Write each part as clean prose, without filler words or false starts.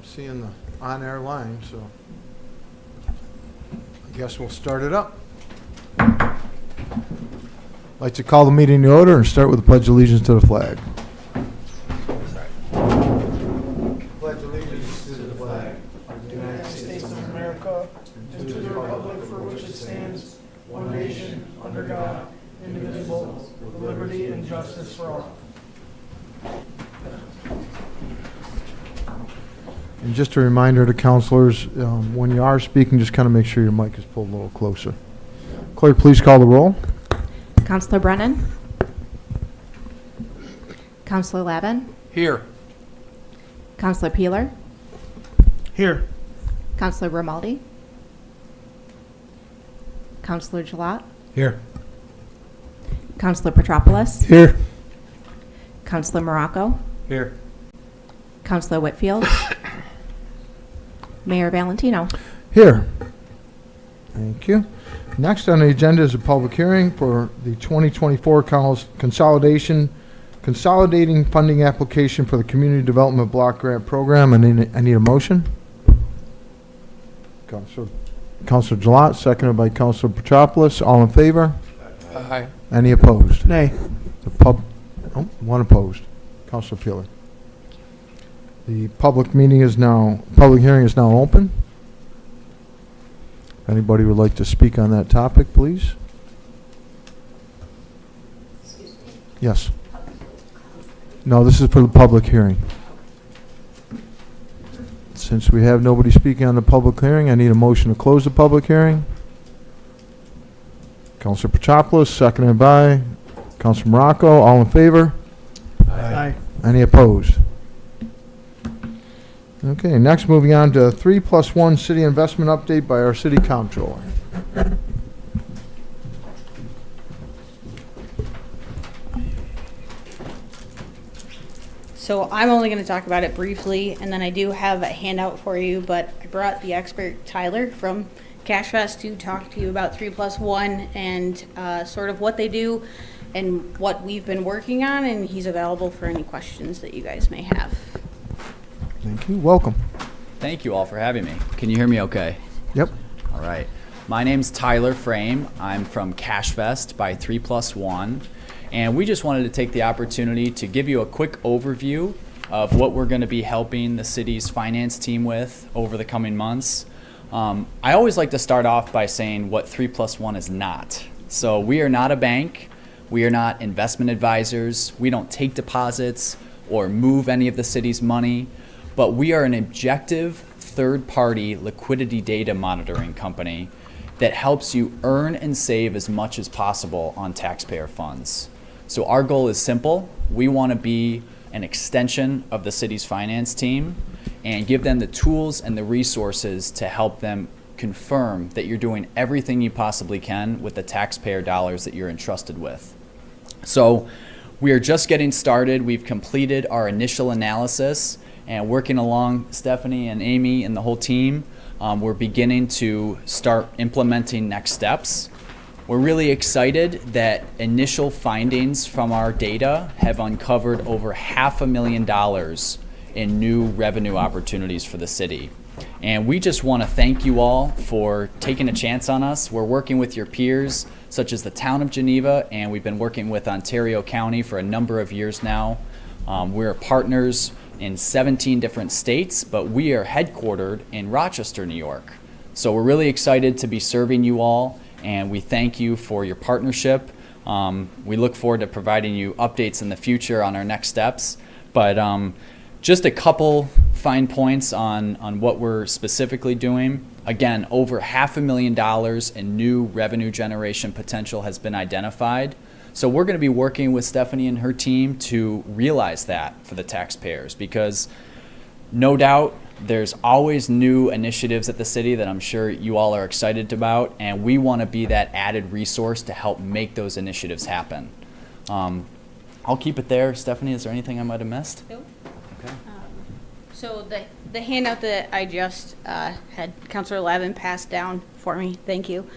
seeing the on-air line, so I guess we'll start it up. I'd like to call the meeting to order and start with the Pledge of Allegiance to the flag. Pledge allegiance to the flag of the United States of America and to the republic for which it stands, one nation, under God, indivisible, with liberty and justice for all. And just a reminder to counselors, when you are speaking, just kind of make sure your mic is pulled a little closer. Clerk, please call the roll. Counselor Brennan? Counselor Lavin? Here. Counselor Peeler? Here. Counselor Grimaldi? Counselor Gilat? Here. Counselor Petropoulos? Here. Counselor Morocco? Here. Counselor Whitfield? Mayor Valentino? Here. Thank you. Next on the agenda is a public hearing for the 2024 consolidating funding application for the Community Development Block Grant Program. I need a motion. Counselor Gilat, seconded by Counselor Petropoulos. All in favor? Aye. Any opposed? Nay. One opposed. Counselor Peeler. The public hearing is now open. If anybody would like to speak on that topic, please. Excuse me. Yes. No, this is for the public hearing. Since we have nobody speaking on the public hearing, I need a motion to close the public hearing. Counselor Petropoulos, seconded by Counselor Morocco. All in favor? Aye. Any opposed? Okay, next moving on to 3+1 City Investment Update by our City Comptroller. So I'm only going to talk about it briefly, and then I do have a handout for you, but I brought the expert Tyler from CashFest to talk to you about 3+1 and sort of what they do and what we've been working on, and he's available for any questions that you guys may have. Thank you. Welcome. Thank you all for having me. Can you hear me okay? Yep. All right. My name's Tyler Frame. I'm from CashFest by 3+1. And we just wanted to take the opportunity to give you a quick overview of what we're going to be helping the city's finance team with over the coming months. I always like to start off by saying what 3+1 is not. So we are not a bank. We are not investment advisors. We don't take deposits or move any of the city's money. But we are an objective third-party liquidity data monitoring company that helps you earn and save as much as possible on taxpayer funds. So our goal is simple. We want to be an extension of the city's finance team and give them the tools and the resources to help them confirm that you're doing everything you possibly can with the taxpayer dollars that you're entrusted with. So we are just getting started. We've completed our initial analysis. And working along Stephanie and Amy and the whole team, we're beginning to start implementing next steps. We're really excited that initial findings from our data have uncovered over $500,000 in new revenue opportunities for the city. And we just want to thank you all for taking a chance on us. We're working with your peers, such as the town of Geneva, and we've been working with Ontario County for a number of years now. We're partners in 17 different states, but we are headquartered in Rochester, New York. So we're really excited to be serving you all, and we thank you for your partnership. We look forward to providing you updates in the future on our next steps. But just a couple fine points on what we're specifically doing. Again, over $500,000 in new revenue generation potential has been identified. So we're going to be working with Stephanie and her team to realize that for the taxpayers, because no doubt there's always new initiatives at the city that I'm sure you all are excited about, and we want to be that added resource to help make those initiatives happen. I'll keep it there. Stephanie, is there anything I might have missed? Nope. Okay. So the handout that I just had Councilor Lavin pass down for me, thank you,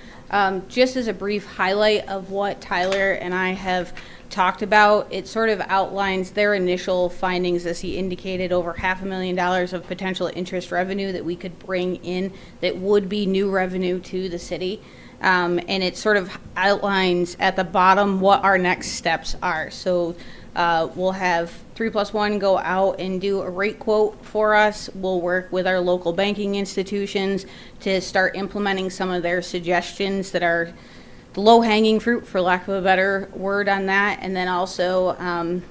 Just as a brief highlight of what Tyler and I have talked about, it sort of outlines their initial findings, as he indicated, over $500,000 of potential interest revenue that we could bring in that would be new revenue to the city. And it sort of outlines at the bottom what our next steps are. So we'll have 3+1 go out and do a rate quote for us. We'll work with our local banking institutions to start implementing some of their suggestions that are the low-hanging fruit, for lack of a better word on that. And then also,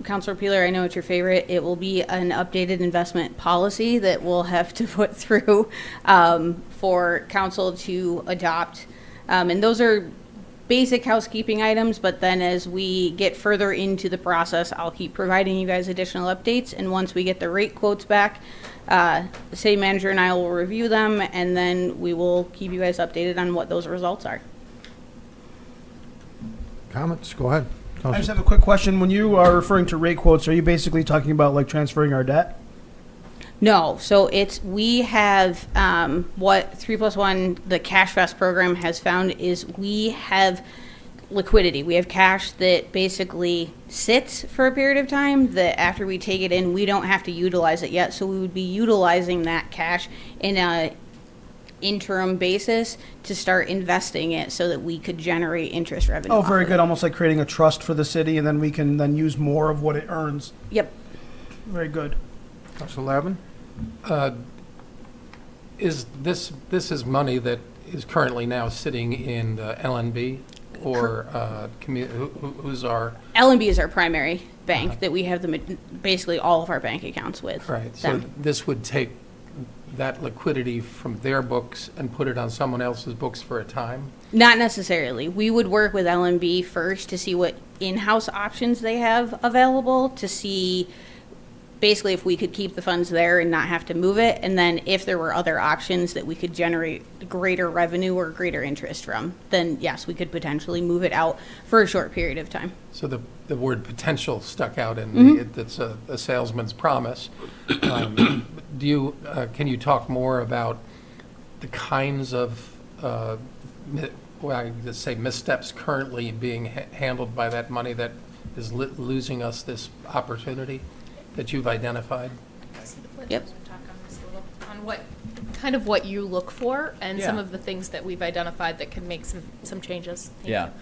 Councilor Peeler, I know it's your favorite, it will be an updated investment policy that we'll have to put through for council to adopt. And those are basic housekeeping items, but then as we get further into the process, I'll keep providing you guys additional updates. And once we get the rate quotes back, the city manager and I will review them, and then we will keep you guys updated on what those results are. Comments? Go ahead. I just have a quick question. When you are referring to rate quotes, are you basically talking about like transferring our debt? No, so we have, what 3+1, the Cash Fest program has found is we have liquidity. We have cash that basically sits for a period of time that after we take it in, we don't have to utilize it yet. So we would be utilizing that cash in a interim basis to start investing it so that we could generate interest revenue. Oh, off very of good. it. Almost like creating a trust for the city, and then we can then use more of what it earns. Yep. Very good. Council Lavin? Is this is money that is currently now sitting in the LNB, or who's our? LNB is our primary bank that we have basically all of our bank accounts with. Right, so them. this would take that liquidity from their books and put it on someone else's books for a time? Not necessarily. We would work with LNB first to see what in-house options they have available, to see basically if we could keep the funds there and not have to move it, and then if there were other options that we could generate greater revenue or greater interest from, then yes, we could potentially move it out for a short period of time. So the word potential stuck out in it's a salesman's promise. Do you, can you talk more about the kinds of, let's say missteps currently being handled by that money that is losing us this opportunity that you've identified? Yep. Talk on this a little, on what you look for and some Yeah. of the things that we've identified that can make some changes. Thank Yeah. you.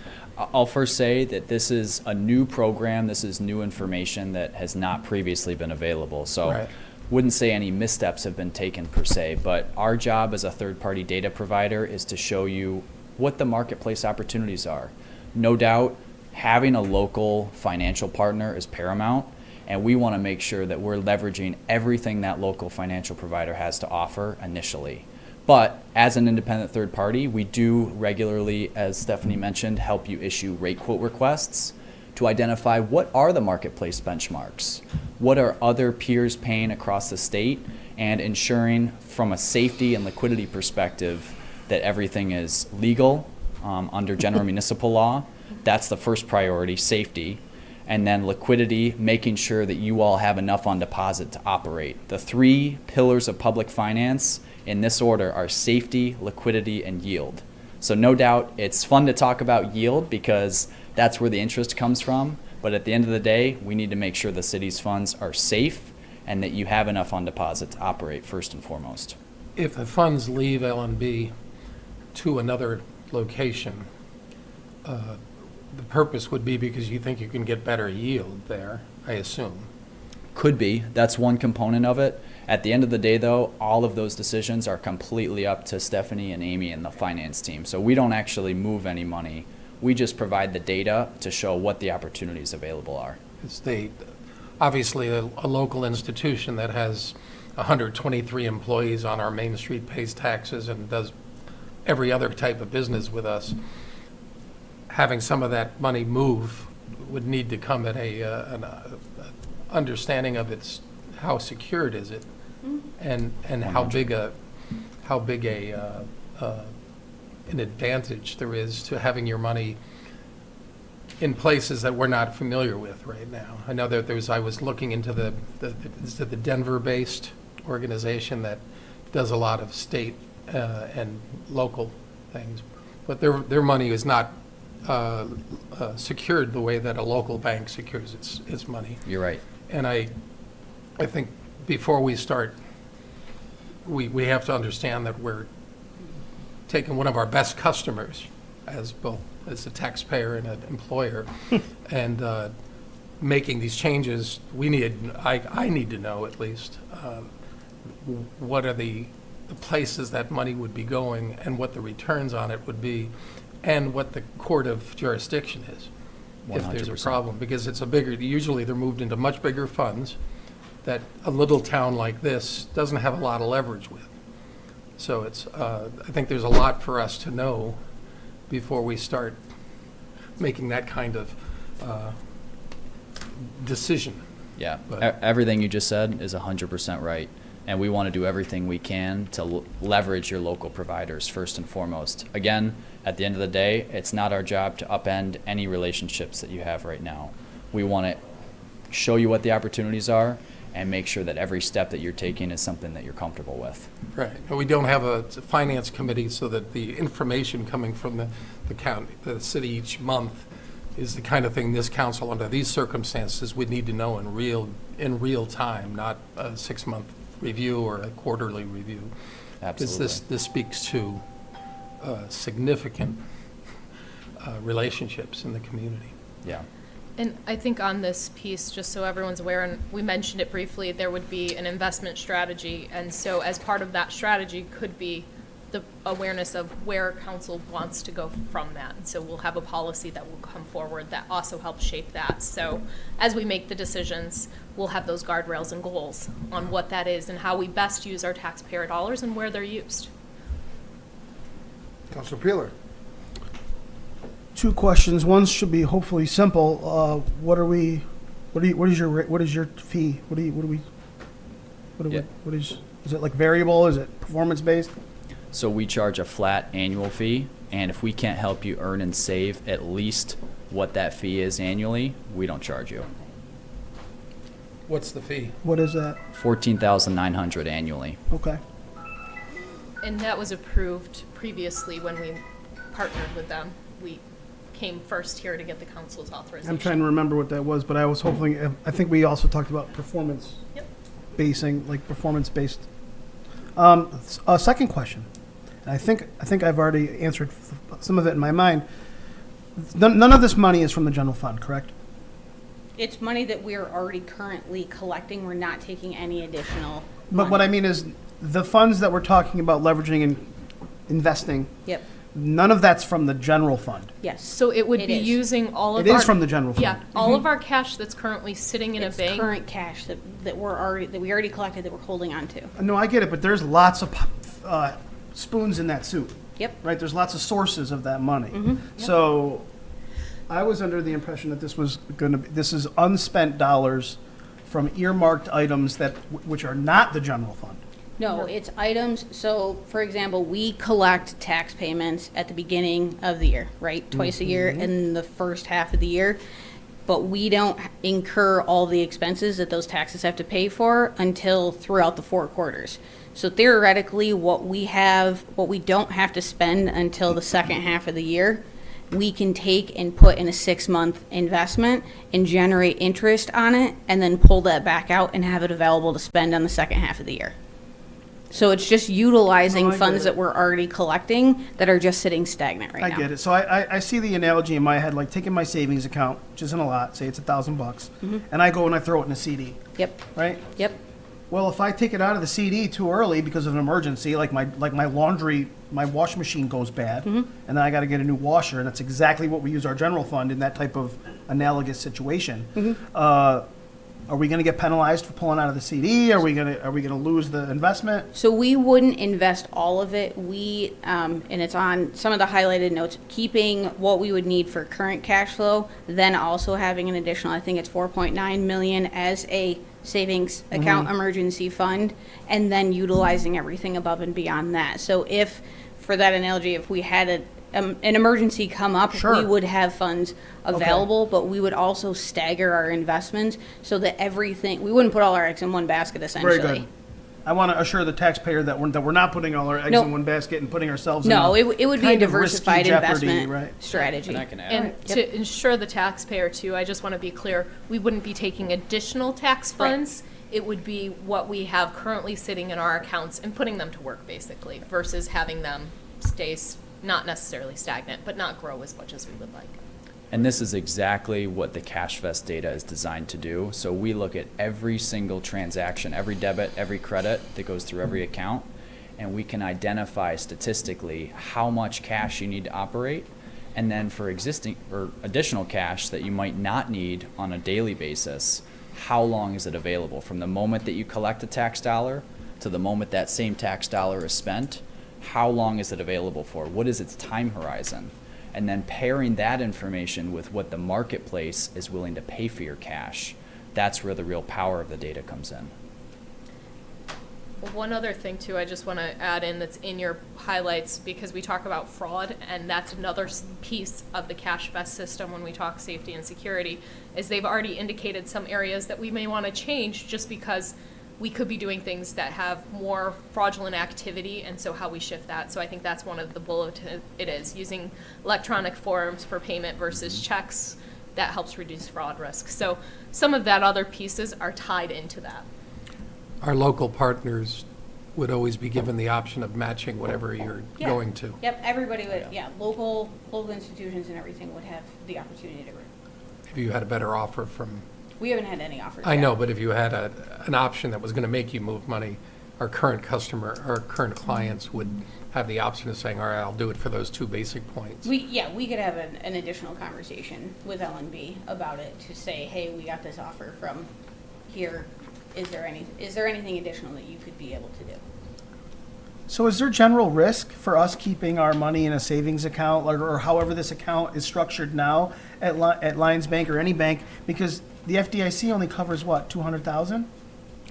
I'll first say that this is a new program. This is new information that has not previously been available. So Right. wouldn't say any missteps have been taken per se, but our job as a third-party data provider is to show you what the marketplace opportunities are. No doubt, having a local financial partner is paramount, and we want to make sure that we're leveraging everything that local financial provider has to offer initially. But as an independent third party, we do regularly, as Stephanie mentioned, help you issue rate quote requests to identify what are the marketplace benchmarks, what are other peers paying across the state, and ensuring from a safety and liquidity perspective that everything is legal under general municipal law. That's the first priority, safety. And then liquidity, making sure that you all have enough on deposit to operate. The three pillars of public finance in this order are safety, liquidity, and yield. So no doubt it's fun to talk about yield because that's where the interest comes from. But at the end of the day, we need to make sure the city's funds are safe and that you have enough on deposit to operate first and foremost. If the funds leave L&B to another location, the purpose would be because you think you can get better yield there, I assume. Could be. That's one component of it. At the end of the day, though, all of those decisions are completely up to Stephanie and Amy and the finance team. So we don't actually move any money. We just provide the data to show what the opportunities available are. It's obviously a local institution that has 123 employees on our Main Street, pays taxes, and does every other type of business with us. Having some of that money move would need to come at an understanding of how secured is it, and how big an advantage there is to having your money in places that we're not familiar with right now. I know that I was looking into the Denver-based organization that does a lot of state and local things, but their money is not secured the way that a local bank secures its money. You're right. And I think before we start, we have to understand that we're taking one of our best customers as both as a taxpayer and an employer, and making these changes. I need to know at least what are the places that money would be going and what the returns on it would be and what the court of jurisdiction is if there's a 100%. problem, because it's usually they're moved into much bigger funds that a little town like this doesn't have a lot of leverage with. So I think there's a lot for us to know before we start making that kind of decision. Yeah, But- everything you just said is 100% right. And we want to do everything we can to leverage your local providers first and foremost. Again, at the end of the day, it's not our job to upend any relationships that you have right now. We want to show you what the opportunities are and make sure that every step that you're taking is something that you're comfortable with. Right. And we don't have a finance committee so that the information coming from the county, the city each month is the kind of thing this council, under these circumstances, would need to know in real time, not a 6-month review or a quarterly review. Because Absolutely. this speaks to significant relationships in the community. Yeah. And I think on this piece, just so everyone's aware, and we mentioned it briefly, there would be an investment strategy. And so as part of that strategy could be the awareness of where council wants to go from that. And so we'll have a policy that will come forward that also helps shape that. So as we make the decisions, we'll have those guardrails and goals on what that is and how we best use our taxpayer dollars and where they're used. Councilor Peeler. 2 questions. One should be hopefully simple. What is your fee? Yeah. Is it like variable? Is it performance based? So we charge a flat annual fee, and if we can't help you earn and save at least what that fee is annually, we don't charge you. What's the fee? What is that? $14,900 annually. Okay. And that was approved previously when we partnered with them. We came first here to get the council's authorization. I'm trying to remember what that was, but I was hoping, I think we also talked about performance Yep. basing, like performance based. A second question. And I think I've already answered some of it in my mind. None of this money is from the general fund, correct? It's money that we're already currently collecting. We're not taking any additional But what I mean is, the funds that we're talking about leveraging and investing, Yep, none of that's from the general fund. yes. So it would It be is. using all of It our. is from the general fund. Yeah, all of our cash that's currently sitting in a It's bank. current cash that we already collected that we're holding on to. No, I get it, but there's lots of spoons in that soup, Yep. right? There's lots of sources of that money. Yep. So I was under the impression that this is unspent dollars from earmarked items which are not the general fund. No, it's items, so, for example, we collect tax payments at the beginning of the year, right? Twice a year in the first half of the year. But we don't incur all the expenses that those taxes have to pay for until throughout the 4 quarters. So theoretically, what we don't have to spend until the second half of the year, we can take and put in a 6-month investment and generate interest on it, and then pull that back out and have it available to spend on the second half of the year. So it's just utilizing No, I get funds it. that we're already collecting that are just sitting stagnant right now. I get it. So I see the analogy in my head, like taking my savings account, which isn't a lot, say it's $1,000, and I go and I throw it in a CD, Yep, right? yep. Well, if I take it out of the CD too early because of an emergency, like my laundry, my wash machine goes bad, and then I got to get a new washer, and that's exactly what we use our general fund in that type of analogous situation. Are we going to get penalized for pulling out of the CD? Are we going to lose the investment? So we wouldn't invest all of it. And it's on some of the highlighted notes, keeping what we would need for current cash flow, then also having an additional, I think it's 4.9 million as a savings account emergency fund, and then utilizing everything above and beyond that. So if, for that analogy, if we had an emergency come up, Sure. we would have funds available, but we would also stagger our investments so that we wouldn't put all our eggs in one basket essentially. Very good. I want to assure the taxpayer that we're not putting all our eggs Nope. in one basket and putting ourselves No, in it would be a kind of risky diversified jeopardy, investment right? strategy. And I can add. And to ensure the taxpayer too, I just want to be clear, we wouldn't be taking additional tax Right. funds. It would be what we have currently sitting in our accounts and putting them to work basically versus having them stay, not necessarily stagnant, but not grow as much as we would like. And this is exactly what the CashVest data is designed to do. So we look at every single transaction, every debit, every credit that goes through every account, and we can identify statistically how much cash you need to operate. And then for existing or additional cash that you might not need on a daily basis, how long is it available from the moment that you collect a tax dollar to the moment that same tax dollar is spent? How long is it available for? What is its time horizon? And then pairing that information with what the marketplace is willing to pay for your cash, that's where the real power of the data comes in. One other thing too, I just want to add in that's in your highlights, because we talk about fraud, and that's another piece of the CashVest system when we talk safety and security, is they've already indicated some areas that we may want to change just because we could be doing things that have more fraudulent activity, and so how we shift that. So I think that's one of the bullet, it is using electronic forms for payment versus checks. That helps reduce fraud risk. So some of that other pieces are tied into that. Our local partners would always be given the option of matching whatever you're Yeah. going to. Yep, everybody would, local institutions and everything would have the opportunity to, If you had a better offer from, we haven't had any offers I yet. know, but if you had an option that was going to make you move money, our current clients would have the option of saying, all right, I'll do it for those 2 basic points. We could have an additional conversation with LNB about it to say, hey, we got this offer from here. Is there anything additional that you could be able to do? So is there general risk for us keeping our money in a savings account or however this account is structured now at Lions Bank or any bank? Because the FDIC only covers what, 200,000?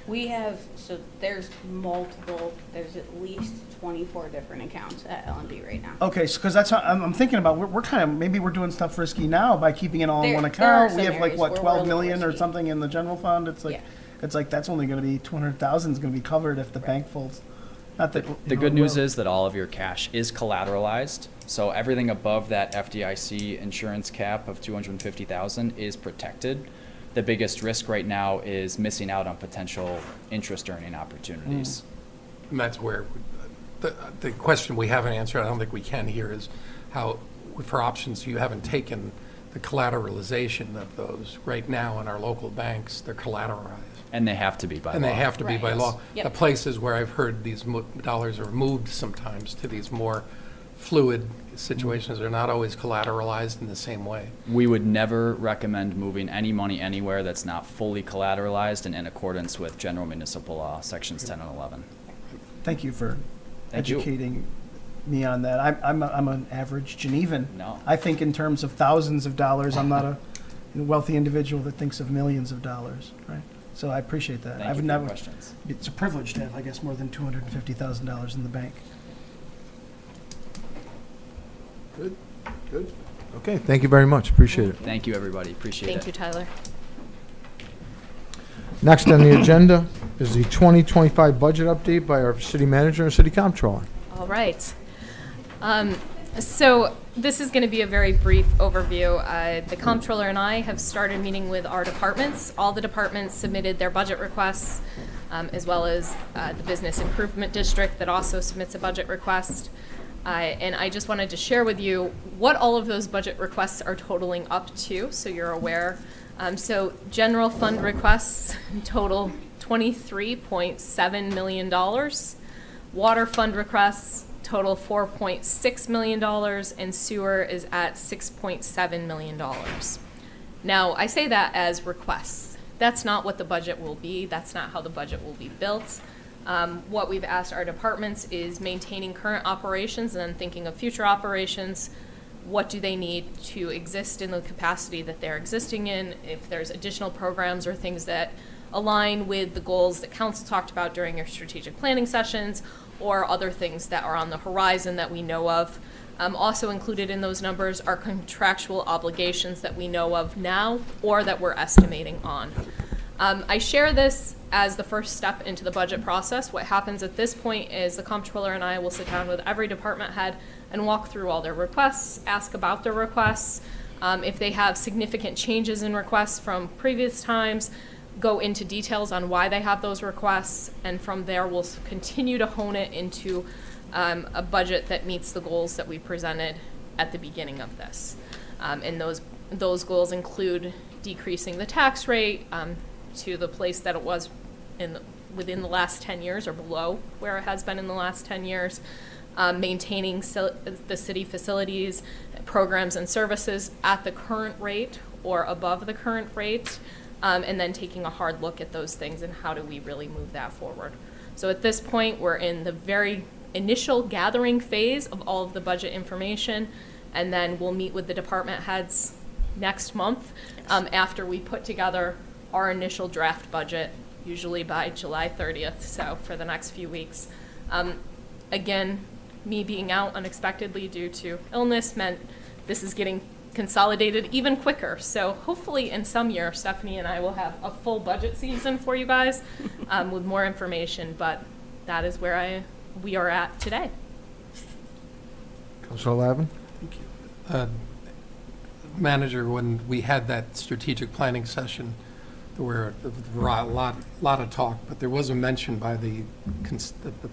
We have, so there's at least 24 different accounts at LNB right now. Okay, because that's how I'm thinking about. We're kind of maybe we're doing stuff risky now by keeping it all in There- one there are account. We some have like areas what, where 12 we're a little million or risky. something in the general fund. It's like Yeah. that's only going to be 200,000 is going to be covered if the bank folds. Not that The good news is that all of your cash is collateralized. So everything above that FDIC insurance cap of $250,000 is protected. The biggest risk right now is missing out on potential interest earning opportunities. And that's where the question we haven't answered, I don't think we can here, is how, for options, you haven't taken the collateralization of those. Right now in our local banks, they're collateralized. And they have to be by law. And they have to be Right. by law. Yep. The places where I've heard these dollars are moved sometimes to these more fluid situations are not always collateralized in the same way. We would never recommend moving any money anywhere that's not fully collateralized and in accordance with General Municipal Law, Sections 10 and 11. Thank you for Thank you. educating me on that. I'm an average Genevan. No. I think in terms of thousands of dollars. I'm not a wealthy individual that thinks of millions of dollars, right? So I appreciate that. Thank I've you for never. your questions. It's a privilege to have, I guess, more than $250,000 in the bank. Good, good. Okay, thank you very much. Appreciate it. Thank you, everybody. Appreciate it. Thank you, Tyler. Next on the agenda is the 2025 budget update by our city manager and city comptroller. All right. So this is going to be a very brief overview. The comptroller and I have started meeting with our departments. All the departments submitted their budget requests, as well as the business improvement district that also submits a budget request. And I just wanted to share with you what all of those budget requests are totaling up to, so you're aware. So general fund requests total $23.7 million. Water fund requests total $4.6 million, and sewer is at $6.7 million. Now, I say that as requests. That's not what the budget will be. That's not how the budget will be built. What we've asked our departments is maintaining current operations and then thinking of future operations. What do they need to exist in the capacity that they're existing in? If there's additional programs or things that align with the goals that council talked about during your strategic planning sessions, or other things that are on the horizon that we know of. Also included in those numbers are contractual obligations that we know of now or that we're estimating on. I share this as the first step into the budget process, what happens at this point is the comptroller and I will sit down with every department head and walk through all their requests, ask about their requests. If they have significant changes in requests from previous times, go into details on why they have those requests, and from there we'll continue to hone it into a budget that meets the goals that we presented at the beginning of this. And those goals include decreasing the tax rate to the place that it was within the last 10 years or below where it has been in the last 10 years, maintaining the city facilities, programs, and services at the current rate or above the current rate, and then taking a hard look at those things and how do we really move that forward. So at this point, we're in the very initial gathering phase of all of the budget information, and then we'll meet with the department heads next month after we put together our initial draft budget, usually by July 30th, so for the next few weeks. Again, me being out unexpectedly due to illness meant this is getting consolidated even quicker. So hopefully in some year, Stephanie and I will have a full budget season for you guys with more information, but that is where we are at today. Councilor Lavin? Manager, when we had that strategic planning session, there were a lot of talk, but there was a mention by the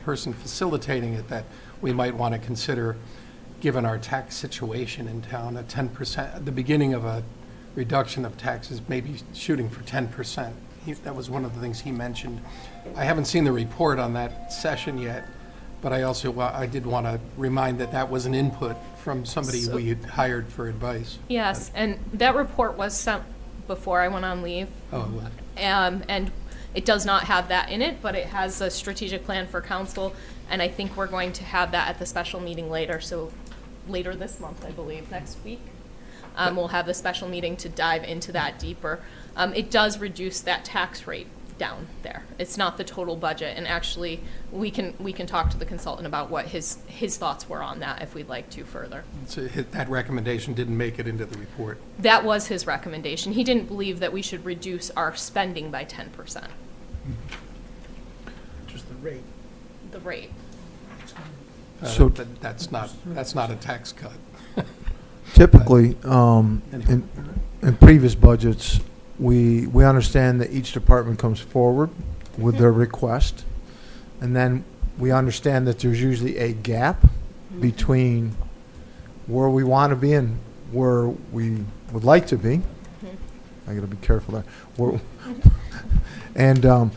person facilitating it that we might want to consider, given our tax situation in town, a 10%, at the beginning of a reduction of taxes, maybe shooting for 10%. That was one of the things he mentioned. I haven't seen the report on that session yet, but I did want to remind that was an input from somebody we had hired for advice. Yes, and that report was sent before I went on leave. Oh, well. And it does not have that in it, but it has a strategic plan for council, and I think we're going to have that at the special meeting later, so later this month, I believe, next week. We'll have the special meeting to dive into that deeper. It does reduce that tax rate down there. It's not the total budget, and actually, we can talk to the consultant about what his thoughts were on that if we'd like to further. So that recommendation didn't make it into the report. That was his recommendation. He didn't believe that we should reduce our spending by 10%, Just the rate. the rate. So- That's not a tax cut. Typically, in previous budgets, we understand that each department comes forward with their request, and then we understand that there's usually a gap between where we want to be and where we would like to be. I got to be careful there. And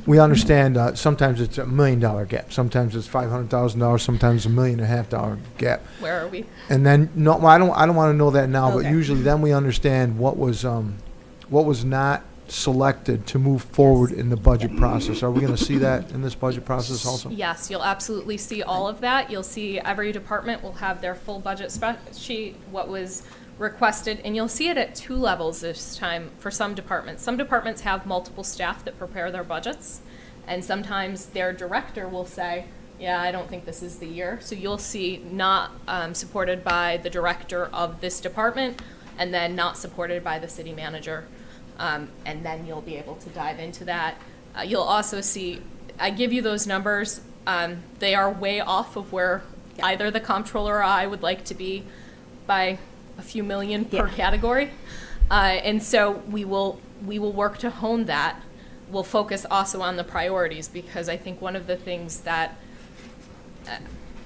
we understand sometimes it's $1 million gap, sometimes it's $500,000, sometimes $1.5 million gap. Where are we? And then I don't want to know that now, but Okay. usually then we understand what was not selected to move forward in the budget process. Are we going to see that in this budget process also? Yes, you'll absolutely see all of that. You'll see every department will have their full budget spreadsheet, what was requested, and you'll see it at 2 levels this time for some departments. Some departments have multiple staff that prepare their budgets, and sometimes their director will say, yeah, I don't think this is the year. So you'll see not supported by the director of this department, and then not supported by the city manager. And then you'll be able to dive into that. You'll also see, I give you those numbers, they are way off of where either the comptroller or I would like to be by a few million per category. And so we will work to hone that. We'll focus also on the priorities, because I think one of the things that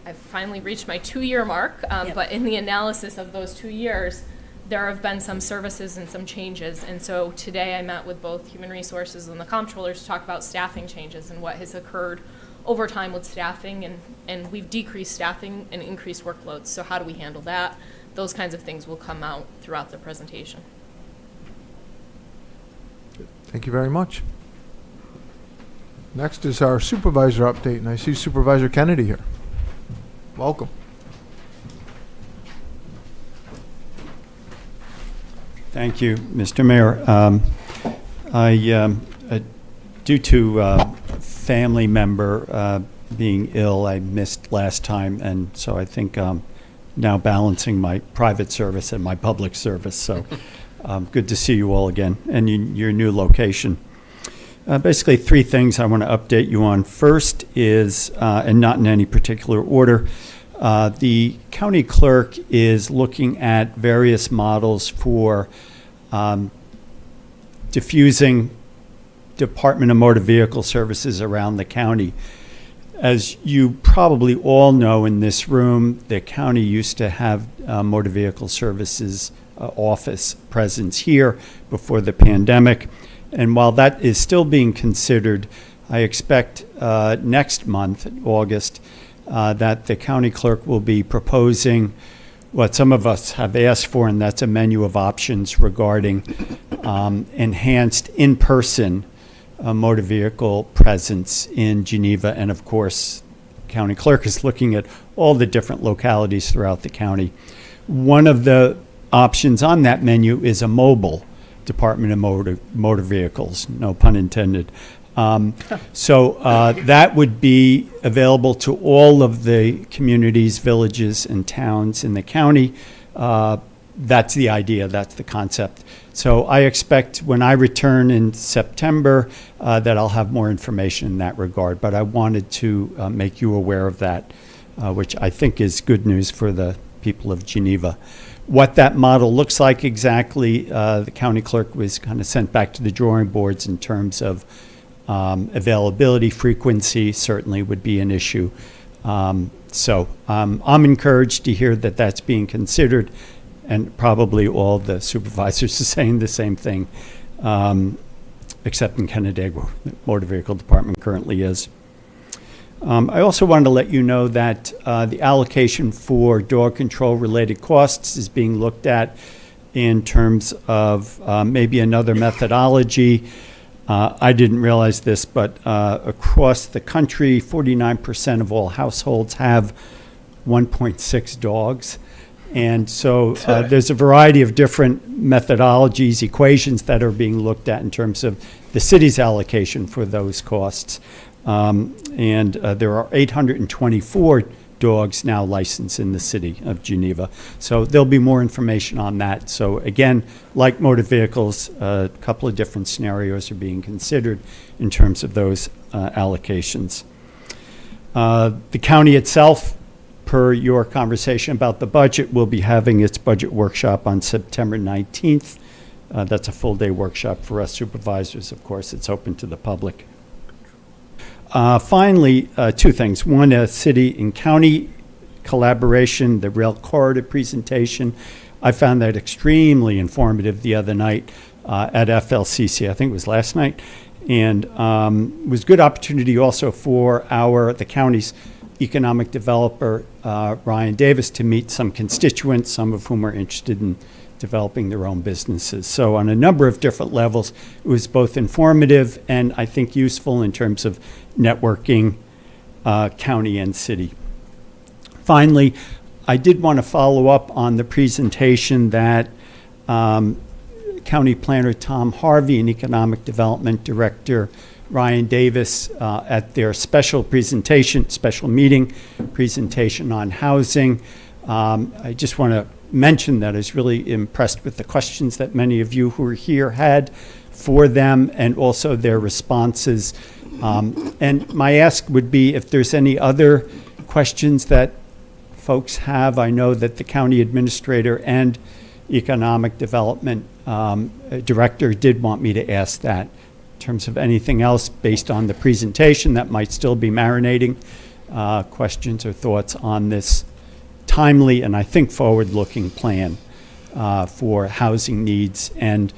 I've finally reached my 2-year mark, but in the analysis of those 2 years, there have been some services and some changes. And so today I met with both Human Resources and the comptroller to talk about staffing changes and what has occurred over time with staffing. And we've decreased staffing and increased workloads. So how do we handle that? Those kinds of things will come out throughout the presentation. Thank you very much. Next is our supervisor update, and I see Supervisor Kennedy here. Welcome. Thank you, Mr. Mayor. Due to a family member being ill, I missed last time, and so I think now balancing my private service and my public service. So good to see you all again and your new location. Basically, three things I want to update you on. First is, and not in any particular order, the county clerk is looking at various models for diffusing Department of Motor Vehicle Services around the county. As you probably all know in this room, the county used to have Motor Vehicle Services office presence here before the pandemic. And while that is still being considered, I expect next month, August, that the county clerk will be proposing what some of us have asked for, and that's a menu of options regarding enhanced in-person motor vehicle presence in Geneva. And of course, county clerk is looking at all the different localities throughout the county. One of the options on that menu is a mobile Department of Motor Vehicles, no pun intended. So that would be available to all of the communities, villages, and towns in the county. That's the idea, that's the concept. So I expect when I return in September that I'll have more information in that regard. But I wanted to make you aware of that, which I think is good news for the people of Geneva. What that model looks like exactly, the county clerk was kind of sent back to the drawing boards in terms of availability, frequency certainly would be an issue. So I'm encouraged to hear that that's being considered, and probably all the supervisors are saying the same thing, except in Canandaigua, the Motor Vehicle Department currently is. I also wanted to let you know that the allocation for dog control related costs is being looked at in terms of maybe another methodology. I didn't realize this, but across the country, 49% of all households have 1.6 dogs. And so there's a variety of different methodologies, equations that are being looked at in terms of the city's allocation for those costs. And there are 824 dogs now licensed in the city of Geneva. So there'll be more information on that. So again, like motor vehicles, a couple of different scenarios are being considered in terms of those allocations. The county itself, per your conversation about the budget, will be having its budget workshop on September 19th. That's a full-day workshop for us supervisors. Of course, it's open to the public. Finally, two things. One, a city and county collaboration, the rail corridor presentation. I found that extremely informative the other night at FLCC. I think it was last night. And it was a good opportunity also for the county's economic developer, Ryan Davis, to meet some constituents, some of whom are interested in developing their own businesses. So on a number of different levels, it was both informative and I think useful in terms of networking county and city. Finally, I did want to follow up on the presentation that County Planner Tom Harvey and Economic Development Director Ryan Davis at their special meeting presentation on housing. I just want to mention that I was really impressed with the questions that many of you who are here had for them and also their responses. And my ask would be if there's any other questions that folks have. I know that the county administrator and economic development director did want me to ask that. In terms of anything else based on the presentation that might still be marinating, questions or thoughts on this timely and I think forward-looking plan for housing needs. And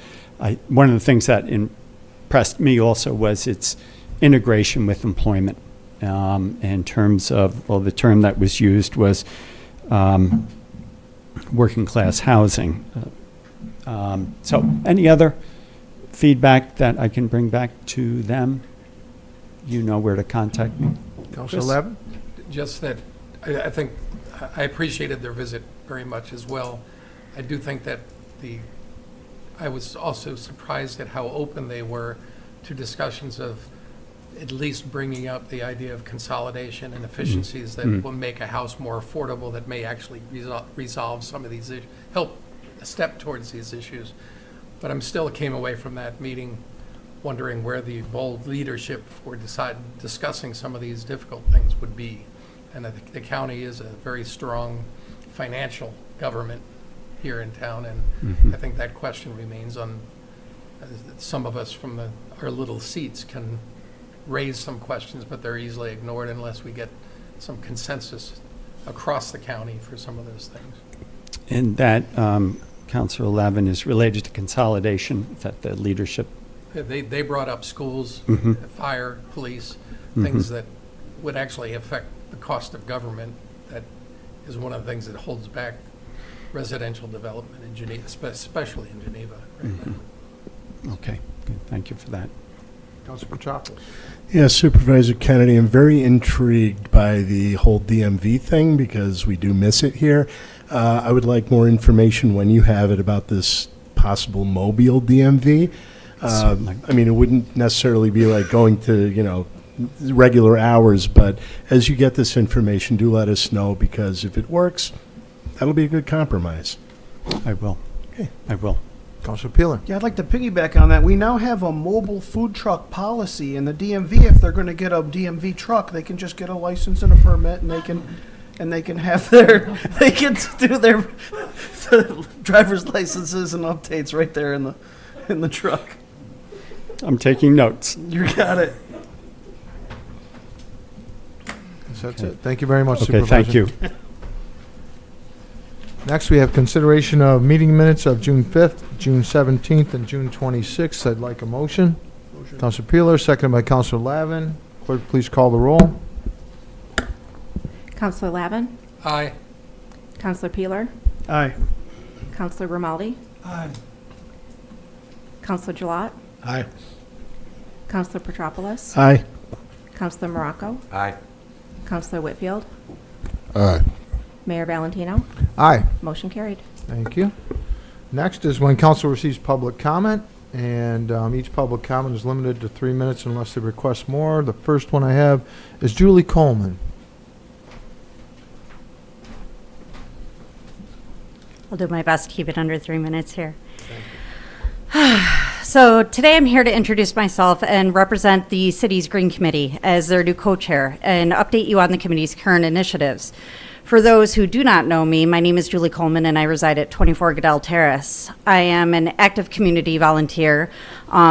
one of the things that impressed me also was its integration with employment in terms of, well, the term that was used was working class housing. So any other feedback that I can bring back to them? You know where to contact me. Councilor Levin? Just that I think I appreciated their visit very much as well. I do think that I was also surprised at how open they were to discussions of at least bringing up the idea of consolidation and efficiencies that will make a house more affordable, that may actually resolve some of these issues, help a step towards these issues. But I'm still came away from that meeting wondering where the bold leadership for discussing some of these difficult things would be. And I think the county is a very strong financial government here in town, and I think that question remains on, some of us from our little seats can raise some questions, but they're easily ignored unless we get some consensus across the county for some of those things. And that, Councilor Lavin, is related to consolidation, that the leadership. They brought up schools, fire, police, Mm-hmm. things that would actually affect the cost of government. That is one of the things that holds back residential development in Geneva, especially in Geneva right now. Okay, good. Thank you for that. Councilor Petropoulos. Yes, Supervisor Kennedy, I'm very intrigued by the whole DMV thing because we do miss it here. I would like more information when you have it about this possible mobile DMV. Certainly. I mean, it wouldn't necessarily be like going to, regular hours, but as you get this information, do let us know because if it works, that'll be a good compromise. I will. Okay. I will. Councilor Peeler. Yeah, I'd like to piggyback on that. We now have a mobile food truck policy, and the DMV, if they're going to get a DMV truck, they can just get a license and a permit, and they can have they can do their driver's licenses and updates right there in the truck. I'm taking notes. You got it. That's it. Thank you very much, Okay, Supervisor. thank you. Next, we have consideration of meeting minutes of June 5th, June 17th, and June 26th. I'd like a motion. Councilor Peeler, seconded by Councilor Lavin. Clerk, please call the roll. Counselor Lavin? Aye. Counselor Peeler? Aye. Counselor Grimaldi? Aye. Counselor Gilat? Aye. Counselor Petropoulos? Aye. Counselor Morocco? Aye. Counselor Whitfield? Aye. Mayor Valentino? Aye. Motion carried. Thank you. Next is when council receives public comment, and each public comment is limited to 3 minutes unless they request more. The first one I have is Julie Coleman. I'll do my best to keep it under 3 minutes here. So today I'm here to introduce myself and represent the city's Green Committee as their new co-chair and update you on the committee's current initiatives. For those who do not know me, my name is Julie Coleman and I reside at 24 Goodell Terrace. I am an active community volunteer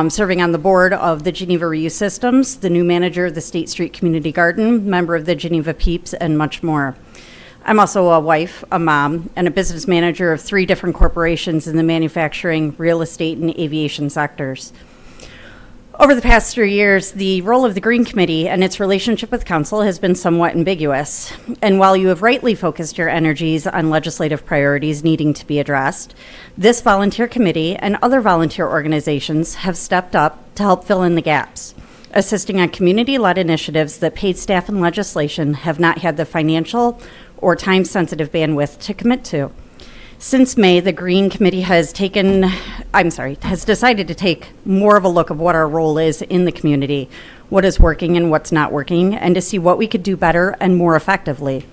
serving on the board of the Geneva Reuse Systems, the new manager of the State Street Community Garden, member of the Geneva Peeps, and much more. I'm also a wife, a mom, and a business manager of 3 different corporations in the manufacturing, real estate, and aviation sectors. Over the past 3 years, the role of the Green Committee and its relationship with Council has been somewhat ambiguous. And while you have rightly focused your energies on legislative priorities needing to be addressed, this volunteer committee and other volunteer organizations have stepped up to help fill in the gaps, assisting on community-led initiatives that paid staff and legislation have not had the financial or time-sensitive bandwidth to commit to. Since May, the Green Committee has decided to take more of a look of what our role is in the community, what is working and what's not working, and to see what we could do better and more effectively.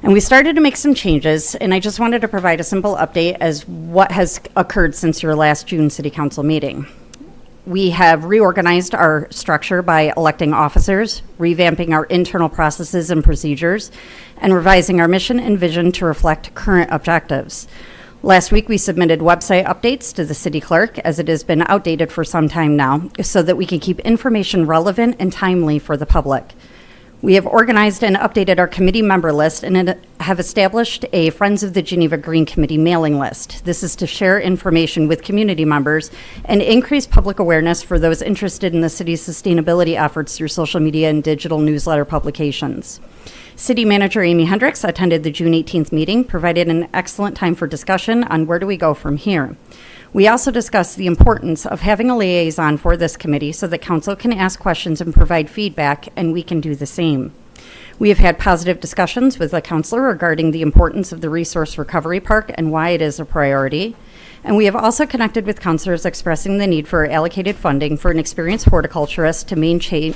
And we started to make some changes, and I just wanted to provide a simple update as what has occurred since your last June City Council meeting. We have reorganized our structure by electing officers, revamping our internal processes and procedures, and revising our mission and vision to reflect current objectives. Last week, we submitted website updates to the city clerk, as it has been outdated for some time now, so that we can keep information relevant and timely for the public. We have organized and updated our committee member list and have established a Friends of the Geneva Green Committee mailing list. This is to share information with community members and increase public awareness for those interested in the city's sustainability efforts through social media and digital newsletter publications. City Manager Amy Hendricks attended the June 18th meeting, provided an excellent time for discussion on where do we go from here. We also discussed the importance of having a liaison for this committee so that council can ask questions and provide feedback, and we can do the same. We have had positive discussions with the councilor regarding the importance of the Resource Recovery Park and why it is a priority. And we have also connected with councilors expressing the need for allocated funding for an experienced horticulturist to maintain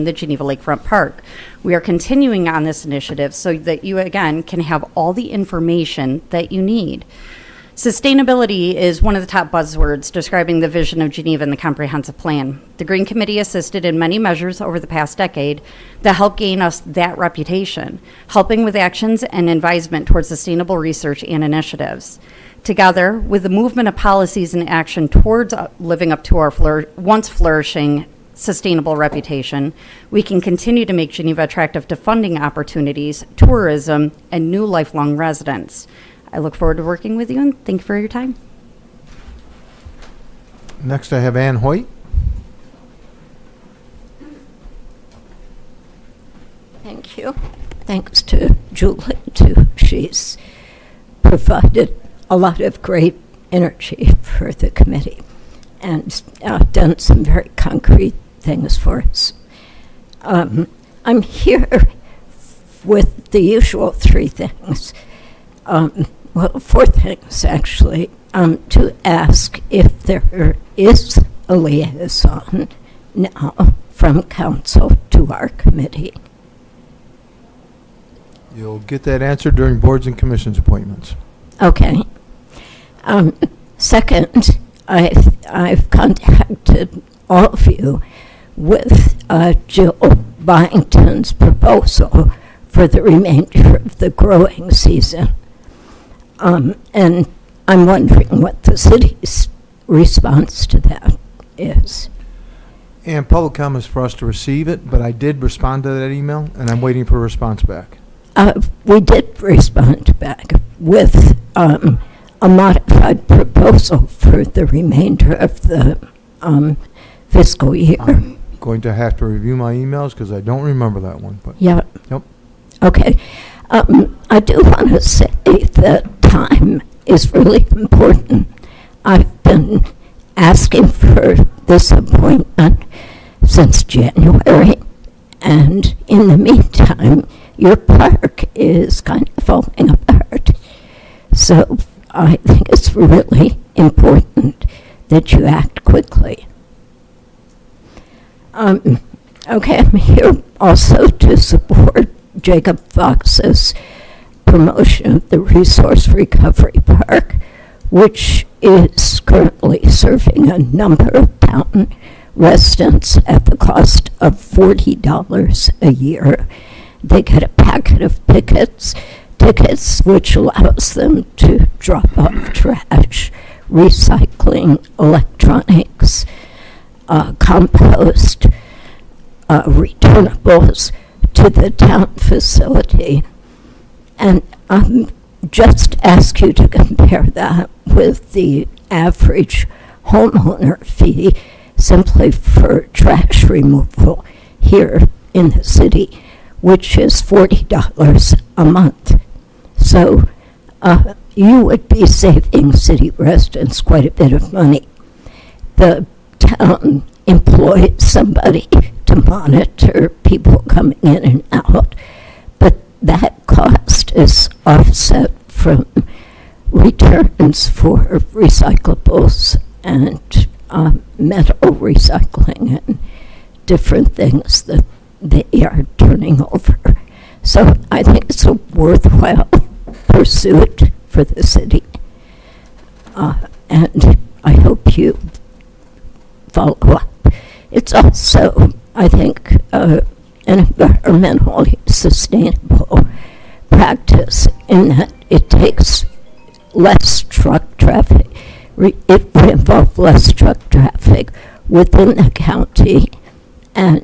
the Geneva Lakefront Park. We are continuing on this initiative so that you, again, can have all the information that you need. Sustainability is one of the top buzzwords describing the vision of Geneva in the comprehensive plan. The Green Committee assisted in many measures over the past decade that helped gain us that reputation, helping with actions and advisement towards sustainable research and initiatives. Together, with the movement of policies and action towards living up to our once flourishing sustainable reputation, we can continue to make Geneva attractive to funding opportunities, tourism, and new lifelong residents. I look forward to working with you, and thank you for your time. Next, I have Ann Hoyt. Thank you. Thanks to Julie, too. She's provided a lot of great energy for the committee and done some very concrete things for us. I'm here with the usual three things. Well, four things, actually, to ask if there is a liaison now from council to our committee. You'll get that answer during boards and commissions appointments. Okay. Second, I've contacted all of you with Jill Byington's proposal for the remainder of the growing season. And I'm wondering what the city's response to that is. And public comments for us to receive it, but I did respond to that email, and I'm waiting for a response back. We did respond back with a modified proposal for the remainder of the fiscal year. I'm going to have to review my emails because I don't remember that one. But Yeah. Yep. Okay. I do want to say that time is really important. I've been asking for this appointment since January, and in the meantime, your park is kind of falling apart. So I think it's really important that you act quickly. Okay, I'm here also to support Jacob Fox's promotion of the Resource Recovery Park, which is currently serving a number of town residents at the cost of $40 a year. They get a packet of tickets which allows them to drop off trash, recycling, electronics, compost, returnables to the town facility. And just ask you to compare that with the average homeowner fee simply for trash removal here in the city, which is $40 a month. So you would be saving city residents quite a bit of money. The town employs somebody to monitor people coming in and out, but that cost is offset from returns for recyclables and metal recycling and different things that they are turning over. So I think it's a worthwhile pursuit for the city. And I hope you follow up. It's also, I think, an environmentally sustainable practice in that it takes less truck traffic. It would involve less truck traffic within the county, and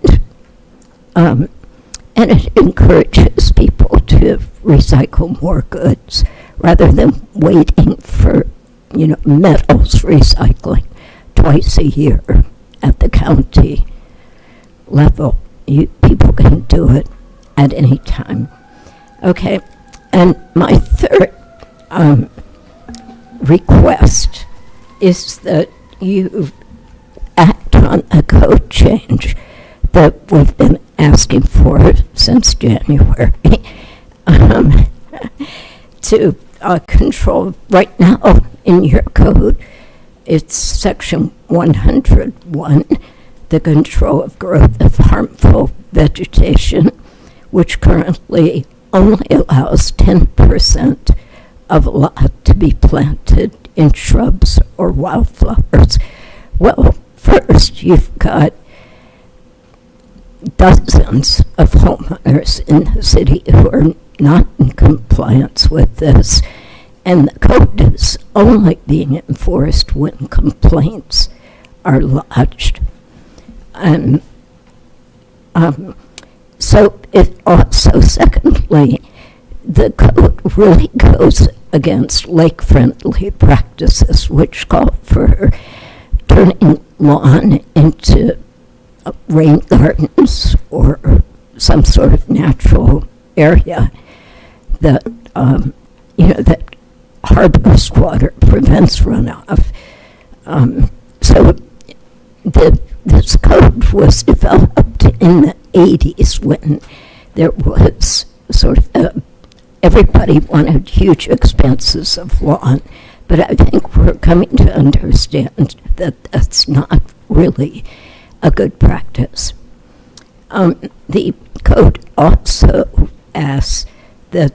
it encourages people to recycle more goods rather than waiting for, metals recycling twice a year at the county level. People can do it at any time. Okay, and my third request is that you act on a code change that we've been asking for since January to control. Right now in your code, it's section 101, the control of growth of harmful vegetation, which currently only allows 10% of a lot to be planted in shrubs or wildflowers? Well, first, you've got dozens of homeowners in the city who are not in compliance with this, and the code is only being enforced when complaints are lodged. And so it also, secondly, the code really goes against lake-friendly practices, which call for turning lawn into rain gardens or some sort of natural area that that harbors water, prevents runoff. So this code was developed in the 80s when there was sort of everybody wanted huge expanses of lawn, but I think we're coming to understand that that's not really a good practice. The code also asks that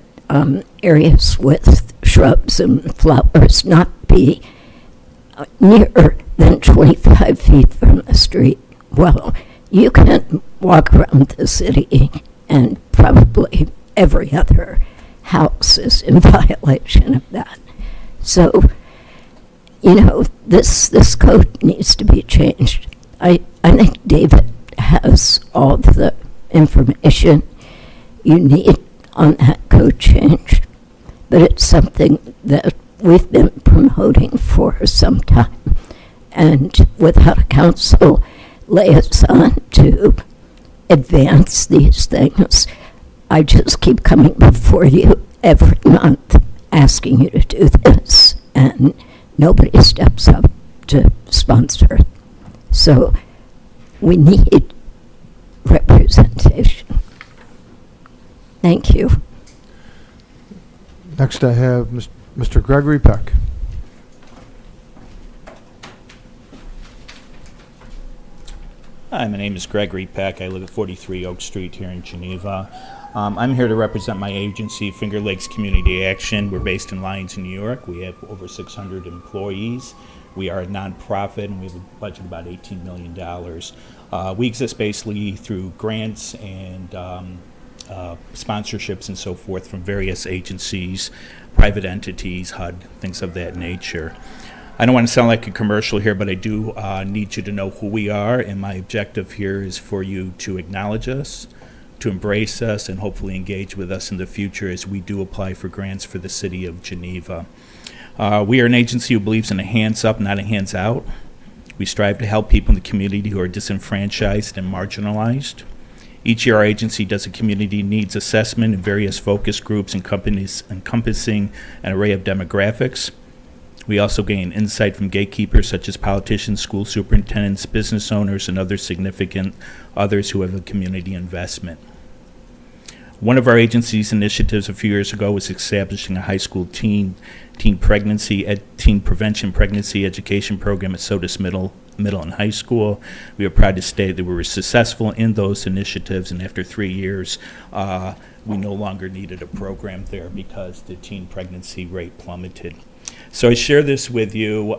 areas with shrubs and flowers not be nearer than 25 feet from the street. Well, you can walk around the city and probably every other house is in violation of that. So, this code needs to be changed. I think David has all the information you need on that code change, but it's something that we've been promoting for some time. And without a council liaison to advance these things, I just keep coming before you every month asking you to do this, and nobody steps up to sponsor it. So we need representation. Thank you. Next, I have Mr. Gregory Peck. Hi, my name is Gregory Peck. I live at 43 Oak Street here in Geneva. I'm here to represent my agency, Finger Lakes Community Action. We're based in Lyons, New York. We have over 600 employees. We are a nonprofit, and we have a budget of about $18 million. We exist basically through grants and sponsorships and so forth from various agencies, private entities, HUD, things of that nature. I don't want to sound like a commercial here, but I do need you to know who we are, and my objective here is for you to acknowledge us, to embrace us, and hopefully engage with us in the future as we do apply for grants for the city of Geneva. We are an agency who believes in a hands up, not a hands out. We strive to help people in the community who are disenfranchised and marginalized. Each year, our agency does a community needs assessment in various focus groups encompassing an array of demographics. We also gain insight from gatekeepers such as politicians, school superintendents, business owners, and other significant others who have a community investment. One of our agency's initiatives a few years ago was establishing a high school teen prevention pregnancy education program at Sodas Middle and High School. We are proud to state that we were successful in those initiatives, and after 3 years, we no longer needed a program there because the teen pregnancy rate plummeted. So I share this with you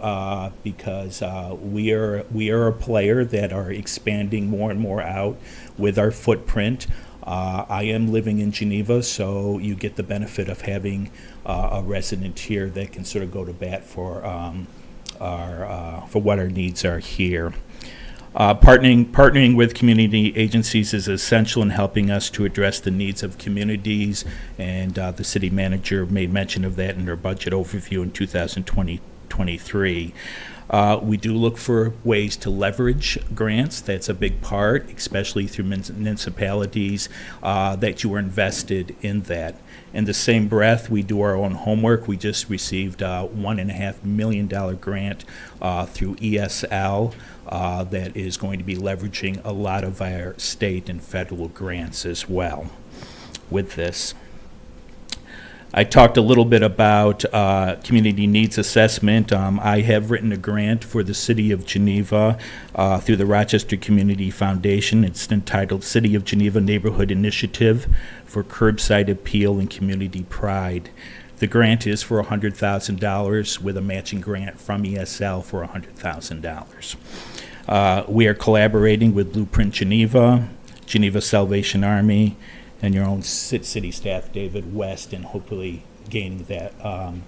because we are a player that are expanding more and more out with our footprint. I am living in Geneva, so you get the benefit of having a resident here that can sort of go to bat for what our needs are here. Partnering with community agencies is essential in helping us to address the needs of communities, and the city manager made mention of that in her budget overview in 2023. We do look for ways to leverage grants. That's a big part, especially through municipalities that you are invested in that. In the same breath, we do our own homework. We just received a $1.5 million grant through ESL that is going to be leveraging a lot of our state and federal grants as well with this. I talked a little bit about community needs assessment. I have written a grant for the City of Geneva through the Rochester Community Foundation. It's entitled City of Geneva Neighborhood Initiative for Curbside Appeal and Community Pride. The grant is for $100,000 with a matching grant from ESL for $100,000. We are collaborating with Blueprint Geneva, Geneva Salvation Army, and your own city staff, David West, and hopefully gaining that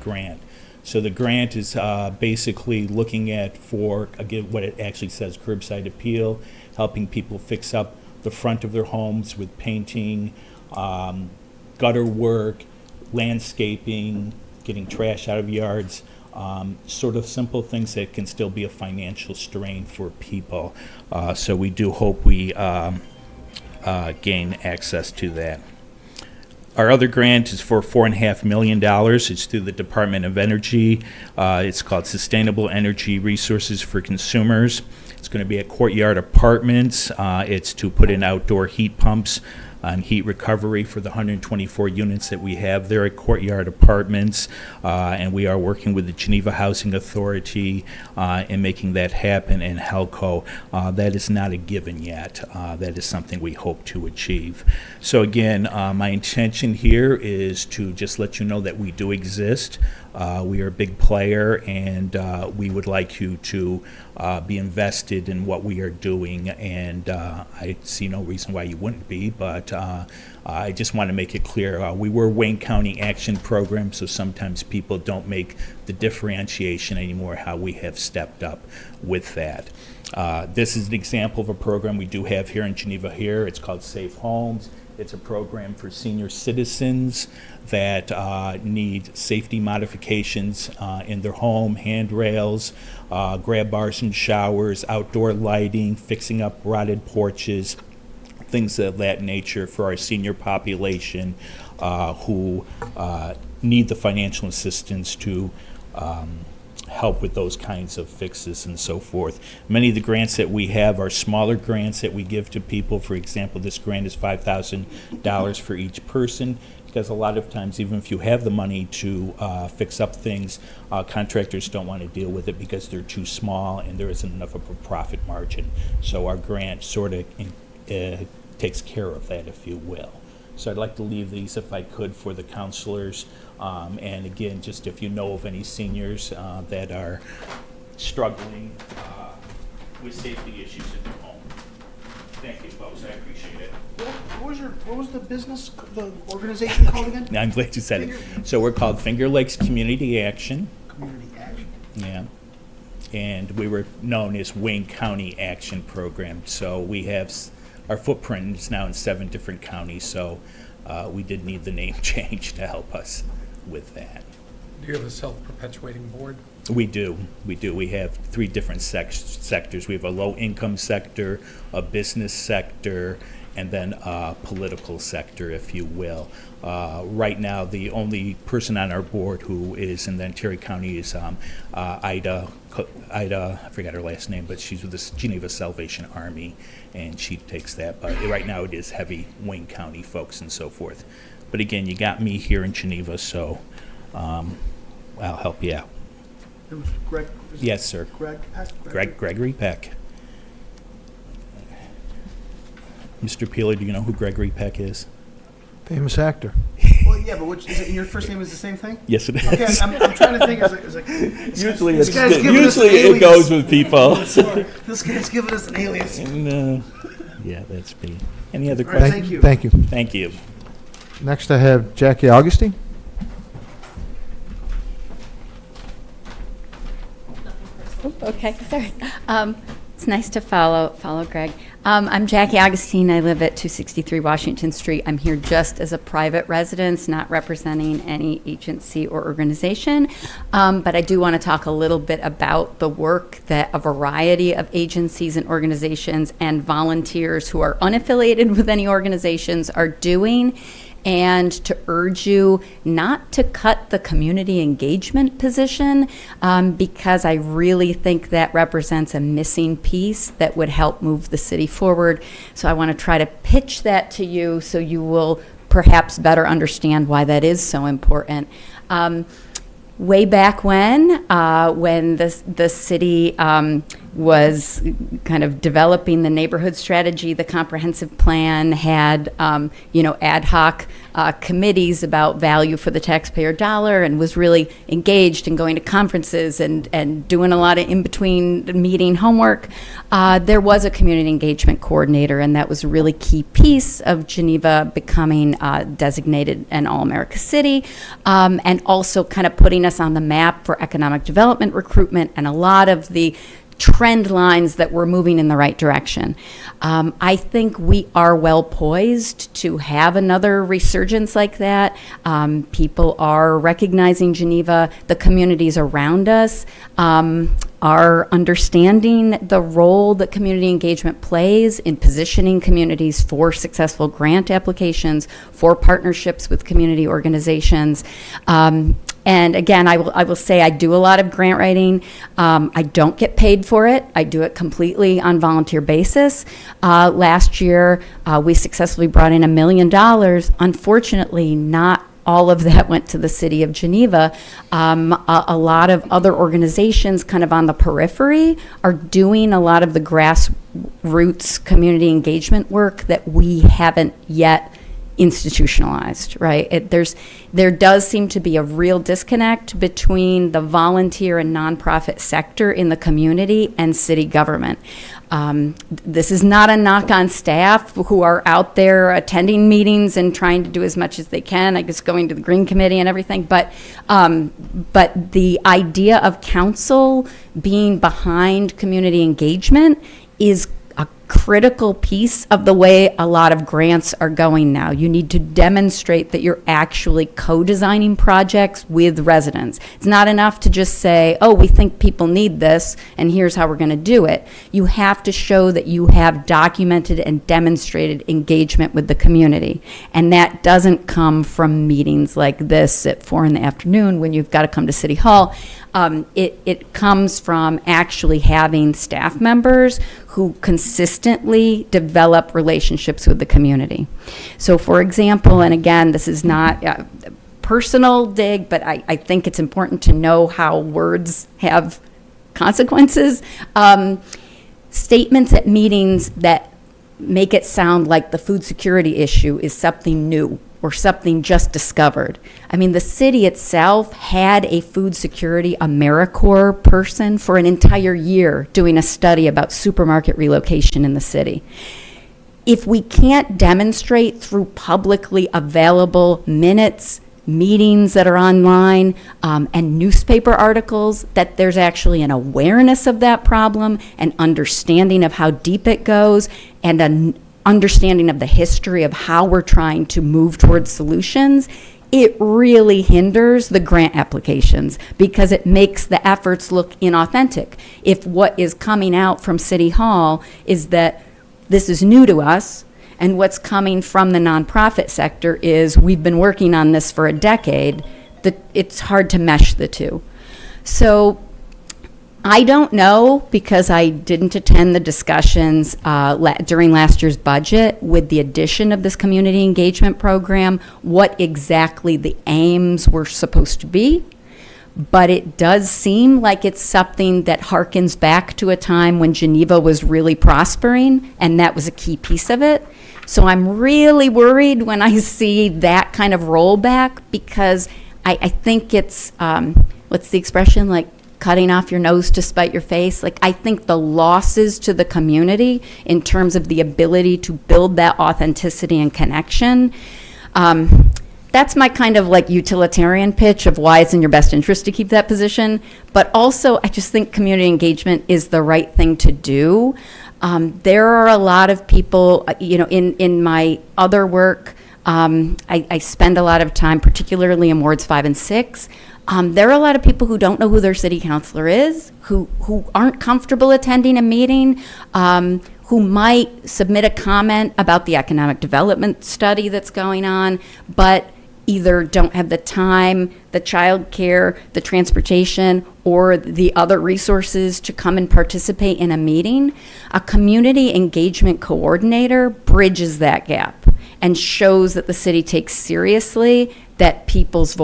grant. So the grant is basically looking at, for, again, what it actually says, curbside appeal, helping people fix up the front of their homes with painting, gutter work, landscaping, getting trash out of yards, sort of simple things that can still be a financial strain for people. So we do hope we gain access to that. Our other grant is for $4.5 million. It's through the Department of Energy. It's called Sustainable Energy Resources for Consumers. It's going to be at Courtyard Apartments. It's to put in outdoor heat pumps and heat recovery for the 124 units that we have there at Courtyard Apartments. And we are working with the Geneva Housing Authority in making that happen, and HELCO. That is not a given yet. That is something we hope to achieve. So again, my intention here is to just let you know that we do exist. We are a big player, and we would like you to be invested in what we are doing, and I see no reason why you wouldn't be, but I just want to make it clear, we were Wayne County Action Program, so sometimes people don't make the differentiation anymore, how we have stepped up with that. This is an example of a program we do have here in Geneva here. It's called Safe Homes. It's a program for senior citizens that need safety modifications in their home, handrails, grab bars and showers, outdoor lighting, fixing up rotted porches, things of that nature for our senior population who need the financial assistance to help with those kinds of fixes and so forth. Many of the grants that we have are smaller grants that we give to people. For example, this grant is $5,000 for each person, because a lot of times, even if you have the money to fix up things, contractors don't want to deal with it because they're too small and there isn't enough of a profit margin. So our grant sort of takes care of that, if you will. So I'd like to leave these, if I could, for the counselors. And again, just if you know of any seniors that are struggling with safety issues in their home. Thank you, folks. I appreciate it. What was the business, the organization called again? I'm glad you said it. So we're called Finger Lakes Community Action. Community Action. Yeah. And we were known as Wayne County Action Program. So we have, our footprint is now in 7 different counties. So we did need the name change to help us with that. Do you have a self-perpetuating board? We do. We have 3 different sectors. We have a low-income sector, a business sector, and then a political sector, if you will. Right now, the only person on our board who is in the Ontario County is Ida, I forgot her last name, but she's with the Geneva Salvation Army, and she takes that. But right now, it is heavy Wayne County folks and so forth. But again, you got me here in Geneva, so I'll help you out. It was Greg. Yes, sir. Greg Peck? Gregory Peck. Mr. Peeler, do you know who Gregory Peck is? Famous actor. Well, yeah, but which, is it, your first name is the same thing? Yes, it is. Okay, I'm trying to think. Usually this guy's giving us an it alias. goes with people. This guy's giving us an alias. And, yeah, that's me. Any other All right, questions? thank you. Thank you. Thank you. Next, I have Jackie Augustine. Okay, sorry. It's nice to follow Greg. I'm Jackie Augustine. I live at 263 Washington Street. I'm here just as a private resident, not representing any agency or organization. But I do want to talk a little bit about the work that a variety of agencies and organizations and volunteers who are unaffiliated with any organizations are doing, and to urge you not to cut the community engagement position, because I really think that represents a missing piece that would help move the city forward. So I want to try to pitch that to you so you will perhaps better understand why that is so important. Way back when the city was kind of developing the neighborhood strategy, the comprehensive plan, had, ad hoc committees about value for the taxpayer dollar, and was really engaged in going to conferences and doing a lot of in-between meeting homework. There was a community engagement coordinator, and that was a really key piece of Geneva becoming designated an All-America City, and also kind of putting us on the map for economic development recruitment and a lot of the trend lines that we're moving in the right direction. I think we are well poised to have another resurgence like that. People are recognizing Geneva, the communities around us are understanding the role that community engagement plays in positioning communities for successful grant applications, for partnerships with community organizations. And again, I will say I do a lot of grant writing. I don't get paid for it. I do it completely on volunteer basis. Last year, we successfully brought in $1 million. Unfortunately, not all of that went to the city of Geneva. A lot of other organizations kind of on the periphery are doing a lot of the grassroots community engagement work that we haven't yet institutionalized, right? There does seem to be a real disconnect between the volunteer and nonprofit sector in the community and city government. This is not a knock on staff who are out there attending meetings and trying to do as much as they can, I guess going to the Green Committee and everything, but the idea of council being behind community engagement is a critical piece of the way a lot of grants are going now. You need to demonstrate that you're actually co-designing projects with residents. It's not enough to just say, oh, we think people need this, and here's how we're going to do it. You have to show that you have documented and demonstrated engagement with the community. And that doesn't come from meetings like this at 4 p.m. when you've got to come to City Hall. It comes from actually having staff members who consistently develop relationships with the community. So for example, and again, this is not a personal dig, but I think it's important to know how words have consequences. Statements at meetings that make it sound like the food security issue is something new or something just discovered. I mean, the city itself had a food security AmeriCorps person for an entire year doing a study about supermarket relocation in the city. If we can't demonstrate through publicly available minutes, meetings that are online, and newspaper articles that there's actually an awareness of that problem, an understanding of how deep it goes, and an understanding of the history of how we're trying to move towards solutions, it really hinders the grant applications because it makes the efforts look inauthentic. If what is coming out from City Hall is that this is new to us, and what's coming from the nonprofit sector is we've been working on this for a decade, it's hard to mesh the two. So I don't know, because I didn't attend the discussions during last year's budget with the addition of this community engagement program, what exactly the aims were supposed to be. But it does seem like it's something that harkens back to a time when Geneva was really prospering, and that was a key piece of it. So I'm really worried when I see that kind of rollback, because I think it's, what's the expression, like cutting off your nose to spite your face. Like, I think the losses to the community in terms of the ability to build that authenticity and connection, that's my kind of like utilitarian pitch of why it's in your best interest to keep that position. But also, I just think community engagement is the right thing to do. There are a lot of people, in my other work, I spend a lot of time, particularly in wards 5 and 6. There are a lot of people who don't know who their city councilor is, who aren't comfortable attending a meeting, who might submit a comment about the economic development study that's going on, but either don't have the time, the childcare, the transportation, or the other resources to come and participate in a meeting. A community engagement coordinator bridges that gap and shows that the city takes seriously that people's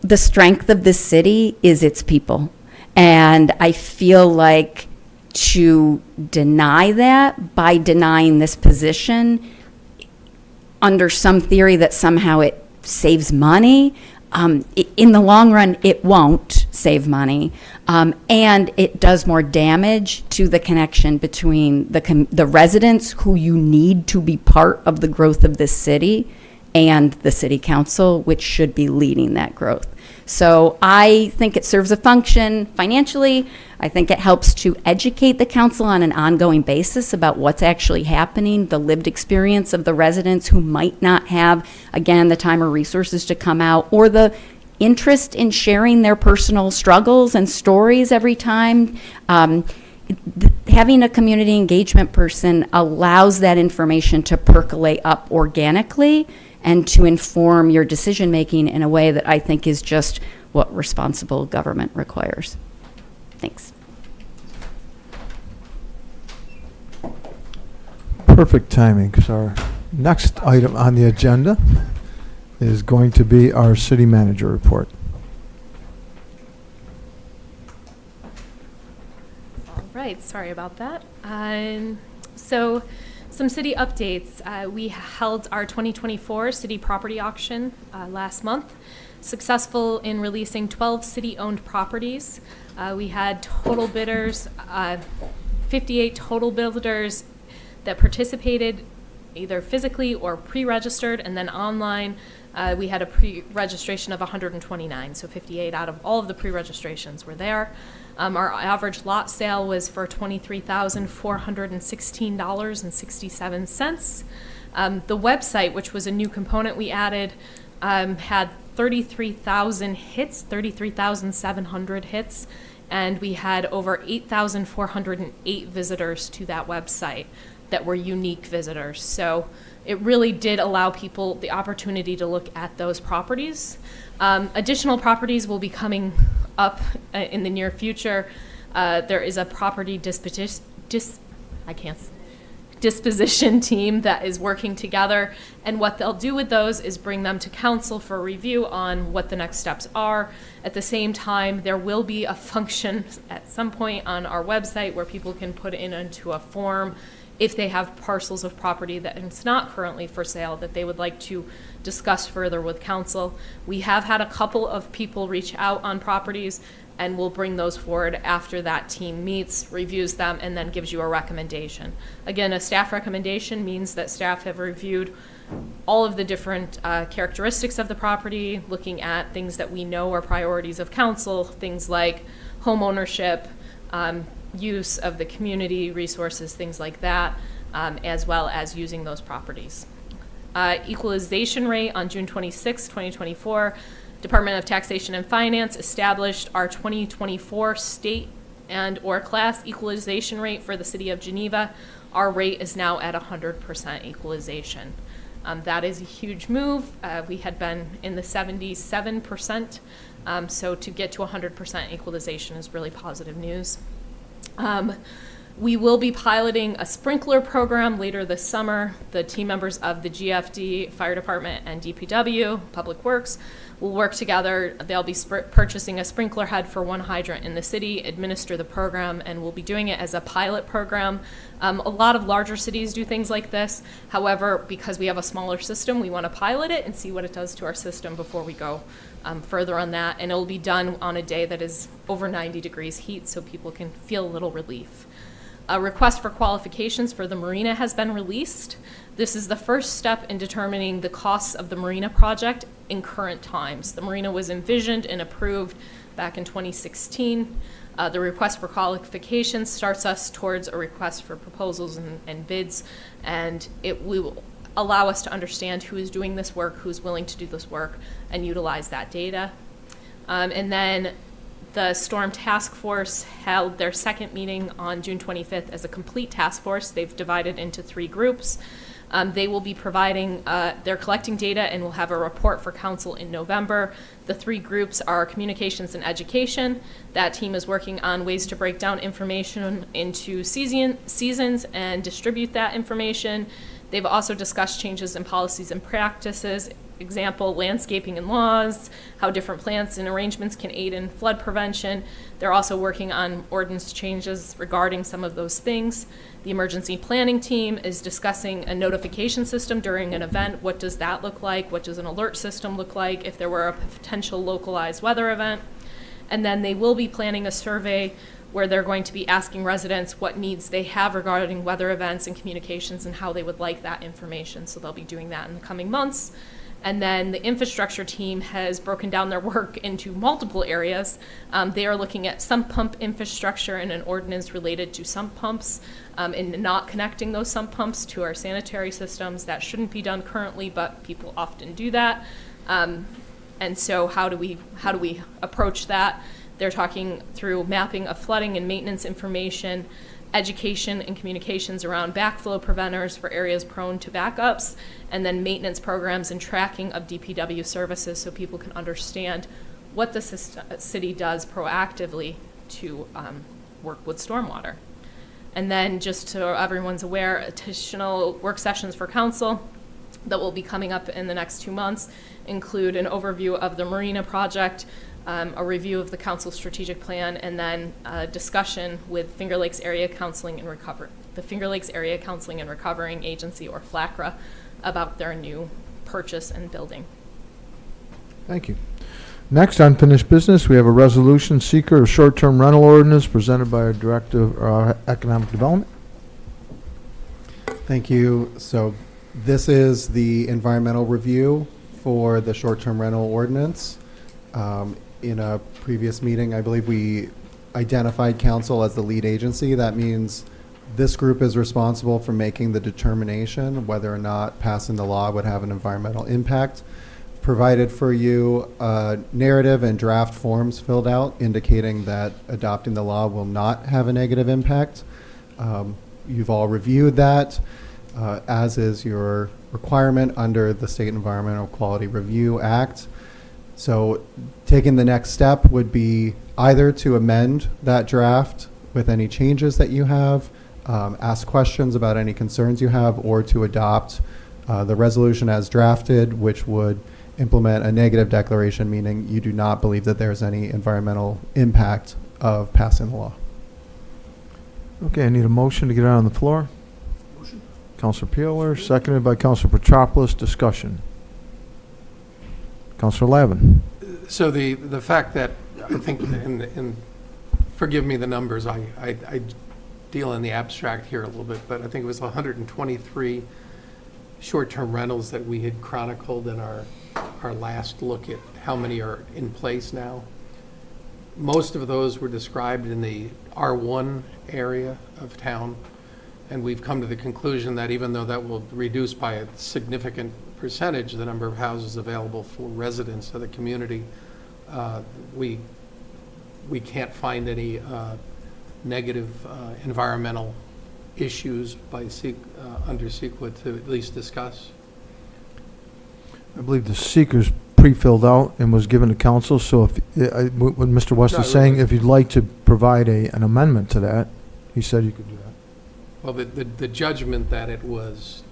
the strength of this city is its people. And I feel like to deny that by denying this position under some theory that somehow it saves money, in the long run, it won't save money. And it does more damage to the connection between the residents who you need to be part of the growth of this city and the city council, which should be leading that growth. So I think it serves a function financially. I think it helps to educate the council on an ongoing basis about what's actually happening, the lived experience of the residents who might not have, again, the time or resources to come out, or the interest in sharing their personal struggles and stories every time. Having a community engagement person allows that information to percolate up organically and to inform your decision making in a way that I think is just what responsible government requires. Thanks. Perfect timing, because our next item on the agenda is going to be our city manager report. All right, sorry about that. So some city updates. We held our 2024 city property auction last month, successful in releasing 12 city-owned properties. We had total bidders, 58 total builders that participated either physically or pre-registered, and then online we had a pre-registration of 129, so 58 out of all of the pre-registrations were there. Our average lot sale was for $23,416.67. The website, which was a new component we added, had 33,000 hits, 33,700 hits, and we had over 8,408 visitors to that website that were unique visitors. So it really did allow people the opportunity to look at those properties. Additional properties will be coming up in the near future. There is a property disposition team that is working together, and what they'll do with those is bring them to council for review on what the next steps are. At the same time, there will be a function at some point on our website where people can put it into a form if they have parcels of property that it's not currently for sale that they would like to discuss further with council. We have had a couple of people reach out on properties, and we'll bring those forward after that team meets, reviews them, and then gives you a recommendation. Again, a staff recommendation means that staff have reviewed all of the different characteristics of the property, looking at things that we know are priorities of council, things like home ownership, use of the community resources, things like that, as well as using those properties. Equalization rate on June 26, 2024, Department of Taxation and Finance established our 2024 state and or class equalization rate for the city of Geneva. Our rate is now at 100% equalization. That is a huge move. We had been in the 77%, so to get to 100% equalization is really positive news. We will be piloting a sprinkler program later this summer. The team members of the GFD, Fire Department, and DPW, Public Works, will work together. They'll be purchasing a sprinkler head for one hydrant in the city, administer the program, and we'll be doing it as a pilot program. A lot of larger cities do things like this. However, because we have a smaller system, we want to pilot it and see what it does to our system before we go further on that. And it will be done on a day that is over 90 degrees heat so people can feel a little relief. A request for qualifications for the marina has been released. This is the first step in determining the costs of the marina project in current times. The marina was envisioned and approved back in 2016. The request for qualifications starts us towards a request for proposals and bids, and it will allow us to understand who is doing this work, who's willing to do this work, and utilize that data. And then the Storm Task Force held their second meeting on June 25th as a complete task force. They've divided into 3 groups. They will be providing, they're collecting data and will have a report for council in November. The 3 groups are communications and education. That team is working on ways to break down information into seasons and distribute that information. They've also discussed changes in policies and practices example, landscaping and laws, how different plants and arrangements can aid in flood prevention. They're also working on ordinance changes regarding some of those things. The emergency planning team is discussing a notification system during an event. What does that look like? What does an alert system look like if there were a potential localized weather event? And then they will be planning a survey where they're going to be asking residents what needs they have regarding weather events and communications and how they would like that information. So they'll be doing that in the coming months. And then the infrastructure team has broken down their work into multiple areas. They are looking at sump pump infrastructure and an ordinance related to sump pumps and not connecting those sump pumps to our sanitary systems. That shouldn't be done currently, but people often do that. And so how do we approach that? They're talking through mapping of flooding and maintenance information, education and communications around backflow preventers for areas prone to backups, and then maintenance programs and tracking of DPW services so people can understand what the city does proactively to work with stormwater. And then just so everyone's aware, additional work sessions for council that will be coming up in the next 2 months include an overview of the Marina project, a review of the council strategic plan, and then a discussion with Finger Lakes Area Counseling and Recovery, the Finger Lakes Area Counseling and Recovering Agency, or FLACRA, about their new purchase and building. Thank you. Next, unfinished business, we have a resolution seeker of short-term rental ordinance presented by our Director of Economic Development. Thank you. So this is the environmental review for the short-term rental ordinance. In a previous meeting, I believe we identified council as the lead agency. That means this group is responsible for making the determination whether or not passing the law would have an environmental impact. Provided for you narrative and draft forms filled out indicating that adopting the law will not have a negative impact. You've all reviewed that, as is your requirement under the State Environmental Quality Review Act. So taking the next step would be either to amend that draft with any changes that you have, ask questions about any concerns you have, or to adopt the resolution as drafted, which would implement a negative declaration, meaning you do not believe that there's any environmental impact of passing the law. Okay, I need a motion to get it on the floor. Motion. Councilor Peeler, seconded by Councilor Petropoulos. Discussion. Councilor Lavin. So the fact that I think, and forgive me the numbers, I deal in the abstract here a little bit, but I think it was 123 short-term rentals that we had chronicled in our last look at how many are in place now. Most of those were described in the R1 area of town, and we've come to the conclusion that even though that will reduce by a significant percentage the number of houses available for residents of the community, we can't find any negative environmental issues by under CEQA to at least discuss. I believe the seeker's pre-filled out and was given to council, so if, what Mr. West is saying, if you'd like to provide an amendment to that, he said you could do that. Well, the judgment that it was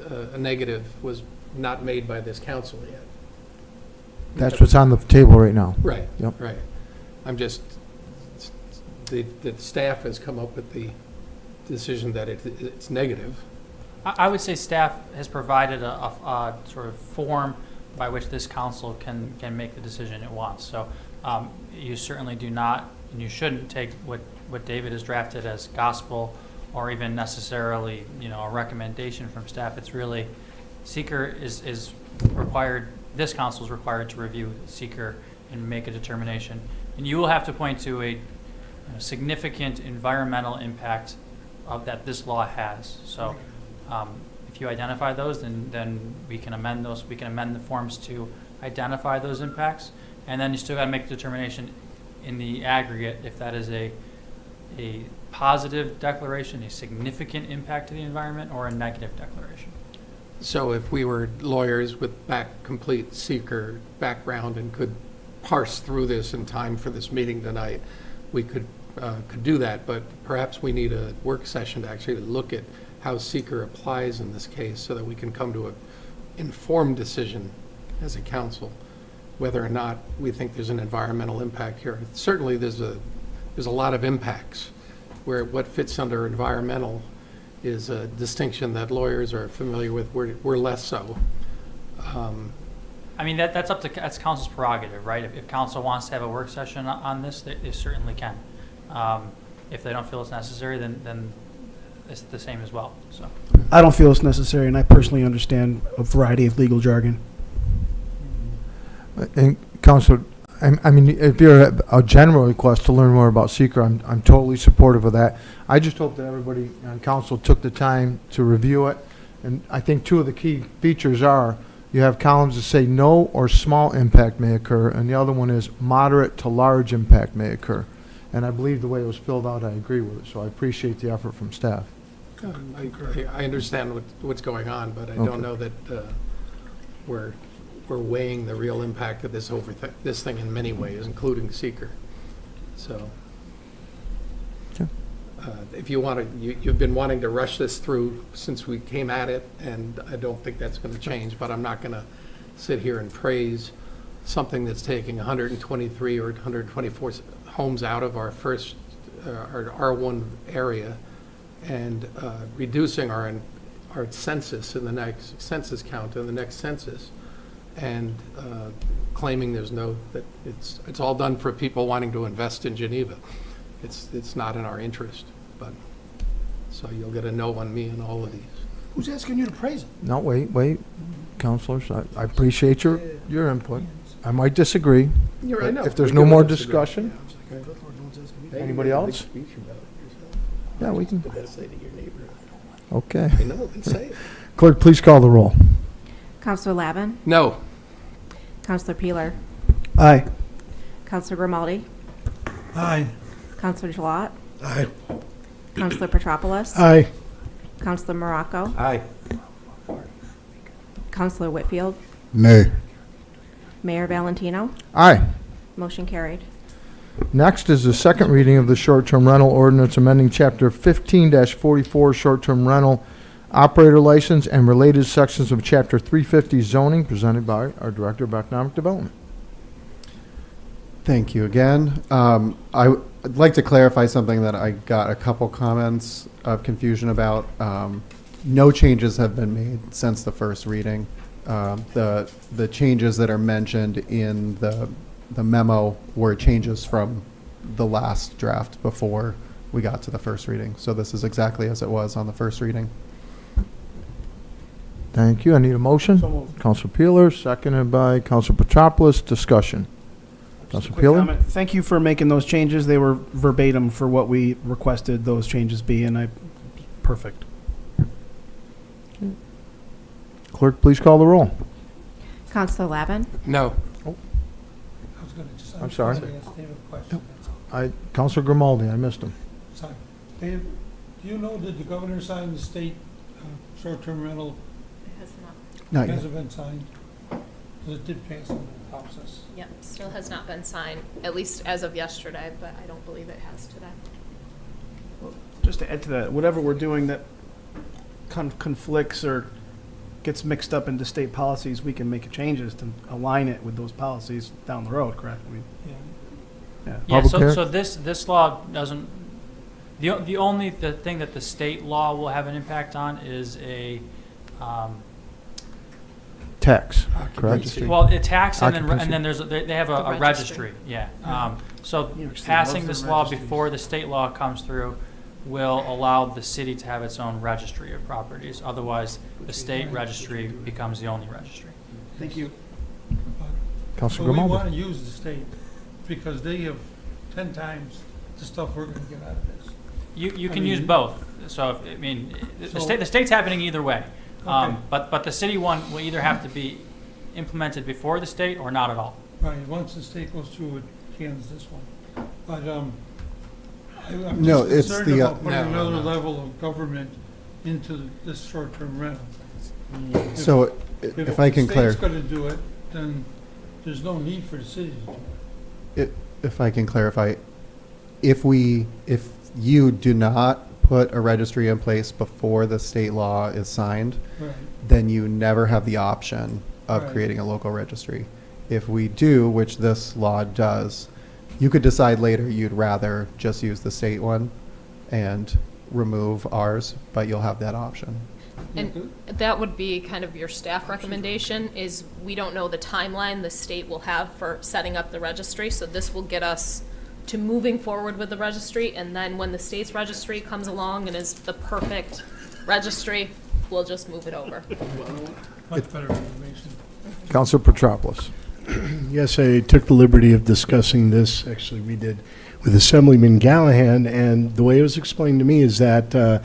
a negative was not made by this council yet. That's what's on the table right now. Right, Yep. right. I'm just, the staff has come up with the decision that it's negative. I would say staff has provided a sort of form by which this council can make the decision it wants. So you certainly do not, and you shouldn't take what David has drafted as gospel or even necessarily, a recommendation from staff. It's really, seeker is required, this council is required to review seeker and make a determination. And you will have to point to a significant environmental impact that this law has. So if you identify those, then we can amend those. We can amend the forms to identify those impacts, and then you still got to make the determination in the aggregate if that is a positive declaration, a significant impact to the environment, or a negative declaration. So if we were lawyers with complete seeker background and could parse through this in time for this meeting tonight, we could do that, but perhaps we need a work session to actually look at how seeker applies in this case so that we can come to an informed decision as a council, whether or not we think there's an environmental impact here. Certainly, there's a lot of impacts where what fits under environmental is a distinction that lawyers are familiar with. We're less so. I mean, that's council's prerogative, right? If council wants to have a work session on this, they certainly can. If they don't feel it's necessary, then it's the same as well, so. I don't feel it's necessary, and I personally understand a variety of legal jargon. And Councilor, I mean, if you're a general request to learn more about seeker, I'm totally supportive of that. I just hope that everybody on council took the time to review it. And I think two of the key features are, you have columns that say no or small impact may occur, and the other one is moderate to large impact may occur. And I believe the way it was filled out, I agree with it, so I appreciate the effort from staff. I understand what's going on, but I Okay. don't know that we're weighing the real impact of this thing in many ways, including seeker. So, Okay. if you want to, you've been wanting to rush this through since we came at it, and I don't think that's going to change. But I'm not going to sit here and praise something that's taking 123 or 124 homes out of our first our R1 area and reducing our census in the next census count in the next census, and claiming that it's all done for people wanting to invest in Geneva. It's not in our interest, but so you'll get a no on me on all of these. Who's asking you to praise it? No, wait, councilors, I appreciate your input. I might disagree. I know. If there's We no do more disagree. discussion, anybody else? Yeah, we can. Say to your neighbor. Okay. I know, then say it. Clerk, please call the roll. Counselor Lavin? No. Counselor Peeler? Aye. Counselor Grimaldi? Aye. Counselor Gilat? Aye. Counselor Petropoulos? Aye. Counselor Morocco? Aye. Counselor Whitfield? Nay. Mayor Valentino? Aye. Motion carried. Next is the second reading of the short-term rental ordinance amending Chapter 15-44 short-term rental operator license and related sections of Chapter 350 zoning, presented by our Director of Economic Development. Thank you again. I'd like to clarify something that I got a couple comments of confusion about. No changes have been made since the first reading. The changes that are mentioned in the memo were changes from the last draft before we got to the first reading. So this is exactly as it was on the first reading. Thank you. I need a motion. So moved. Council Peeler, seconded by Council Petropoulos. Discussion. Council Quick Peeler? comment. Thank you for making those changes. They were verbatim for what we requested those changes be, and perfect. Clerk, please call the roll. Counselor Lavin? No. I'm sorry. Councilor Grimaldi, I missed him. Sorry. Dave, do you know that the governor signed the state short-term rental? It has not. Not yet. Hasn't been signed? 'Cause it did pass in the process. Yep, still has not been signed, at least as of yesterday, but I don't believe it has today. Just to add to that, whatever we're doing that conflicts or gets mixed up into state policies, we can make changes to align it with those policies down the road, correct? I mean, Yeah. yeah. Yeah, Public so hearing? this law doesn't, the only thing that the state law will have an impact on is a, Tax, correct? Occupancy. well, a tax and Occupancy. then there's, they have The a registry. registry, yeah. So New York State passing loves this their law registries. before the state law comes through will allow the city to have its own registry of properties. Otherwise, the state registry becomes the only registry. Thank you. Councilor But we Grimaldi? want to use the state because they have 10 times the stuff we're going to get out of this. You I can use mean- both. So, I mean, So- the state's happening either way. Okay. But the city one will either have to be implemented before the state or not at all. Right, once the state goes through, it cans this one. But I'm No, just it's concerned the, about putting No, no, another no. level of government into this short-term rental. So if I can the clarify. state's going to do it, then there's no need for the city to do it. If I can clarify, if you do not put a registry in place before the state law is signed, Right. then you never have the option of Right. creating a local registry. If we do, which this law does, you could decide later you'd rather just use the state one and remove ours, but you'll have that option. And that would be kind of your staff recommendation, is we don't know the timeline the state will have for setting up the registry, so this will get us to moving forward with the registry, and then when the state's registry comes along and is the perfect registry, we'll just move it over. Much better information. Councilor Petropoulos. Yes, I took the liberty of discussing this, actually, we did, with Assemblyman Gallahan, and the way it was explained to me is that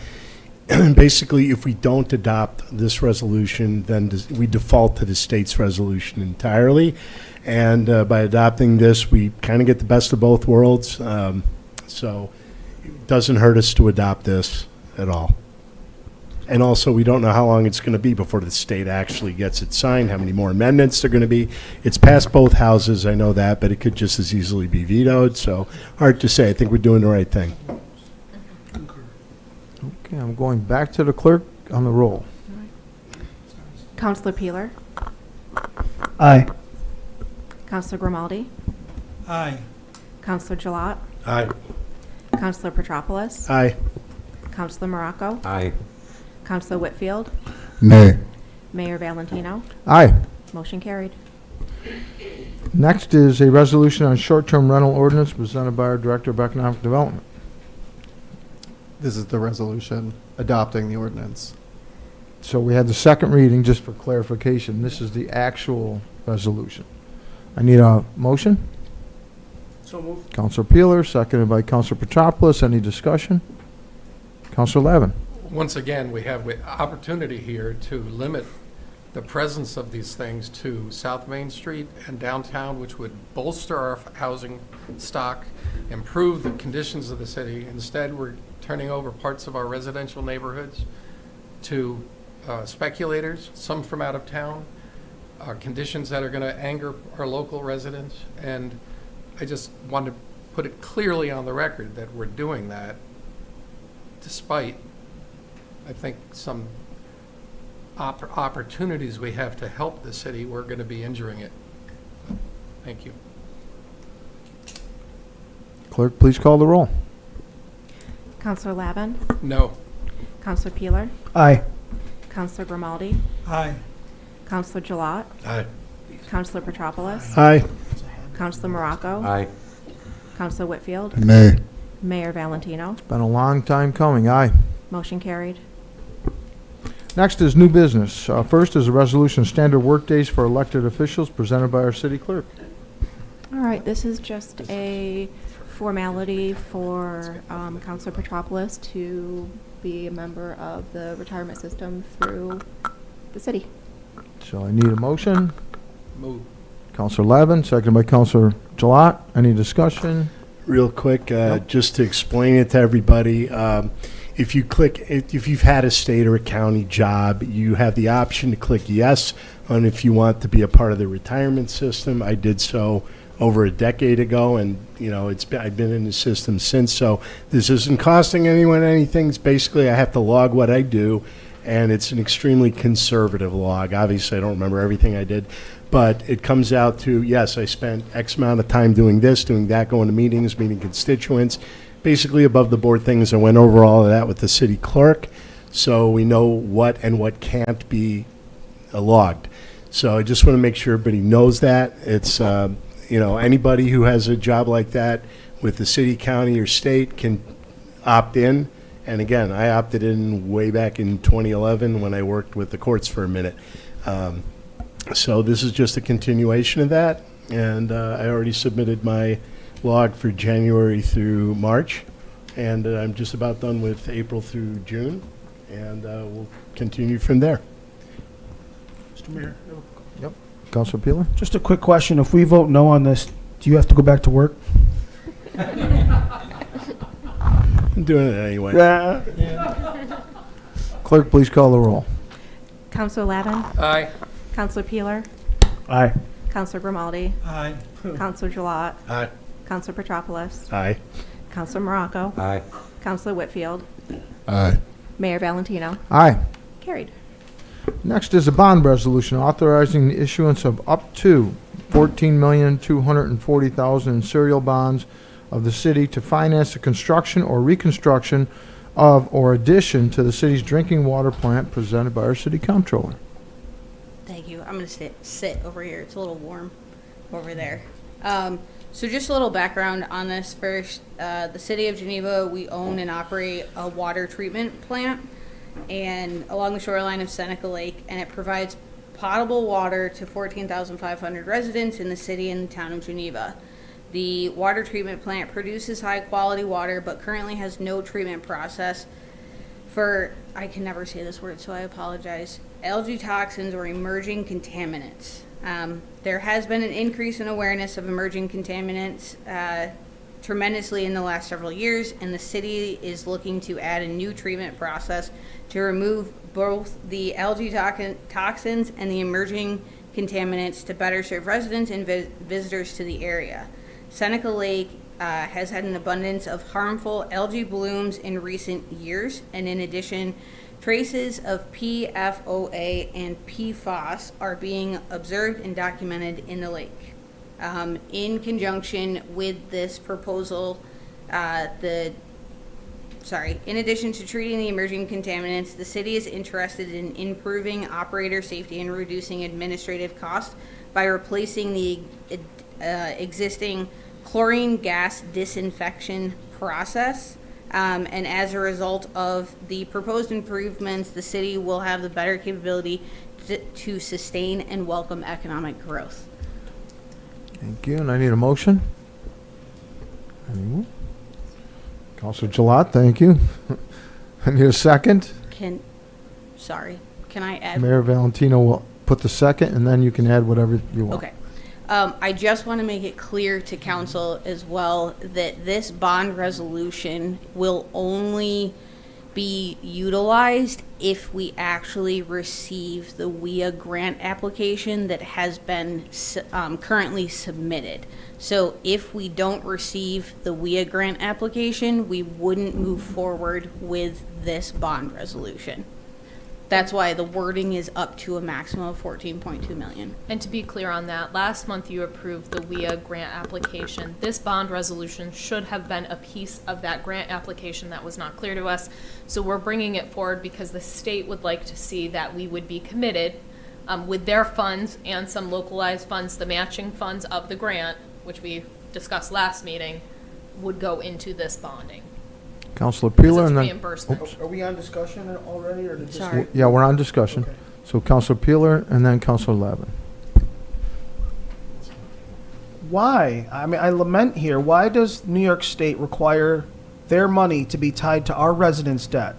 basically, if we don't adopt this resolution, then we default to the state's resolution entirely. And by adopting this, we kind of get the best of both worlds. So it doesn't hurt us to adopt this at all. And also, we don't know how long it's going to be before the state actually gets it signed, how many more amendments there are going to be. It's passed both houses, I know that, but it could just as easily be vetoed. So hard to say. I think we're doing the right thing. Okay, I'm going back to the clerk on the roll. Counselor Peeler, Aye. Counselor Grimaldi, Aye. Counselor Gilat, Aye. Counselor Petropoulos, Aye. Counselor Morocco, Aye. Counselor Whitfield, Nay. Mayor Valentino. Aye. Motion carried. Next is a resolution on short-term rental ordinance presented by our Director of Economic Development. This is the resolution adopting the ordinance. So we had the second reading, just for clarification. This is the actual resolution. I need a motion. So moved. Counselor Peeler, seconded by Counselor Petropoulos. Any discussion? Counselor Lavin. Once again, we have the opportunity here to limit the presence of these things to South Main Street and downtown, which would bolster our housing stock, improve the conditions of the city. Instead, we're turning over parts of our residential neighborhoods to speculators, some from out of town, conditions that are going to anger our local residents. And I just want to put it clearly on the record that we're doing that despite, I think, some opportunities we have to help the city. We're going to be injuring it. Thank you. Clerk, please call the roll. Counselor Lavin, No. Counselor Peeler, Aye. Counselor Grimaldi, Aye. Counselor Gilat, Aye. Counselor Petropoulos, Aye. Counselor Morocco, Aye. Counselor Whitfield, Nay. Mayor Valentino. Been a long time coming. Aye. Motion carried. Next is new business. First is a resolution of standard workdays for elected officials presented by our city clerk. All right, this is just a formality for Counselor Petropoulos to be a member of the retirement system through the city. So I need a motion. Move. Counselor Lavin, seconded by Counselor Gilat. Any discussion? Real quick, just to explain it to everybody, if you've had a state or a county job, you have the option to click yes on if you want to be a part of the retirement system. I did so over a decade ago, and I've been in the system since. So this isn't costing anyone anything. It's basically I have to log what I do, and it's an extremely conservative log. Obviously, I don't remember everything I did, but it comes out to, yes, I spent X amount of time doing this, doing that, going to meetings, meeting constituents, basically above the board things. I went over all of that with the city clerk, so we know what and what can't be logged. So I just want to make sure everybody knows that. It's, anybody who has a job like that with the city, county, or state can opt in. And again, I opted in way back in 2011 when I worked with the courts for a minute. So this is just a continuation of that, and I already submitted my log for January through March, and I'm just about done with April through June, and we'll continue from there. Mr. Mayor, Yep. Counselor Peeler? just a quick question. If we vote no on this, do you have to go back to work? I'm doing it anyway. Clerk, please call the roll. Counselor Lavin, Aye. Counselor Peeler, Aye. Counselor Grimaldi, Aye. Counselor Gilat, Aye. Counselor Petropoulos, Aye. Counselor Morocco, Aye. Counselor Whitfield, Aye. Mayor Valentino. Aye. Carried. Next is a bond resolution authorizing the issuance of up to $14,240,000 in serial bonds of the city to finance the construction or reconstruction of or addition to the city's drinking water plant, presented by our city comptroller. Thank you. I'm going to sit over here. It's a little warm over there. So just a little background on this first. The city of Geneva, we own and operate a water treatment plant and along the shoreline of Seneca Lake, and it provides potable water to 14,500 residents in the city and the town of Geneva. The water treatment plant produces high quality water, but currently has no treatment process for, I can never say this word, so I apologize, algae toxins or emerging contaminants. There has been an increase in awareness of emerging contaminants tremendously in the last several years, and the city is looking to add a new treatment process to remove both the algae toxins and the emerging contaminants to better serve residents and visitors to the area. Seneca Lake has had an abundance of harmful algae blooms in recent years, and in addition, traces of PFOA and PFOS are being observed and documented in the lake. In conjunction with this proposal, in addition to treating the emerging contaminants, the city is interested in improving operator safety and reducing administrative costs by replacing the existing chlorine gas disinfection process. And as a result of the proposed improvements, the city will have the better capability to sustain and welcome economic growth. Thank you, and I need a motion. Anyone? Councilor Gilat, thank you. I need a second. Can I add? Mayor Valentino will put the second, and then you can add whatever you want. Okay. I just want to make it clear to council as well that this bond resolution will only be utilized if we actually receive the WIA grant application that has been currently submitted. So if we don't receive the WIA grant application, we wouldn't move forward with this bond resolution. That's why the wording is up to a maximum of 14.2 million. And to be clear on that, last month you approved the WIA grant application. This bond resolution should have been a piece of that grant application that was not clear to us. So we're bringing it forward because the state would like to see that we would be committed with their funds and some localized funds, the matching funds of the grant, which we discussed last meeting, would go into this bonding. Councilor Peeler, It's and then. reimbursement. Oops. Are we on discussion already, or did this? Sorry. Yeah, we're on discussion. Okay. So Councilor Peeler, and then Councilor Lavin. Why? I mean, I lament here, why does New York State require their money to be tied to our residents' debt?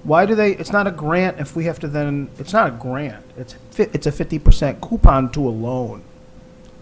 Why do they, it's not a grant if we have to then, it's not a grant. It's a 50% coupon to a loan.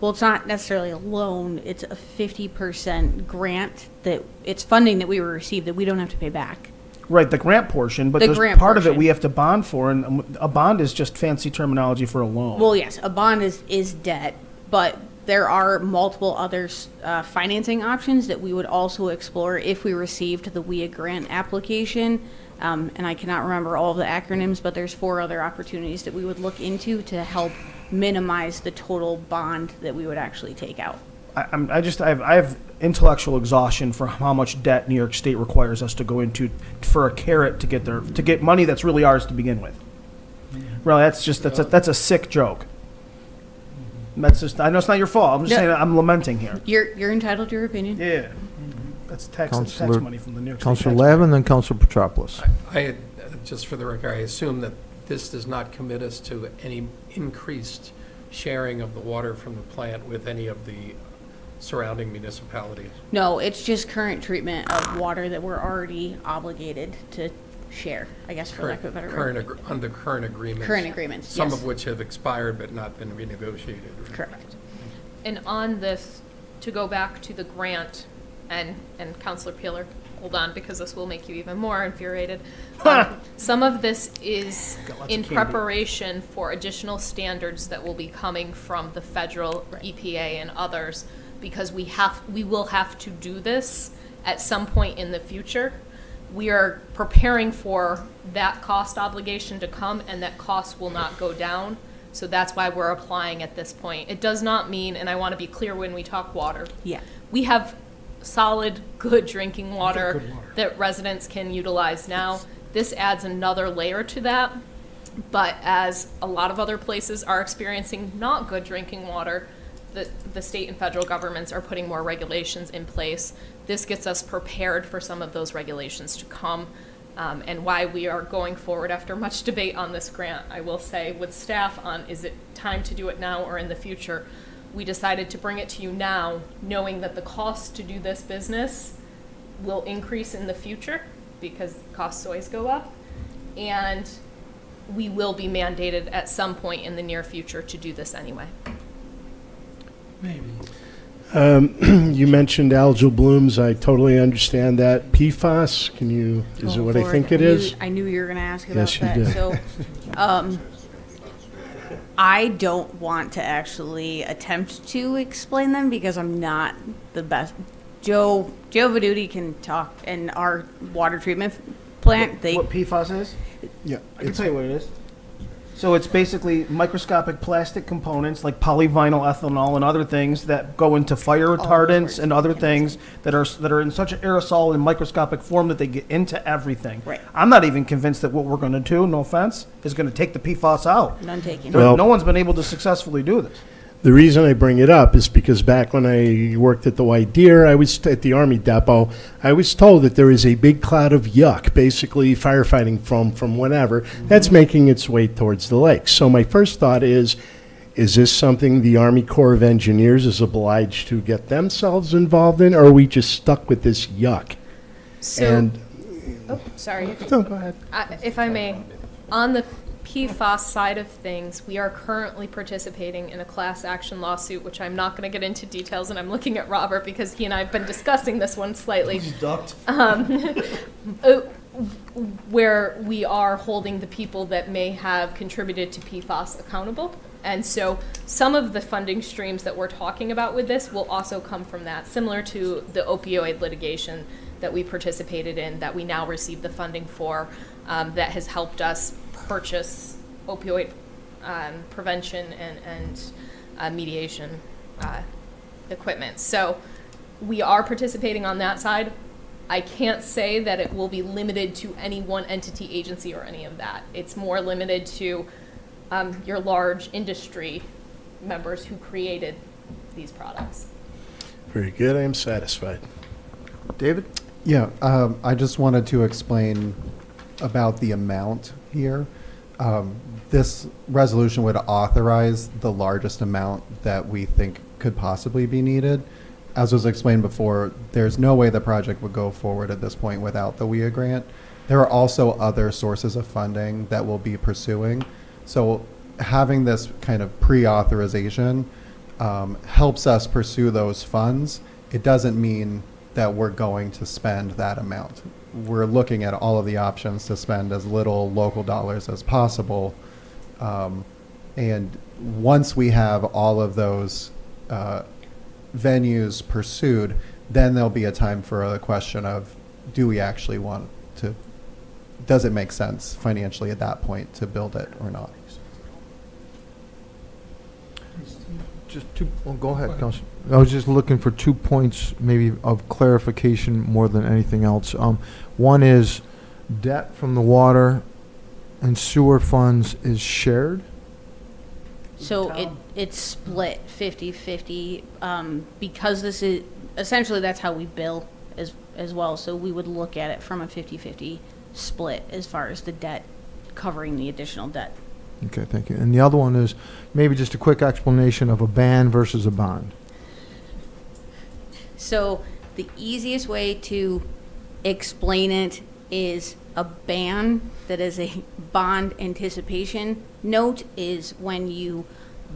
Well, it's not necessarily a loan, it's a 50% grant that, it's funding that we received that we don't have to pay back. Right, the grant portion, but The there's grant part of it portion. we have to bond for, and a bond is just fancy terminology for a loan. Well, yes, a bond is debt, but there are multiple other financing options that we would also explore if we received the WIA grant application. And I cannot remember all of the acronyms, but there's 4 other opportunities that we would look into to help minimize the total bond that we would actually take out. I have intellectual exhaustion for how much debt New York State requires us to go into for a carrot to get money that's really ours to begin with. Really, that's a sick joke. That's just, I know it's not your fault. I'm just No. saying I'm lamenting here. You're entitled to your opinion. Yeah, that's tax Councilor- money from the New York State. Councilor taxpayer. Lavin, then Councilor Petropoulos. I had, just for the record, I assume that this does not commit us to any increased sharing of the water from the plant with any of the surrounding municipalities. No, it's just current treatment of water that we're already obligated to share, I guess, for lack of a better word. Under current agreements. Current agreements, Some yes. of which have expired but not been renegotiated. Correct. And on this, to go back to the grant, and Councilor Peeler, hold on, because this will make you even more infuriated. Some of this is Got lots in of candy. preparation for additional standards that will be coming from the federal EPA and others, because we will have to do this at some point in the future. we are preparing for that cost obligation to come, and that cost will not go down. So that's why we're applying at this point. It does not mean, and I want to be clear when we talk water, Yeah. we have solid, good drinking water that residents can utilize now. This adds another layer to that. But as a lot of other places are experiencing not good drinking water, the state and federal governments are putting more regulations in place. This gets us prepared for some of those regulations to come. And why we are going forward after much debate on this grant, I will say, with staff on, is it time to do it now or in the future? We decided to bring it to you now, knowing that the cost to do this business will increase in the future, because costs always go up. And we will be mandated at some point in the near future to do this anyway. Maybe. You mentioned algal blooms. I totally understand that. PFAS, is it what I think it is? I knew you were going to ask about Yes, you that. did. So, I don't want to actually attempt to explain them because I'm not the best. Joe Veduti can talk, and our water treatment plant, What PFAS is? Yeah. I can tell you what it is. So it's basically microscopic plastic components like polyvinyl ethanol and other things that go into fire retardants and other things that are in such an aerosol and microscopic form that they get into everything. Right. I'm not even convinced that what we're going to do, no offense, is going to take the PFAS out. None taken. Well- No one's been able to successfully do this. The reason I bring it up is because back when I worked at the White Deer, I was at the Army depot, I was told that there is a big cloud of yuck, basically firefighting foam from whatever, that's making its way towards the lake. So my first thought is this something the Army Corps of Engineers is obliged to get themselves involved in, or are we just stuck with this yuck? So, oh, sorry. No, go ahead. If I may, on the PFAS side of things, we are currently participating in a class action lawsuit, which I'm not going to get into details, and I'm looking at Robert because he and I have been discussing this one slightly. He's ducked. Where we are holding the people that may have contributed to PFAS accountable. And so some of the funding streams that we're talking about with this will also come from that, similar to the opioid litigation that we participated in, that we now receive the funding for, that has helped us purchase opioid prevention and mediation equipment. So we are participating on that side. I can't say that it will be limited to any one entity, agency, or any of that. It's more limited to your large industry members who created these products. Very good, I am satisfied. David? Yeah, I just wanted to explain about the amount here. This resolution would authorize the largest amount that we think could possibly be needed. As was explained before, there's no way the project would go forward at this point without the WIA grant. There are also other sources of funding that we'll be pursuing. So having this kind of pre-authorization helps us pursue those funds. It doesn't mean that we're going to spend that amount. We're looking at all of the options to spend as little local dollars as possible. And once we have all of those venues pursued, then there'll be a time for the question of, do we actually want to, does it make sense financially at that point to build it or not? Go ahead, Councilor. I was just looking for 2 points maybe of clarification more than anything else. One is debt from the water and sewer funds is shared. So it's split 50/50, because this is, essentially that's how we bill as well. So we would look at it from a 50/50 split as far as the debt, covering the additional debt. Okay, thank you. And the other one is maybe just a quick explanation of a ban versus a bond. So the easiest way to explain it is a ban that is a bond anticipation note is when you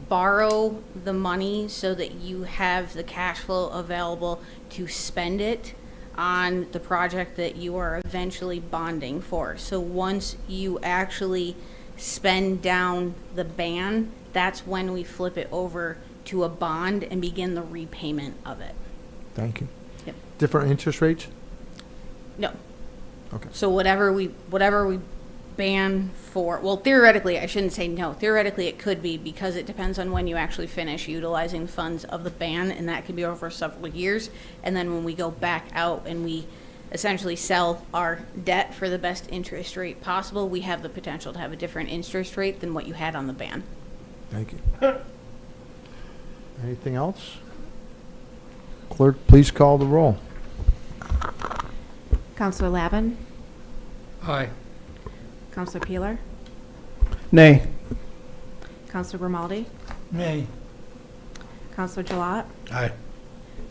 borrow the money so that you have the cash flow available to spend it on the project that you are eventually bonding for. So once you actually spend down the ban, that's when we flip it over to a bond and begin the repayment of it. Thank you. Yep. Different interest rates? No, Okay. So whatever we ban for, well, theoretically, I shouldn't say no. Theoretically, it could be, because it depends on when you actually finish utilizing funds of the ban, and that could be over several years. And then when we go back out and we essentially sell our debt for the best interest rate possible, we have the potential to have a different interest rate than what you had on the ban. Thank you. Anything else? Clerk, please call the roll. Counselor Laban, Aye. Counselor Peeler, Nay. Counselor Grimaldi, Nay. Counselor Gilat, Aye.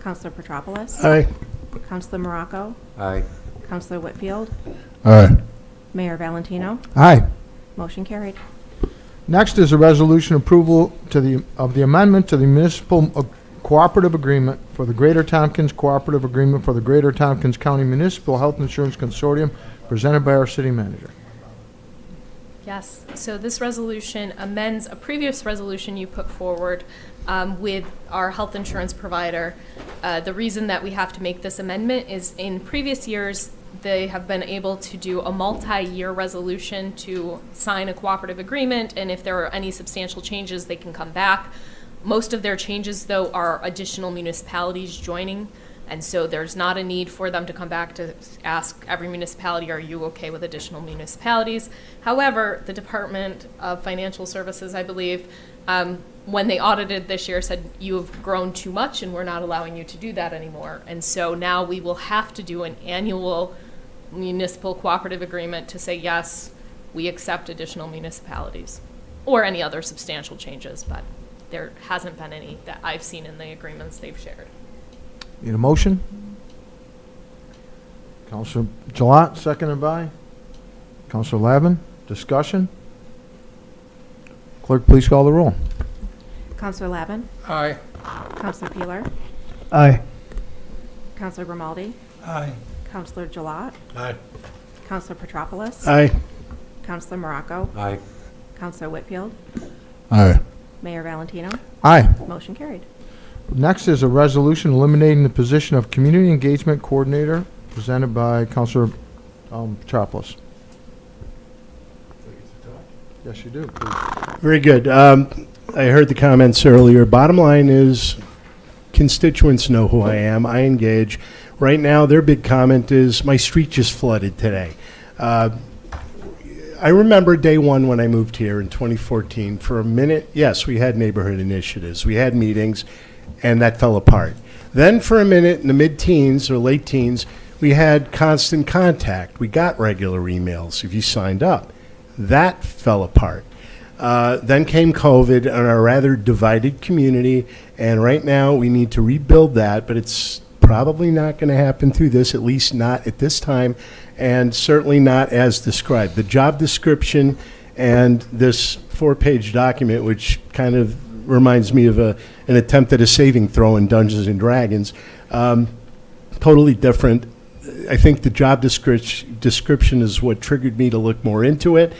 Counselor Petropoulos, Aye. Counselor Morocco, Aye. Counselor Whitfield, Aye. Mayor Valentino. Aye. Motion carried. Next is a resolution approval of the amendment to the municipal cooperative agreement for the Greater Tompkins Cooperative Agreement for the Greater Tompkins County Municipal Health Insurance Consortium, presented by our city manager. Yes, so this resolution amends a previous resolution you put forward with our health insurance provider. The reason that we have to make this amendment is in previous years, they have been able to do a multi-year resolution to sign a cooperative agreement, and if there are any substantial changes, they can come back. Most of their changes, though, are additional municipalities joining, and so there's not a need for them to come back to ask every municipality, are you okay with additional municipalities? However, the Department of Financial Services, I believe, when they audited this year, said you have grown too much and we're not allowing you to do that anymore. And so now we will have to do an annual municipal cooperative agreement to say, yes, we accept additional municipalities or any other substantial changes, but there hasn't been any that I've seen in the agreements they've shared. Need a motion? Counselor Gilat, seconded by Counselor Lavin. Discussion? Clerk, please call the roll. Counselor Laban, Aye. Counselor Peeler, Aye. Counselor Grimaldi, Aye. Counselor Gilat, Aye. Counselor Petropoulos, Aye. Counselor Morocco, Aye. Counselor Whitfield, Aye. Mayor Valentino. Aye. Motion carried. Next is a resolution eliminating the position of Community Engagement Coordinator, presented by Counselor Petropoulos. Yes, you do. Please. Very good. I heard the comments earlier. Bottom line is constituents know who I am. I engage. Right now, their big comment is my street just flooded today. I remember day one when I moved here in 2014. For a minute, yes, we had neighborhood initiatives. We had meetings, and that fell apart. Then for a minute in the mid-teens or late teens, we had constant contact. We got regular emails if you signed up. That fell apart. Then came COVID and our rather divided community, and right now we need to rebuild that, but it's probably not going to happen through this, at least not at this time, and certainly not as described. The job description and this 4-page document, which kind of reminds me of an attempt at a saving throw in Dungeons and Dragons, totally different. I think the job description is what triggered me to look more into it.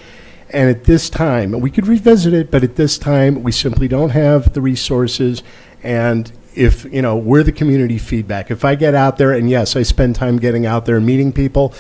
And at this time, we could revisit it, but at this time, we simply don't have the resources. And if, we're the community feedback. If I get out there, and yes, I spend time getting out there and meeting people,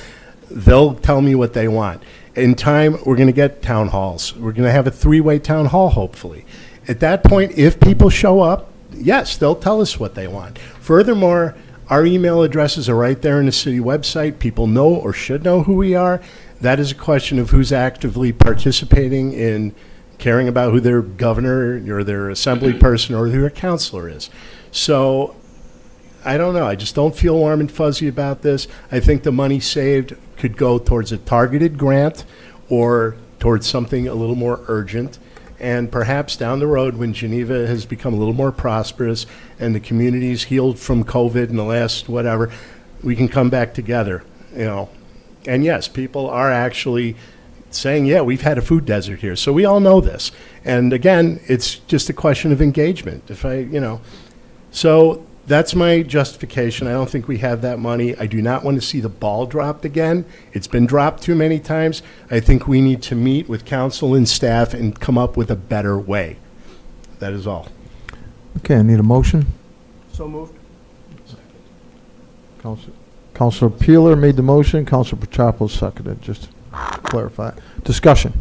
they'll tell me what they want. In time, we're going to get town halls. We're going to have a 3-way town hall, hopefully. At that point, if people show up, yes, they'll tell us what they want. Furthermore, our email addresses are right there in the city website. People know or should know who we are. That is a question of who's actively participating in caring about who their governor or their assembly person or who their counselor is. So I don't know. I just don't feel warm and fuzzy about this. I think the money saved could go towards a targeted grant or towards something a little more urgent. And perhaps down the road, when Geneva has become a little more prosperous and the community's healed from COVID in the last whatever, we can come back together, And yes, people are actually saying, yeah, we've had a food desert here. So we all know this. And again, it's just a question of engagement. So that's my justification. I don't think we have that money. I do not want to see the ball dropped again. It's been dropped too many times. I think we need to meet with council and staff and come up with a better way. That is all. Okay, I need a motion. So moved. Counselor Peeler made the motion, Counselor Petropoulos seconded, just to clarify. Discussion. Do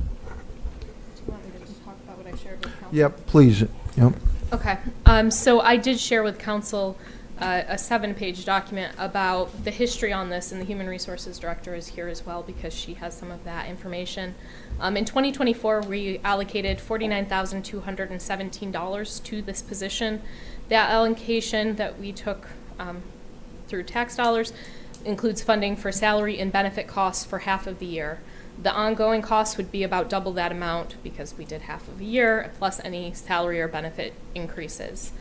you want me to talk about what I shared with council? Yep, please. Yep. Okay, so I did share with council a 7-page document about the history on this, and the Human Resources Director is here as well because she has some of that information. In 2024, we allocated $49,217 to this position. That allocation that we took through tax dollars includes funding for salary and benefit costs for half of the year. The ongoing costs would be about double that amount because we did half of a year, plus any salary or benefit increases.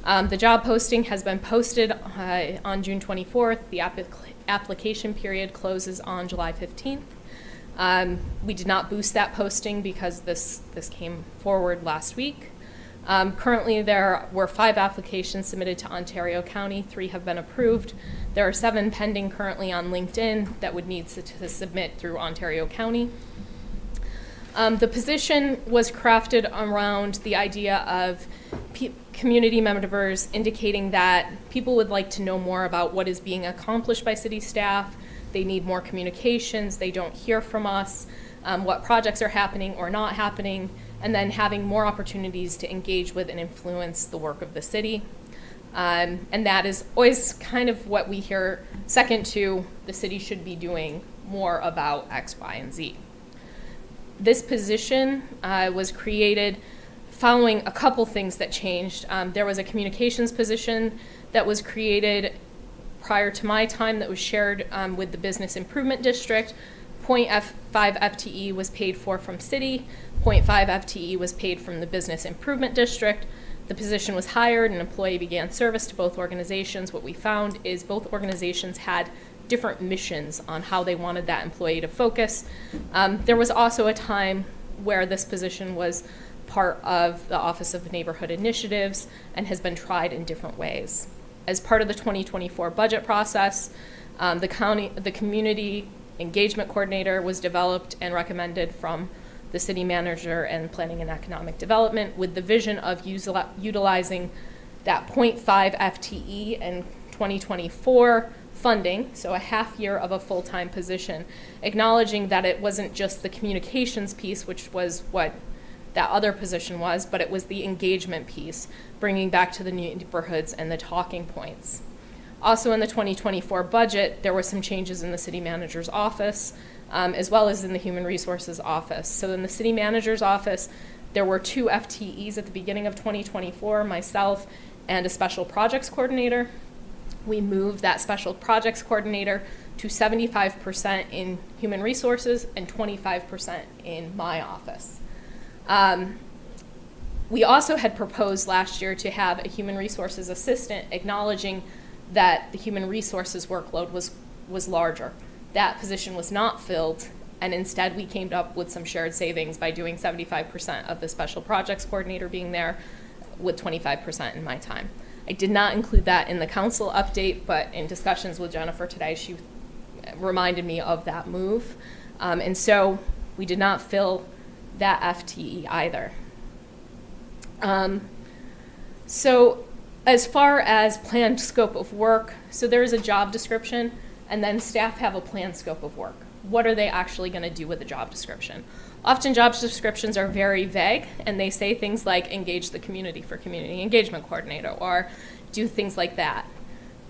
The job posting has been posted on June 24th. The application period closes on July 15th. We did not boost that posting because this came forward last week. Currently, there were 5 applications submitted to Ontario County. 3 have been approved. There are 7 pending currently on LinkedIn that would need to submit through Ontario County. The position was crafted around the idea of community members indicating that people would like to know more about what is being accomplished by city staff. They need more communications. They don't hear from us, what projects are happening or not happening, and then having more opportunities to engage with and influence the work of the city. And that is always kind of what we hear second to the city should be doing more about X, Y, and Z. This position was created following a couple things that changed. There was a communications position that was created prior to my time that was shared with the Business Improvement District. 0.5 FTE was paid for from city, 0.5 FTE was paid from the Business Improvement District. The position was hired, an employee began service to both organizations. What we found is both organizations had different missions on how they wanted that employee to focus. There was also a time where this position was part of the Office of Neighborhood Initiatives and has been tried in different ways. As part of the 2024 budget process, the community engagement coordinator was developed and recommended from the city manager and planning and economic development with the vision of utilizing that 0.5 FTE in 2024 funding, so a half year of a full-time position, acknowledging that it wasn't just the communications piece, which was what that other position was, but it was the engagement piece, bringing back to the neighborhoods and the talking points. Also in the 2024 budget, there were some changes in the city manager's office, as well as in the human resources office. So in the city manager's office, there were 2 FTEs at the beginning of 2024, myself and a special projects coordinator. We moved that special projects coordinator to 75% in human resources and 25% in my office. We also had proposed last year to have a human resources assistant, acknowledging that the human resources workload was larger. That position was not filled, and instead we came up with some shared savings by doing 75% of the special projects coordinator being there with 25% in my time. I did not include that in the council update, but in discussions with Jennifer today, she reminded me of that move. And so we did not fill that FTE either. So as far as planned scope of work, so there is a job description, and then staff have a planned scope of work. What are they actually going to do with the job description? Often job descriptions are very vague, and they say things like engage the community for community engagement coordinator, or do things like that.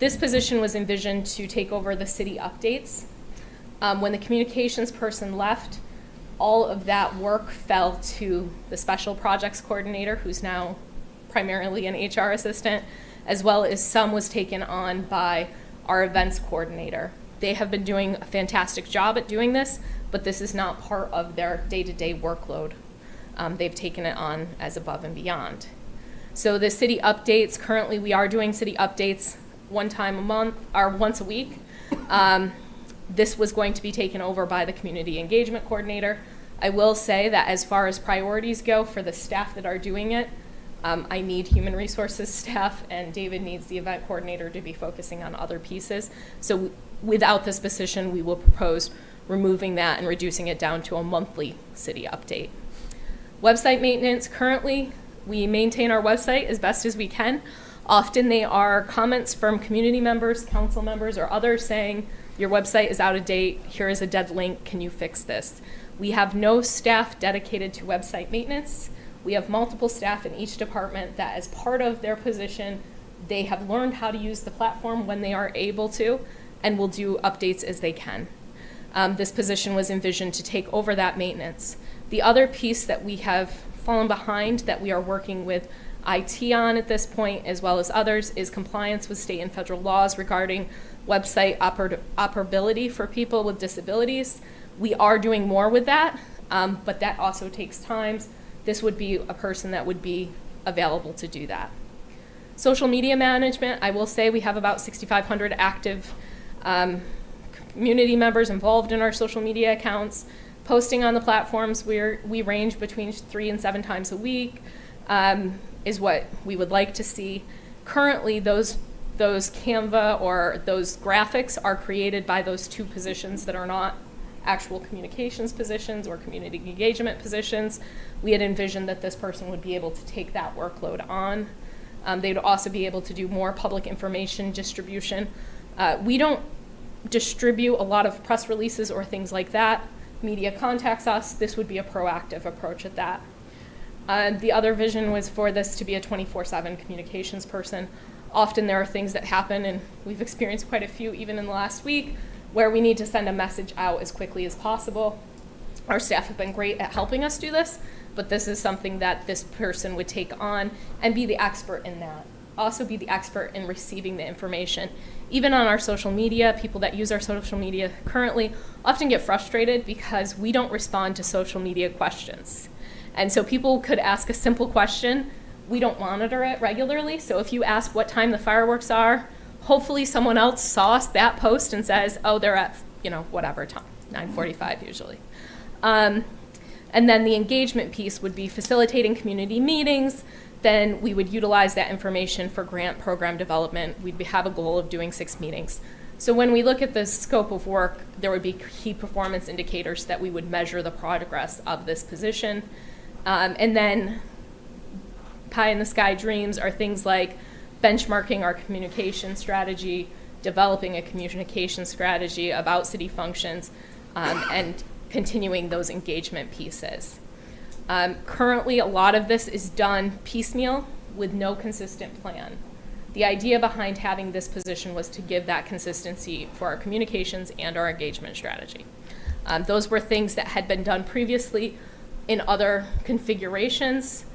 This position was envisioned to take over the city updates. When the communications person left, all of that work fell to the special projects coordinator, who's now primarily an HR assistant, as well as some was taken on by our events coordinator. They have been doing a fantastic job at doing this, but this is not part of their day-to-day workload. They've taken it on as above and beyond. So the city updates, currently we are doing city updates one time a month, or once a week. This was going to be taken over by the community engagement coordinator. I will say that as far as priorities go for the staff that are doing it, I need human resources staff, and David needs the event coordinator to be focusing on other pieces. So without this position, we will propose removing that and reducing it down to a monthly city update. Website maintenance, currently we maintain our website as best as we can. Often they are comments from community members, council members, or others saying, your website is out of date, here is a dead link, can you fix this? We have no staff dedicated to website maintenance. We have multiple staff in each department that as part of their position, they have learned how to use the platform when they are able to, and will do updates as they can. This position was envisioned to take over that maintenance. The other piece that we have fallen behind that we are working with IT on at this point, as well as others, is compliance with state and federal laws regarding website operability for people with disabilities. We are doing more with that, but that also takes time. This would be a person that would be available to do that. Social media management, I will say we have about 6,500 active community members involved in our social media accounts. Posting on the platforms, we range between 3 and 7 times a week, is what we would like to see. Currently, those Canva or those graphics are created by those 2 positions that are not actual communications positions or community engagement positions. We had envisioned that this person would be able to take that workload on. They would also be able to do more public information distribution. We don't distribute a lot of press releases or things like that. Media contacts us. This would be a proactive approach at that. The other vision was for this to be a 24/7 communications person. Often there are things that happen, and we've experienced quite a few even in the last week, where we need to send a message out as quickly as possible. Our staff have been great at helping us do this, but this is something that this person would take on and be the expert in that. Also be the expert in receiving the information. Even on our social media, people that use our social media currently often get frustrated because we don't respond to social media questions. And so people could ask a simple question. We don't monitor it regularly, so if you ask what time the fireworks are, hopefully someone else saw that post and says, oh, they're at, whatever time, 9:45 usually. And then the engagement piece would be facilitating community meetings. Then we would utilize that information for grant program development. We'd have a goal of doing 6 meetings. So when we look at the scope of work, there would be key performance indicators that we would measure the progress of this position. And then pie in the sky dreams are things like benchmarking our communication strategy, developing a communication strategy about city functions, and continuing those engagement pieces. Currently, a lot of this is done piecemeal with no consistent plan. The idea behind having this position was to give that consistency for our communications and our engagement strategy. Those were things that had been done previously in other configurations.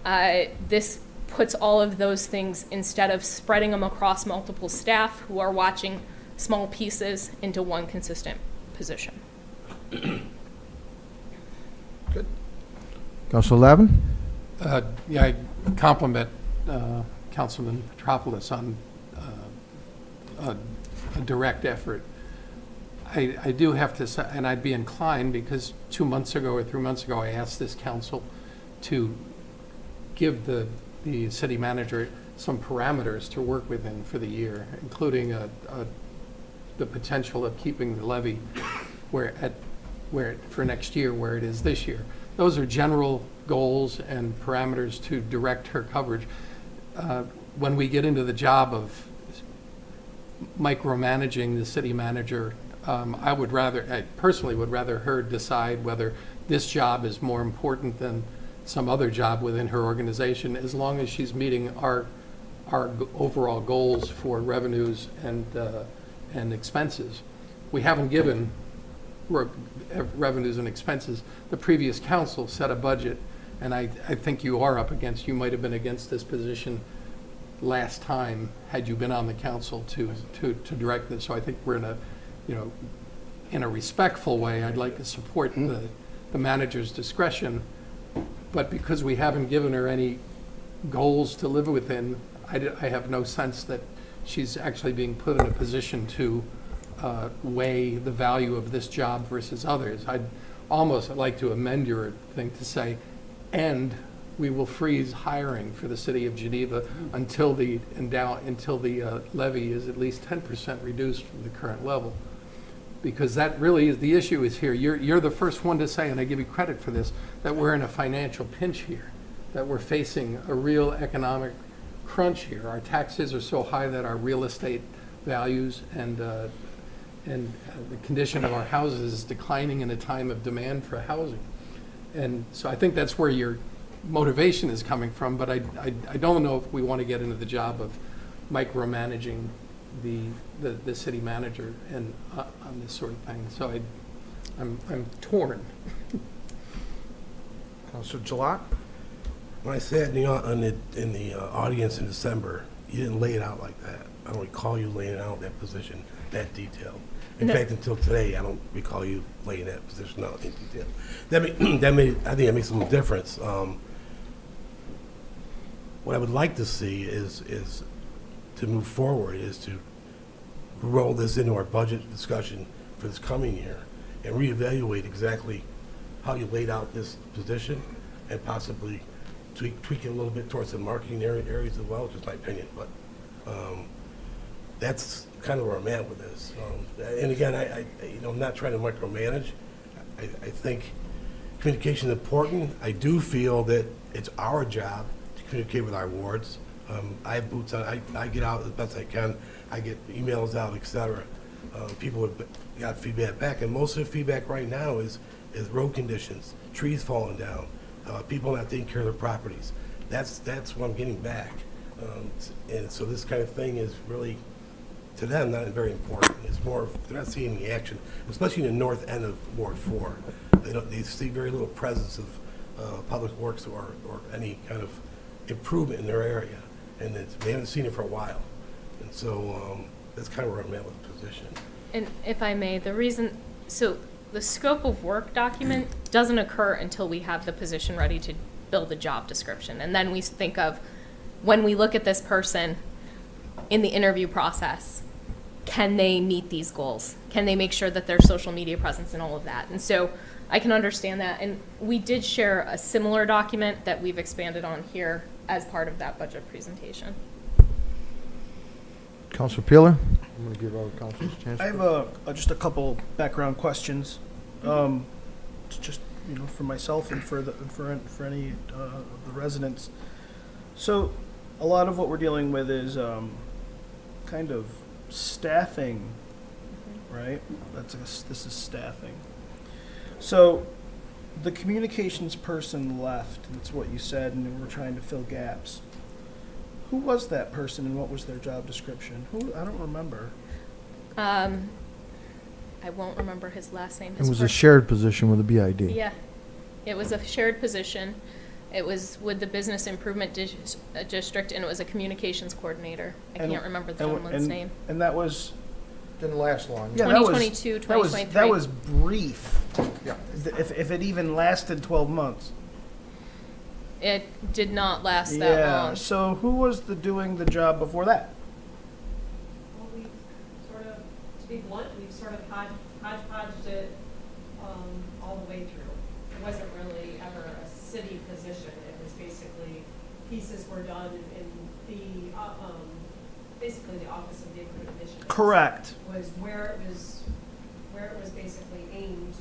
This puts all of those things, instead of spreading them across multiple staff who are watching small pieces, into one consistent position. Good. Council Lavin? Yeah, I compliment Councilman Petropoulos on a direct effort. I do have to say, and I'd be inclined, because 2 months ago or 3 months ago, I asked this council to give the city manager some parameters to work within for the year, including the potential of keeping the levy for next year where it is this year. Those are general goals and parameters to direct her coverage. When we get into the job of micromanaging the city manager, I personally would rather her decide whether this job is more important than some other job within her organization, as long as she's meeting our overall goals for revenues and expenses. We haven't given revenues and expenses. The previous council set a budget, and I think you might have been against this position last time had you been on the council to direct this. So I think we're in a respectful way, I'd like to support the manager's discretion, but because we haven't given her any goals to live within, I have no sense that she's actually being put in a position to weigh the value of this job versus others. I'd almost like to amend your thing to say, and we will freeze hiring for the city of Geneva until the levy is at least 10% reduced from the current level. Because that really is the issue is here. You're the first one to say, and I give you credit for this, that we're in a financial pinch here, that we're facing a real economic crunch here. Our taxes are so high that our real estate values and the condition of our houses is declining in a time of demand for housing. And so I think that's where your motivation is coming from, but I don't know if we want to get into the job of micromanaging the city manager and on this sort of thing. So I'm torn. Councilor Gilat? When I sat in the audience in December, you didn't lay it out like that. I don't recall you laying it out in that position, that detailed. In fact, until today, I don't recall you laying that position out in detail. I think that makes some difference. What I would like to see is to move forward, is to roll this into our budget discussion for this coming year and reevaluate exactly how you laid out this position and possibly tweak it a little bit towards the marketing areas as well, just my opinion. But that's kind of where I'm at with this. And again, I'm not trying to micromanage. I think communication is important. I do feel that it's our job to communicate with our wards. I have boots on. I get out as best I can. I get emails out, etc. People have got feedback back, and most of the feedback right now is road conditions, trees falling down, people not taking care of their properties. That's what I'm getting back. And so this kind of thing is really, to them, not very important. It's more, they're not seeing any action, especially in the north end of Ward 4. They see very little presence of public works or any kind of improvement in their area, and they haven't seen it for a while. And so that's kind of where I'm at with the position. And if I may, so the scope of work document doesn't occur until we have the position ready to build a job description. And then we think of, when we look at this person in the interview process, can they meet these goals? Can they make sure that their social media presence and all of that? And so I can understand that. And we did share a similar document that we've expanded on here as part of that budget presentation. Councilor Peeler? I'm going to give our councilors a chance. I have just a couple background questions, just for myself and for any of the residents. So, a lot of what we're dealing with is kind of staffing, right? This is staffing. So, the communications person left. That's what you said, and we're trying to fill gaps. Who was that person, and what was their job description? I don't remember. I won't remember his last name. It was a shared position with a BID. Yeah, it was a shared position. It was with the Business Improvement District, and it was a communications coordinator. I can't remember the gentleman's name. And that was... Didn't last long. Yeah, 2022, 2023. That was brief. Yeah. If it even lasted 12 months. It did not last that long. So who was doing the job before that? Well, we sort of, to be blunt, we've sort of hodgepodged it all the way through. It wasn't really ever a city position. It was basically pieces were done in the basically the Office of Neighborhood Initiatives. Correct. Was where it was basically aimed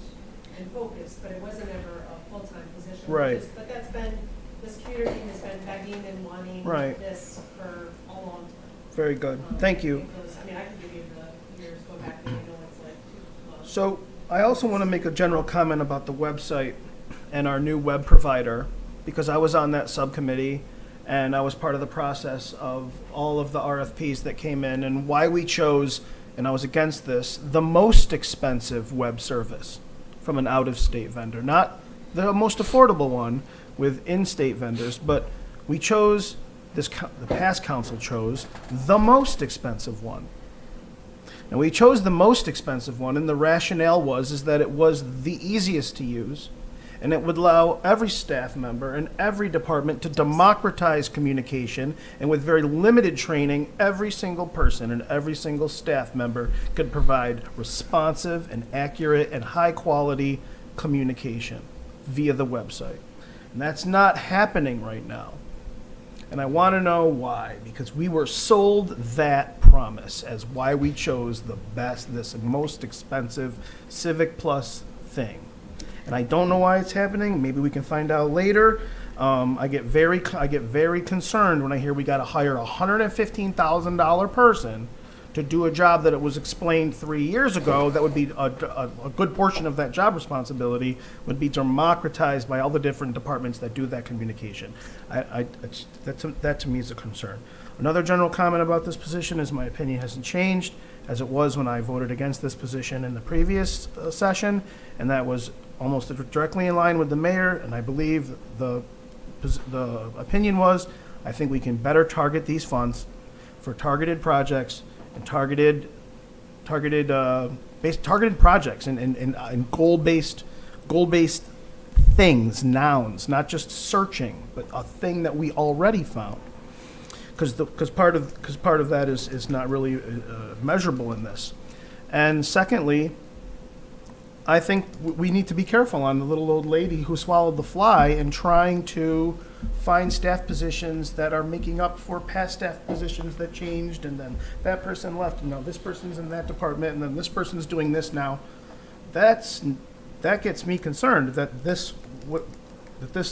and focused, but it wasn't ever a full-time position. Right. But that's been, this community has been begging and wanting this for a long time. Very good. Thank you. I mean, I can give you the years, go back and you know it's like too close. So I also want to make a general comment about the website and our new web provider, because I was on that subcommittee and I was part of the process of all of the RFPs that came in, and why we chose, and I was against this, the most expensive web service from an out-of-state vendor. Not the most affordable one with in-state vendors, but we chose, the past council chose, the most expensive one. And we chose the most expensive one, and the rationale is that it was the easiest to use, and it would allow every staff member and every department to democratize communication, and with very limited training, every single person and every single staff member could provide responsive and accurate and high-quality communication via the website. And that's not happening right now. And I want to know why, because we were sold that promise as why we chose this most expensive Civic Plus thing. And I don't know why it's happening. Maybe we can find out later. I get very concerned when I hear we got to hire a $115,000 person to do a job that it was explained 3 years ago. That would be a good portion of that job responsibility would be democratized by all the different departments that do that communication. That to me is a concern. Another general comment about this position is my opinion hasn't changed as it was when I voted against this position in the previous session, and that was almost directly in line with the mayor, and I believe the opinion was, I think we can better target these funds for targeted projects and targeted projects and goal-based things, nouns, not just searching, but a thing that we already found. Because part of that is not really measurable in this. And secondly, I think we need to be careful on the little old lady who swallowed the fly and trying to find staff positions that are making up for past staff positions that changed, and then that person left, and now this person's in that department, and then this person's doing this now. That gets me concerned that this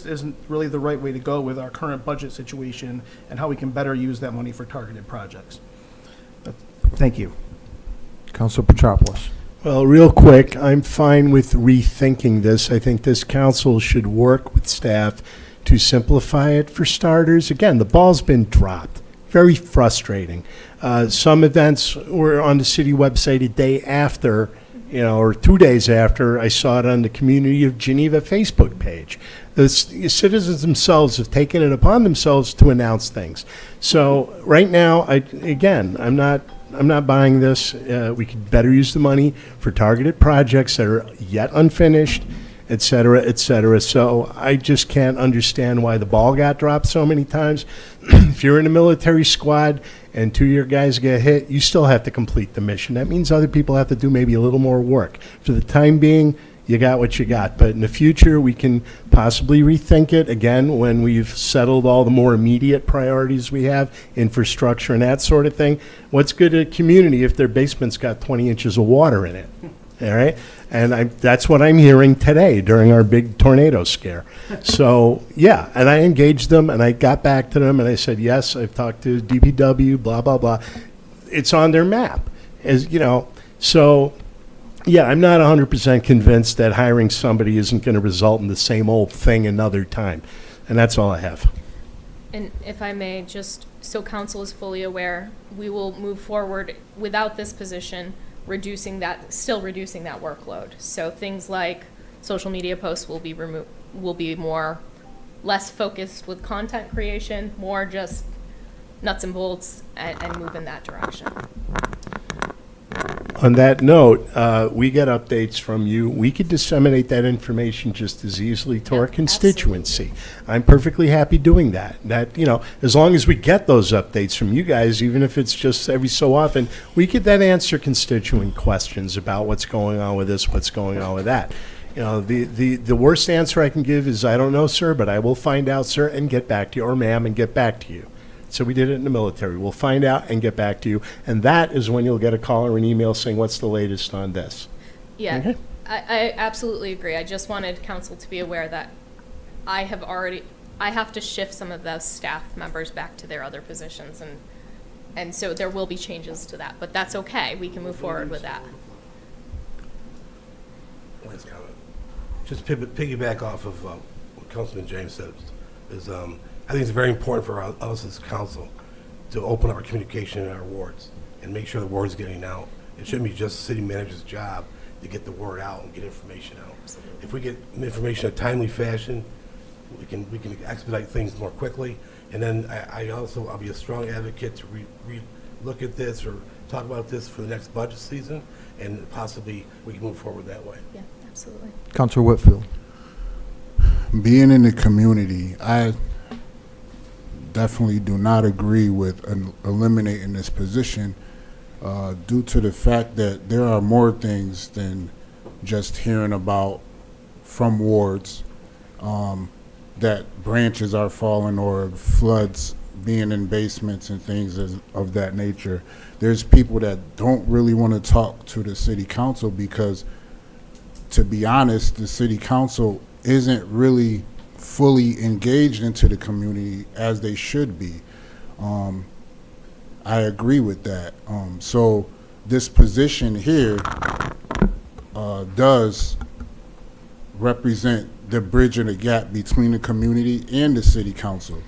isn't really the right way to go with our current budget situation and how we can better use that money for targeted projects. Thank you. Councilor Petropoulos. Well, real quick, I'm fine with rethinking this. I think this council should work with staff to simplify it for starters. Again, the ball's been dropped. Very frustrating. Some events were on the city website a day after, or 2 days after. I saw it on the Community of Geneva Facebook page. The citizens themselves have taken it upon themselves to announce things. So right now, I'm not buying this. We could better use the money for targeted projects that are yet unfinished, et cetera, et cetera. So I just can't understand why the ball got dropped so many times. If you're in a military squad and 2 of your guys get hit, you still have to complete the mission. That means other people have to do maybe a little more work. For the time being, you got what you got. But in the future, we can possibly rethink it again when we've settled all the more immediate priorities we have, infrastructure and that sort of thing. What's good at a community if their basement's got 20 inches of water in it? All right? And that's what I'm hearing today during our big tornado scare. So, yeah, and I engaged them, and I got back to them, and I said, yes, I've talked to DPW, blah, blah, blah. It's on their map, so... Yeah, I'm not 100% convinced that hiring somebody isn't going to result in the same old thing another time. And that's all I have. And if I may, just so council is fully aware, we will move forward without this position, still reducing that workload. So things like social media posts will be less focused with content creation, more just nuts and bolts and move in that direction. On that note, we get updates from you. We could disseminate that information just as easily to our constituency. Absolutely. I'm perfectly happy doing that. As long as we get those updates from you guys, even if it's just every so often, we could then answer constituent questions about what's going on with this, what's going on with that. The worst answer I can give is, I don't know, sir, but I will find out, sir, and get back to you, or ma'am, and get back to you. So we did it in the military. We'll find out and get back to you. And that is when you'll get a call or an email saying, what's the latest on this? Yeah, Okay. I absolutely agree. I just wanted council to be aware that I have to shift some of those staff members back to their other positions. And so there will be changes to that, but that's okay. We can move forward with that. Last comment. Just piggyback off of what Councilman James said I think it's very important for us as council to open up our communication in our wards and make sure the word is getting out. It shouldn't be just the city manager's job to get the word out and get information out. Absolutely. If we get information in a timely fashion, we can expedite things more quickly. And then I'll be a strong advocate to look at this or talk about this for the next budget season, and possibly we can move forward that way. Yeah, absolutely. Councilor Whitfield. Being in the community, I definitely do not agree with eliminating this position due to the fact that there are more things than just hearing about from wards that branches are falling or floods being in basements and things of that nature. There's people that don't really want to talk to the city council because, to be honest, the city council isn't really fully engaged into the community as they should be. I agree with that. So this position here does represent the bridge and the gap between the community and the city council.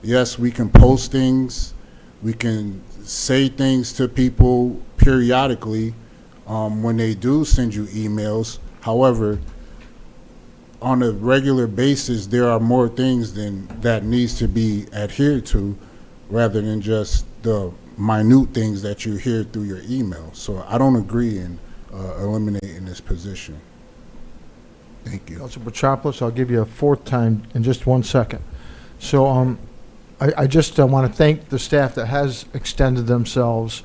Yes, we can post things, we can say things to people periodically when they do send you emails. However, on a regular basis, there are more things that needs to be adhered to rather than just the minute things that you hear through your email. So I don't agree in eliminating this position. Thank you. Councilor Petropoulos, I'll give you a fourth time in just 1 second. So I just want to thank the staff that has extended themselves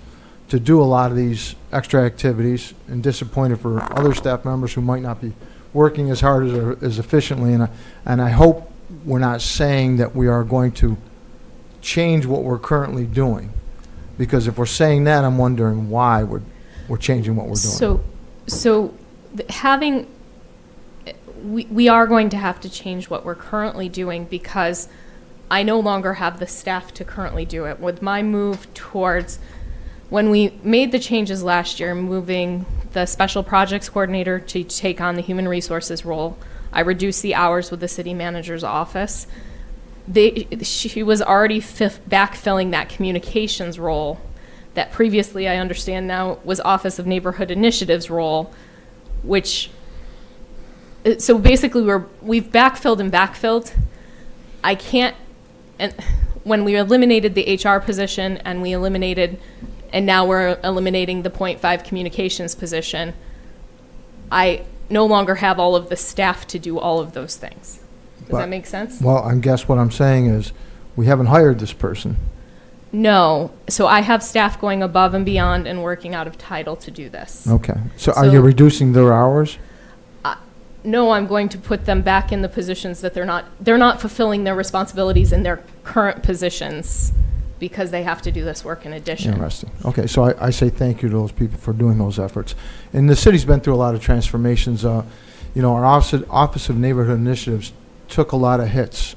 to do a lot of these extra activities, and disappointed for other staff members who might not be working as hard as efficiently. And I hope we're not saying that we are going to change what we're currently doing, because if we're saying that, I'm wondering why we're changing what we're doing. We are going to have to change what we're currently doing, because I no longer have the staff to currently do it. With my move towards, when we made the changes last year, moving the special projects coordinator to take on the human resources role, I reduced the hours with the city manager's office. She was already backfilling that communications role that previously, I understand now, was Office of Neighborhood Initiatives role, which, so basically we've backfilled and backfilled. I can't, and when we eliminated the HR position and now we're eliminating the .5 communications position, I no longer have all of the staff to do all of those things. Does that make sense? Well, I guess what I'm saying is we haven't hired this person. No. So I have staff going above and beyond and working out of title to do this. Okay. So are you reducing their hours? No, I'm going to put them back in the positions that they're not fulfilling their responsibilities in their current positions, because they have to do this work in addition. Interesting. Okay, so I say thank you to those people for doing those efforts. And the city's been through a lot of transformations. Our Office of Neighborhood Initiatives took a lot of hits,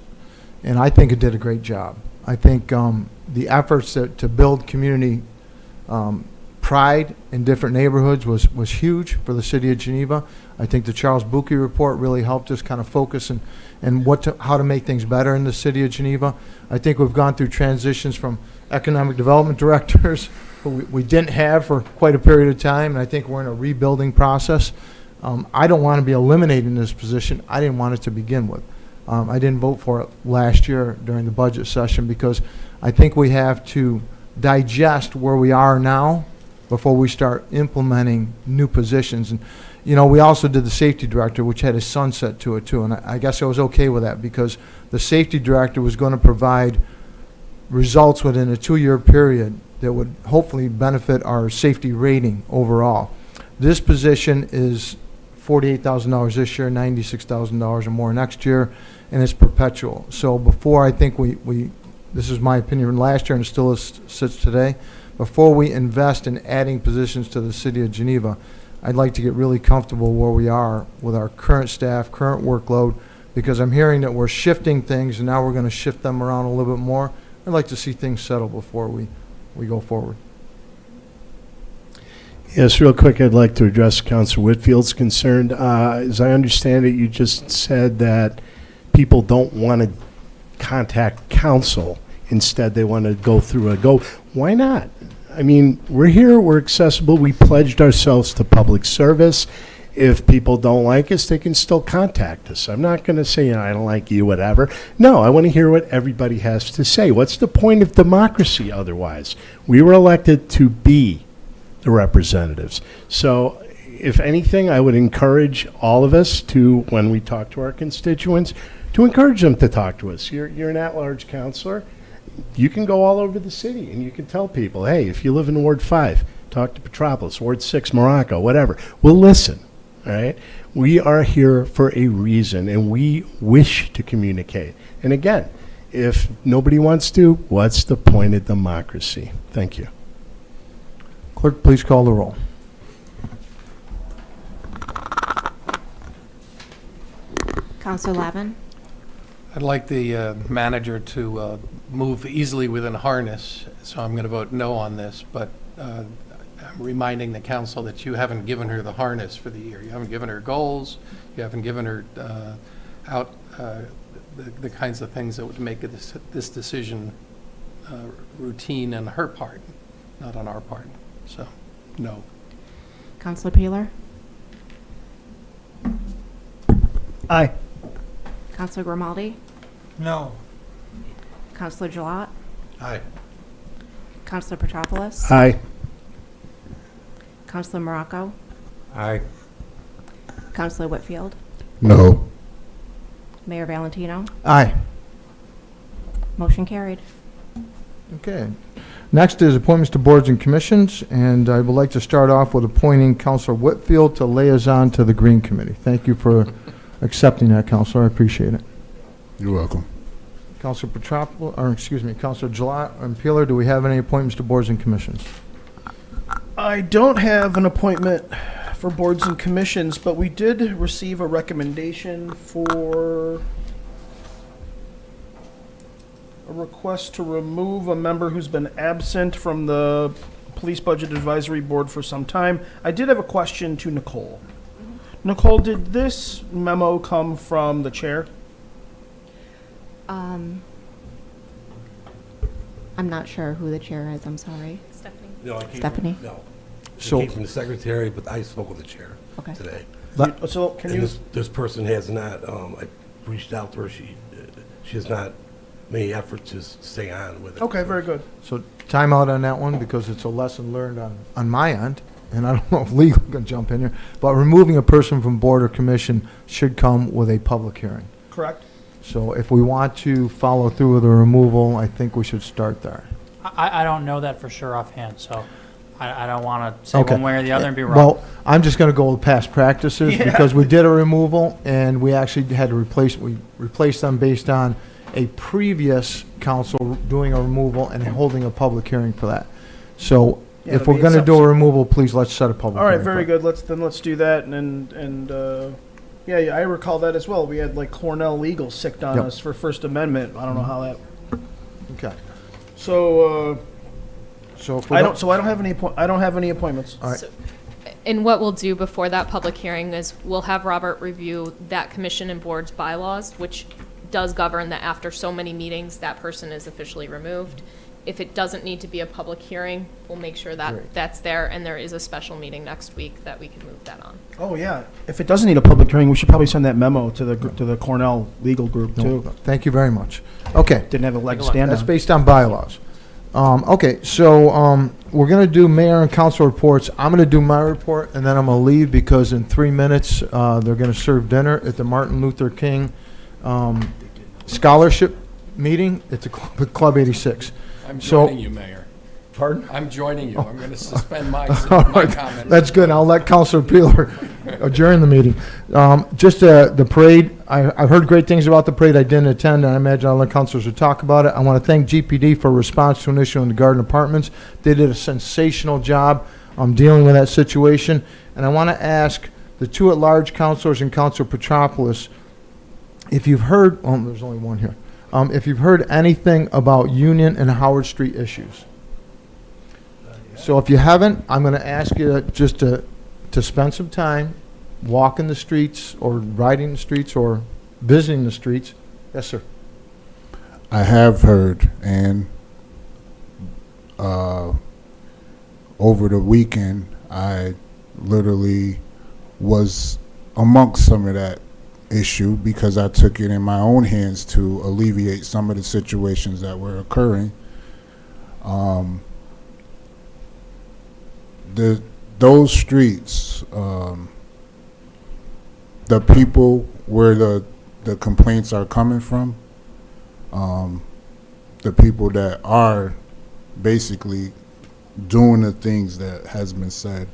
and I think it did a great job. I think the efforts to build community pride in different neighborhoods was huge for the city of Geneva. I think the Charles Buki report really helped us kind of focus and how to make things better in the city of Geneva. I think we've gone through transitions from economic development directors who we didn't have for quite a period of time, and I think we're in a rebuilding process. I don't want to be eliminating this position. I didn't want it to begin with. I didn't vote for it last year during the budget session, because I think we have to digest where we are now before we start implementing new positions. And we also did the safety director, which had a sunset to it too, and I guess I was okay with that, because the safety director was going to provide results within a 2-year period that would hopefully benefit our safety rating overall. This position is $48,000 this year, $96,000 or more next year, and it's perpetual. So before, I think this is my opinion last year and it still sits today, before we invest in adding positions to the city of Geneva, I'd like to get really comfortable where we are with our current staff, current workload, because I'm hearing that we're shifting things and now we're going to shift them around a little bit more. I'd like to see things settle before we go forward. Yes, real quick, I'd like to address Councilor Whitfield's concern. As I understand it, you just said that people don't want to contact council. Instead, they want to go through Why not? I mean, we're here, we're accessible, we pledged ourselves to public service. If people don't like us, they can still contact us. I'm not going to say, I don't like you, whatever. No, I want to hear what everybody has to say. What's the point of democracy otherwise? We were elected to be the representatives. So if anything, I would encourage all of us to, when we talk to our constituents, to encourage them to talk to us. You're an at-large counselor. You can go all over the city and you can tell people, hey, if you live in Ward 5, talk to Petropoulos, Ward 6, Morocco, whatever. We'll listen, all right? We are here for a reason, and we wish to communicate. And again, if nobody wants to, what's the point of democracy? Thank you. Clerk, please call the roll. Counselor Lavin? I'd like the manager to move easily within harness, so I'm going to vote no on this, but I'm reminding the council that you haven't given her the harness for the year. You haven't given her goals, you haven't given her the kinds of things that would make this decision routine on her part, not on our part. So, no. Counselor Peeler? Aye. Counselor Grimaldi? No. Counselor Gilat? Aye. Counselor Petropoulos? Aye. Counselor Morocco? Aye. Counselor Whitfield? No. Mayor Valentino? Aye. Motion carried. Okay. Next is appointments to boards and commissions, and I would like to start off with appointing Counselor Whitfield to liaison to the Green Committee. Thank you for accepting that, Counselor. I appreciate it. You're welcome. Counselor Counselor Gilat and Peeler, do we have any appointments to boards and commissions? I don't have an appointment for boards and commissions, but we did receive a recommendation for a request to remove a member who's been absent from the Police Budget Advisory Board for some time. I did have a question to Nicole. Nicole, did this memo come from the chair? I'm not sure who the chair is, I'm sorry. Stephanie? No, it came Stephanie? From, no. So- It came from the secretary, but I spoke with the chair Okay. today. So can And you, this person has not, I reached out to her, she has not made any effort to stay on with it. okay, very good. So time out on that one because it's a lesson learned on my end, and I don't know if legal can jump in here, but removing a person from board or commission should come with a public hearing. Correct? So if we want to follow through with the removal, I think we should start there. I don't know that for sure offhand, so I don't want to say Okay. one way or the other and be wrong. Well, I'm just going to go with past practices Yeah. because we did a removal and we actually had to we replaced them based on a previous council doing a removal and holding a public hearing for that. So Yeah, if it'll we're be going to do a subsequent. removal, please let's set a public All right, hearing. very for it. good. Let's do that. Yeah, I recall that as well. We had like Cornell Legal sicked on Yep. us for First Amendment. I don't know how that. Okay. So So if we I don't. So I don't have any. I don't have any appointments. All right. So- And what we'll do before that public hearing is we'll have Robert review that commission and board's bylaws, which does govern that after so many meetings, that person is officially removed. If it doesn't need to be a public hearing, we'll make sure that Great. that's there, and there is a special meeting next week that we can move that on. Oh yeah. If it doesn't need a public hearing, we should probably send that memo to the Cornell Legal Group No, too. thank you very much. Okay. Didn't have a leg to stand That's on. based on bylaws. Okay, so we're going to do mayor and council reports. I'm going to do my report, and then I'm going to leave because in 3 minutes, they're going to serve dinner at the Martin Luther King Scholarship Meeting at the Club 86. I'm So- joining you, Mayor. Pardon? I'm joining you. I'm going to suspend my All my right, comments. that's good. I'll let Councilor Peeler adjourn the meeting. Just the parade, I've heard great things about the parade. I didn't attend, and I imagine other councilors will talk about it. I want to thank GPD for response to an issue in the Garden Apartments. They did a sensational job dealing with that situation. And I want to ask the two at-large councilors and Councilor Petropoulos, if you've heard, there's only one here. If you've heard anything about Union and Howard Street issues. So if you haven't, I'm going to ask you just to spend some time walking the streets or riding the streets or visiting the streets. Yes, sir. I have heard, and over the weekend, I literally was amongst some of that issue because I took it in my own hands to alleviate some of the situations that were occurring. Those streets, the people where the complaints are coming from, the people that are basically doing the things that has been said,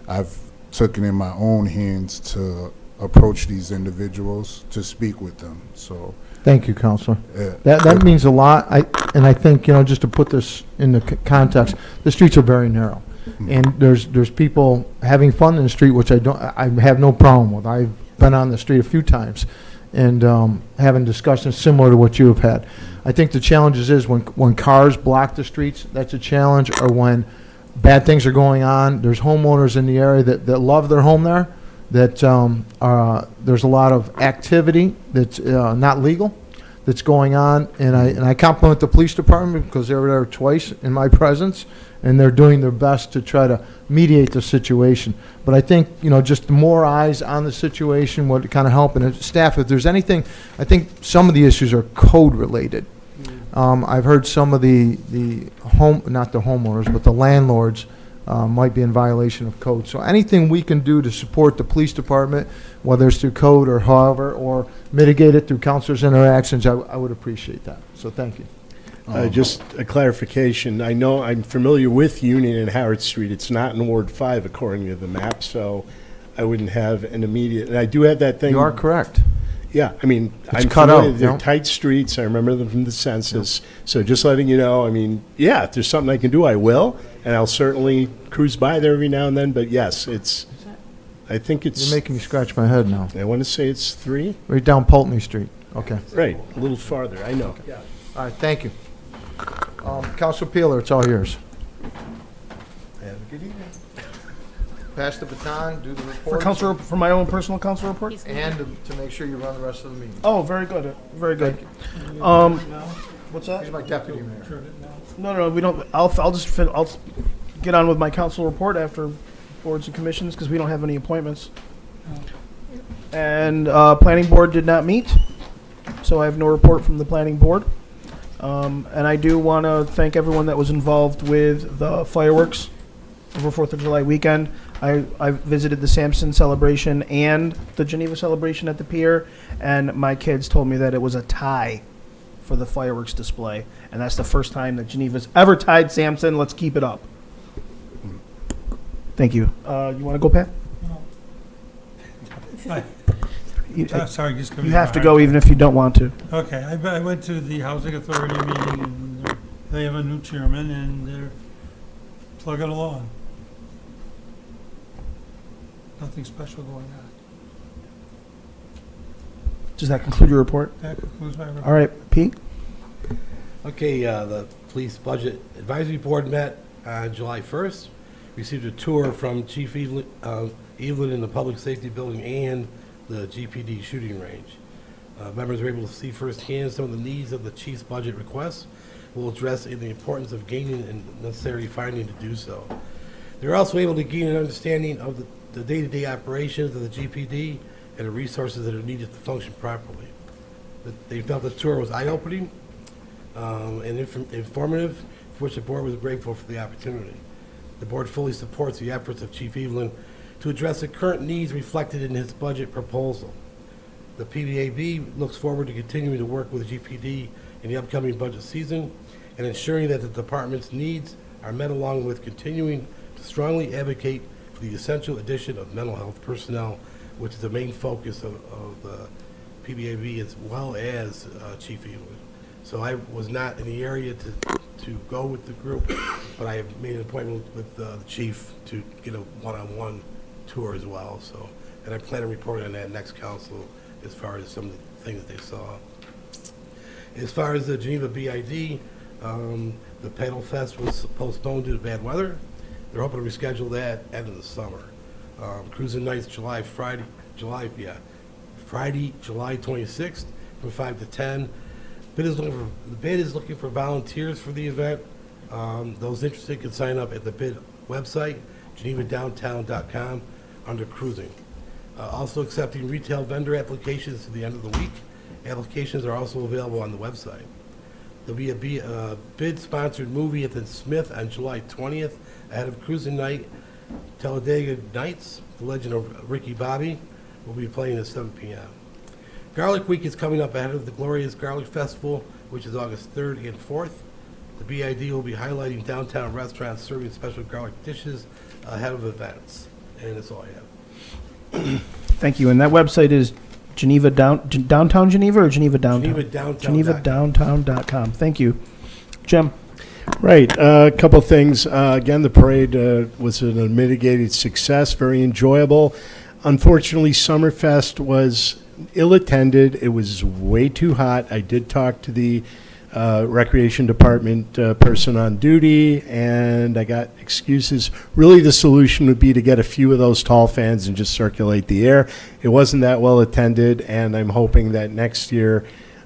I've taken in my own hands to approach these individuals to speak with them. So Thank you, Counselor. yeah. That means a lot. And I think, just to put this in the context, the streets are very narrow. And there's people having fun in the street, which I have no problem with. I've been on the street a few times. and having discussions similar to what you have had. I think the challenges is when cars block the streets, that's a challenge, or when bad things are going on. There's homeowners in the area that love their home there, that there's a lot of activity that's not legal that's going on, and I compliment the police department because they were there twice in my presence, and they're doing their best to try to mediate the situation. But I think, just more eyes on the situation would kind of help. And staff, if there's anything, I think some of the issues are code related. I've heard some of not the homeowners, but the landlords might be in violation of code. So anything we can do to support the police department, whether it's through code or however, or mitigate it through counselors' interactions, I would appreciate that. So thank you. Just a clarification. I know I'm familiar with Union and Howard Street. It's not in Ward 5 according to the map, so I wouldn't have an immediate, and I do have that thing. You are correct. Yeah, I mean, It's I'm cut familiar. out, They're yep. tight streets. I remember them from the census. So just letting you know, I mean, yeah, if there's something I can do, I will, and I'll certainly cruise by there every now and then. But yes, I think it's. You're making me scratch my head now. I want to say it's 3. Right down Pulteney Street. Okay. Right, a little farther. I know. All right, thank you. Council Peeler, it's all yours. Have a good evening. Pass the baton, do the report. For my own personal council report? And to make sure you run the rest of the meeting. Oh, very good, very good. What's that? He's my deputy mayor. No, we don't, I'll get on with my council report after boards and commissions, because we don't have any appointments. And planning board did not meet, so I have no report from the planning board. And I do want to thank everyone that was involved with the fireworks over 4th of July weekend. I visited the Sampson celebration and the Geneva celebration at the pier, and my kids told me that it was a tie for the fireworks display, and that's the first time that Geneva's ever tied Sampson. Let's keep it up. Thank you. You want to go, Pat? Sorry, just give You me have a to hard go time. even if you don't want to. Okay, I went to the Housing Authority meeting, and they have a new chairman, and they're plugging along. Nothing special going on. Does that conclude your report? That concludes my report. All right, Pete? Okay, the Police Budget Advisory Board met on July 1st, received a tour from Chief Evelyn in the Public Safety Building and the GPD shooting range. Members were able to see firsthand some of the needs of the chief's budget requests. We'll address the importance of gaining and necessary funding to do so. They were also able to gain an understanding of the day-to-day operations of the GPD and the resources that are needed to function properly. They felt the tour was eye-opening and informative, for which the board was grateful for the opportunity. The board fully supports the efforts of Chief Evelyn to address the current needs reflected in his budget proposal. The PBAB looks forward to continuing to work with GPD in the upcoming budget season and ensuring that the department's needs are met, along with continuing to strongly advocate for the essential addition of mental health personnel, which is the main focus of the PBAB as well as Chief Evelyn. So I was not in the area to go with the group, but I have made an appointment with the chief to get a one-on-one tour as well. So, and I plan to report on that next council as far as some of the things that they saw. As far as the Geneva BID, the Paddle Fest was postponed due to bad weather. They're hoping to reschedule that end of the summer. Cruising nights Friday, July 26th from 5 to 10. The bid is looking for volunteers for the event. Those interested can sign up at the bid website, genevadowntown.com, under cruising. Also accepting retail vendor applications to the end of the week. Applications are also available on the website. There'll be a bid-sponsored movie at the Smith on July 20th ahead of cruising night. Talladega Nights, The Legend of Ricky Bobby, will be playing at 7 p.m. Garlic Week is coming up ahead of the Glorious Garlic Festival, which is August 3rd and 4th. The BID will be highlighting downtown restaurants serving special garlic dishes ahead of events. And that's all I have. Thank you. And that website is Downtown Geneva or Geneva Downtown? GenevaDowntown.com. Thank you. Jim? Right. A couple things. Again, the parade was a mitigated success, very enjoyable. Unfortunately, Summerfest was ill-attended. It was way too hot. I did talk to the Recreation Department person on duty, and I got excuses. Really, the solution would be to get a few of those tall fans and just circulate the air. It wasn't that well attended, and I'm hoping that next year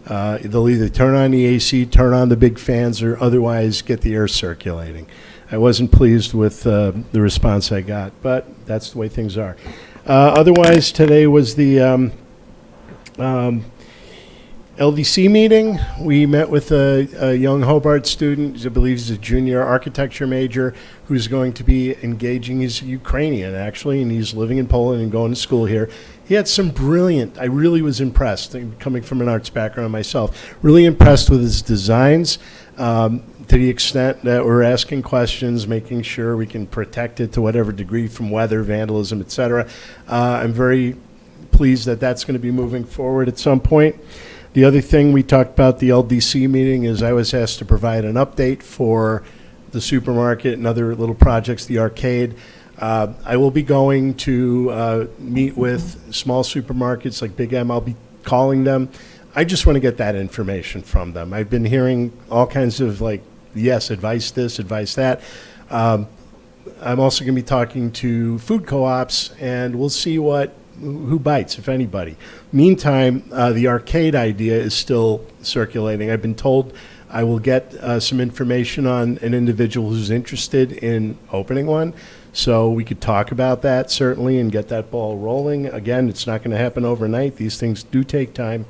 they'll either turn on the AC, turn on the big fans, or otherwise get the air circulating. I wasn't pleased with the response I got, but that's the way things are. Otherwise, today was the LDC meeting. We met with a young Hobart student, I believe he's a junior architecture major, who's going to be engaging. He's Ukrainian, actually, and he's living in Poland and going to school here. He had some brilliant, I really was impressed, coming from an arts background myself, really impressed with his designs, to the extent that we're asking questions, making sure we can protect it to whatever degree from weather, vandalism, et cetera. I'm very pleased that that's going to be moving forward at some point. The other thing we talked about the LDC meeting is I was asked to provide an update for the supermarket and other little projects, the arcade. I will be going to meet with small supermarkets like Big M. I'll be calling them. I just want to get that information from them. I've been hearing all kinds of yes, advice this, advice that. I'm also going to be talking to food co-ops, and we'll see who bites, if anybody. Meantime, the arcade idea is still circulating. I've been told I will get some information on an individual who's interested in opening one, so we could talk about that certainly and get that ball rolling. Again, it's not going to happen overnight. These things do take time.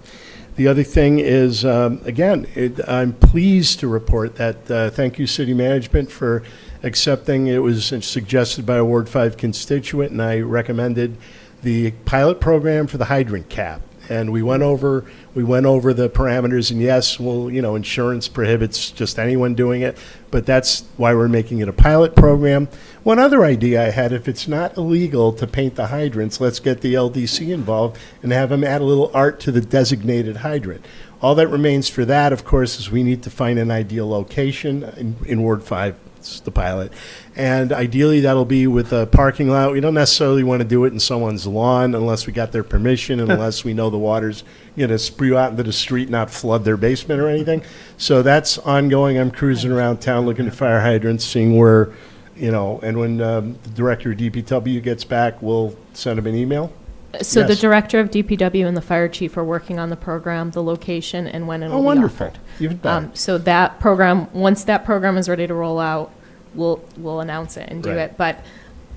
The other thing is, I'm pleased to report that thank you, City Management, for accepting. It was suggested by a Ward 5 constituent, and I recommended the pilot program for the hydrant cap. And we went over the parameters, and yes, insurance prohibits just anyone doing it, but that's why we're making it a pilot program. One other idea I had, if it's not illegal to paint the hydrants, let's get the LDC involved and have them add a little art to the designated hydrant. All that remains for that, of course, is we need to find an ideal location in Ward 5. It's the pilot. And ideally, that'll be with a parking lot. We don't necessarily want to do it in someone's lawn unless we got their permission and unless we know the water's going to spew out into the street, not flood their basement or anything. So that's ongoing. I'm cruising around town looking at fire hydrants, seeing where, and when the director of DPW gets back, we'll send him an email. So the Yes. director of DPW and the fire chief are working on the program, the location, and when it will be wonderful. offered. Even better. So that program, once that program is ready to roll out, we'll announce it and do Right. it. But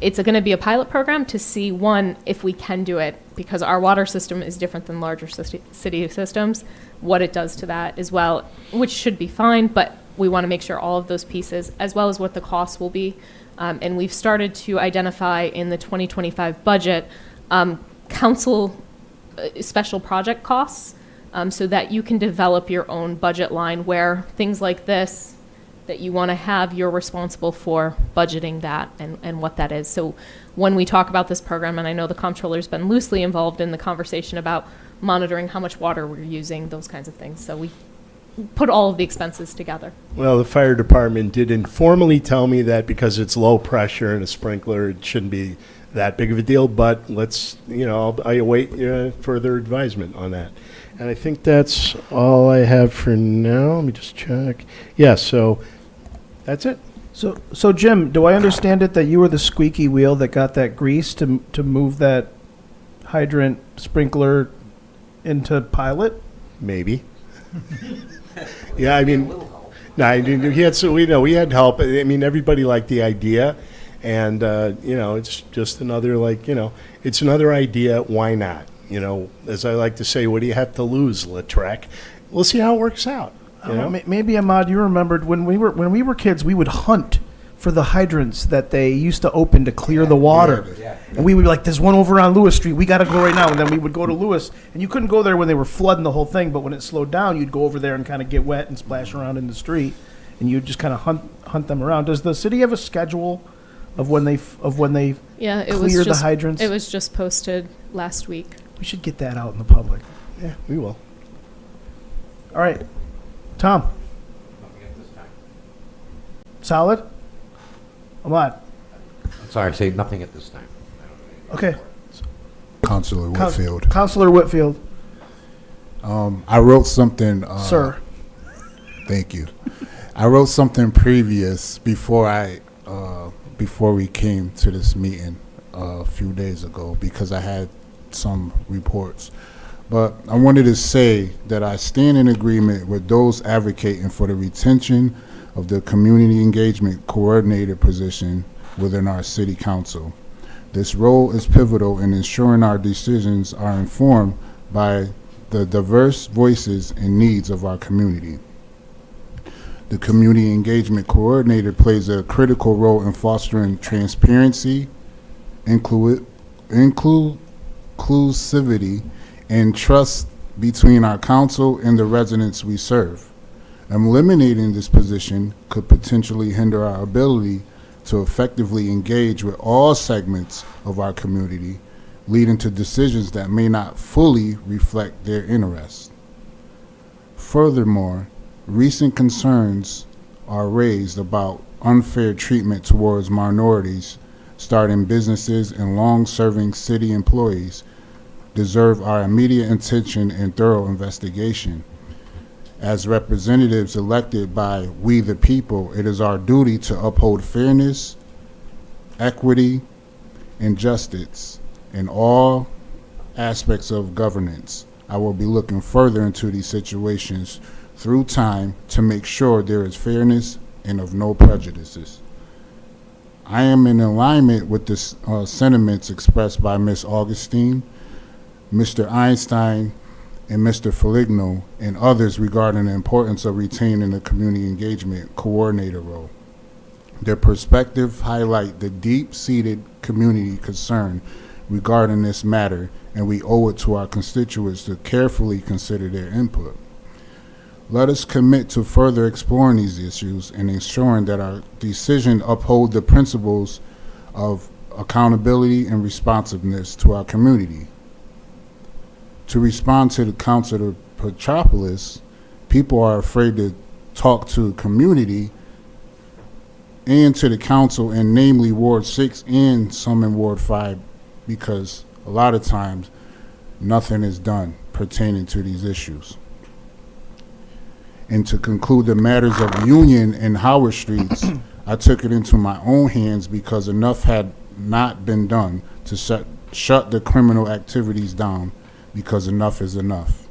it's going to be a pilot program to see, one, if we can do it, because our water system is different than larger city systems, what it does to that as well, which should be fine, but we want to make sure all of those pieces, as well as what the costs will be. And we've started to identify in the 2025 budget council special project costs, so that you can develop your own budget line where things like this that you want to have, you're responsible for budgeting that and what that is. So when we talk about this program, and I know the comptroller's been loosely involved in the conversation about monitoring how much water we're using, those kinds of things. So we put all of the expenses together. Well, the fire department did informally tell me that because it's low pressure and a sprinkler, it shouldn't be that big of a deal, but let's, I await further advisement on that. And I think that's all I have for now. Let me just check. Yeah, so that's it. So Jim, do I understand it that you were the squeaky wheel that got that grease to move that hydrant sprinkler into pilot? Maybe. Yeah, I mean, no, I mean, we had help. I mean, everybody liked the idea. And, it's just another, it's another idea. Why not? As I like to say, what do you have to lose, Lautrec? We'll see how it works out. Maybe, Ahmad, you remembered when we were kids, we would hunt for the hydrants that they used to open to clear the water. And we would be like, there's one over on Lewis Street. We got to go right now. And then we would go to Lewis. And you couldn't go there when they were flooding the whole thing. But when it slowed down, you'd go over there and kind of get wet and splash around in the street. And you'd just kind of hunt them around. Does the city have a schedule of when they Yeah, it clear was the just, hydrants? It was just posted last week. We should get that out in the public. Yeah, we will. All right. Tom? Solid? Ahmad? Sorry, say nothing at this time. Okay. Councilor Whitfield. Councilor Whitfield. I wrote something. Sir. Thank you. I wrote something previous before we came to this meeting a few days ago because I had some reports. But I wanted to say that I stand in agreement with those advocating for the retention of the community engagement coordinator position within our city council. This role is pivotal in ensuring our decisions are informed by the diverse voices and needs of our community. The community engagement coordinator plays a critical role in fostering transparency, inclusivity, and trust between our council and the residents we serve. Eliminating this position could potentially hinder our ability to effectively engage with all segments of our community, leading to decisions that may not fully reflect their interests. Furthermore, recent concerns are raised about unfair treatment towards minorities, starting businesses and long-serving city employees deserve our immediate attention and thorough investigation. As representatives elected by we the people, it is our duty to uphold fairness, equity, and justice in all aspects of governance. I will be looking further into these situations through time to make sure there is fairness and of no prejudices. I am in alignment with the sentiments expressed by Ms. Augustine, Mr. Einstein, and Mr. Feligno, and others regarding the importance of retaining the community engagement coordinator role. Their perspective highlight the deep-seated community concern regarding this matter, and we owe it to our constituents to carefully consider their input. Let us commit to further exploring these issues and ensuring that our decision uphold the principles of accountability and responsiveness to our community. To respond to the Council of Petropolis, people are afraid to talk to the community and to the council, and namely Ward 6 and some in Ward 5, because a lot of times nothing is done pertaining to these issues. And to conclude the matters of Union and Howard Streets, I took it into my own hands because enough had not been done to shut the criminal activities down, because enough is enough.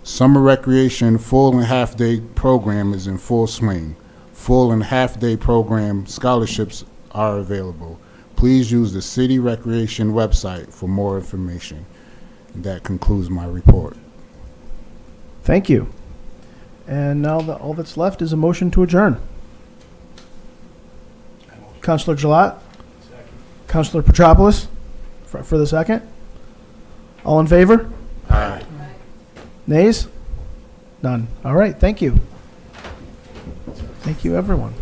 Summer recreation full and half-day program is in full swing. Full and half-day program scholarships are available. Please use the city recreation website for more information. That concludes my report. Thank you. And now all that's left is a motion to adjourn. Councilor Gilat? Councilor Petropoulos for the second? All in favor? Aye. Nays? None. All right, thank you. Thank you, everyone.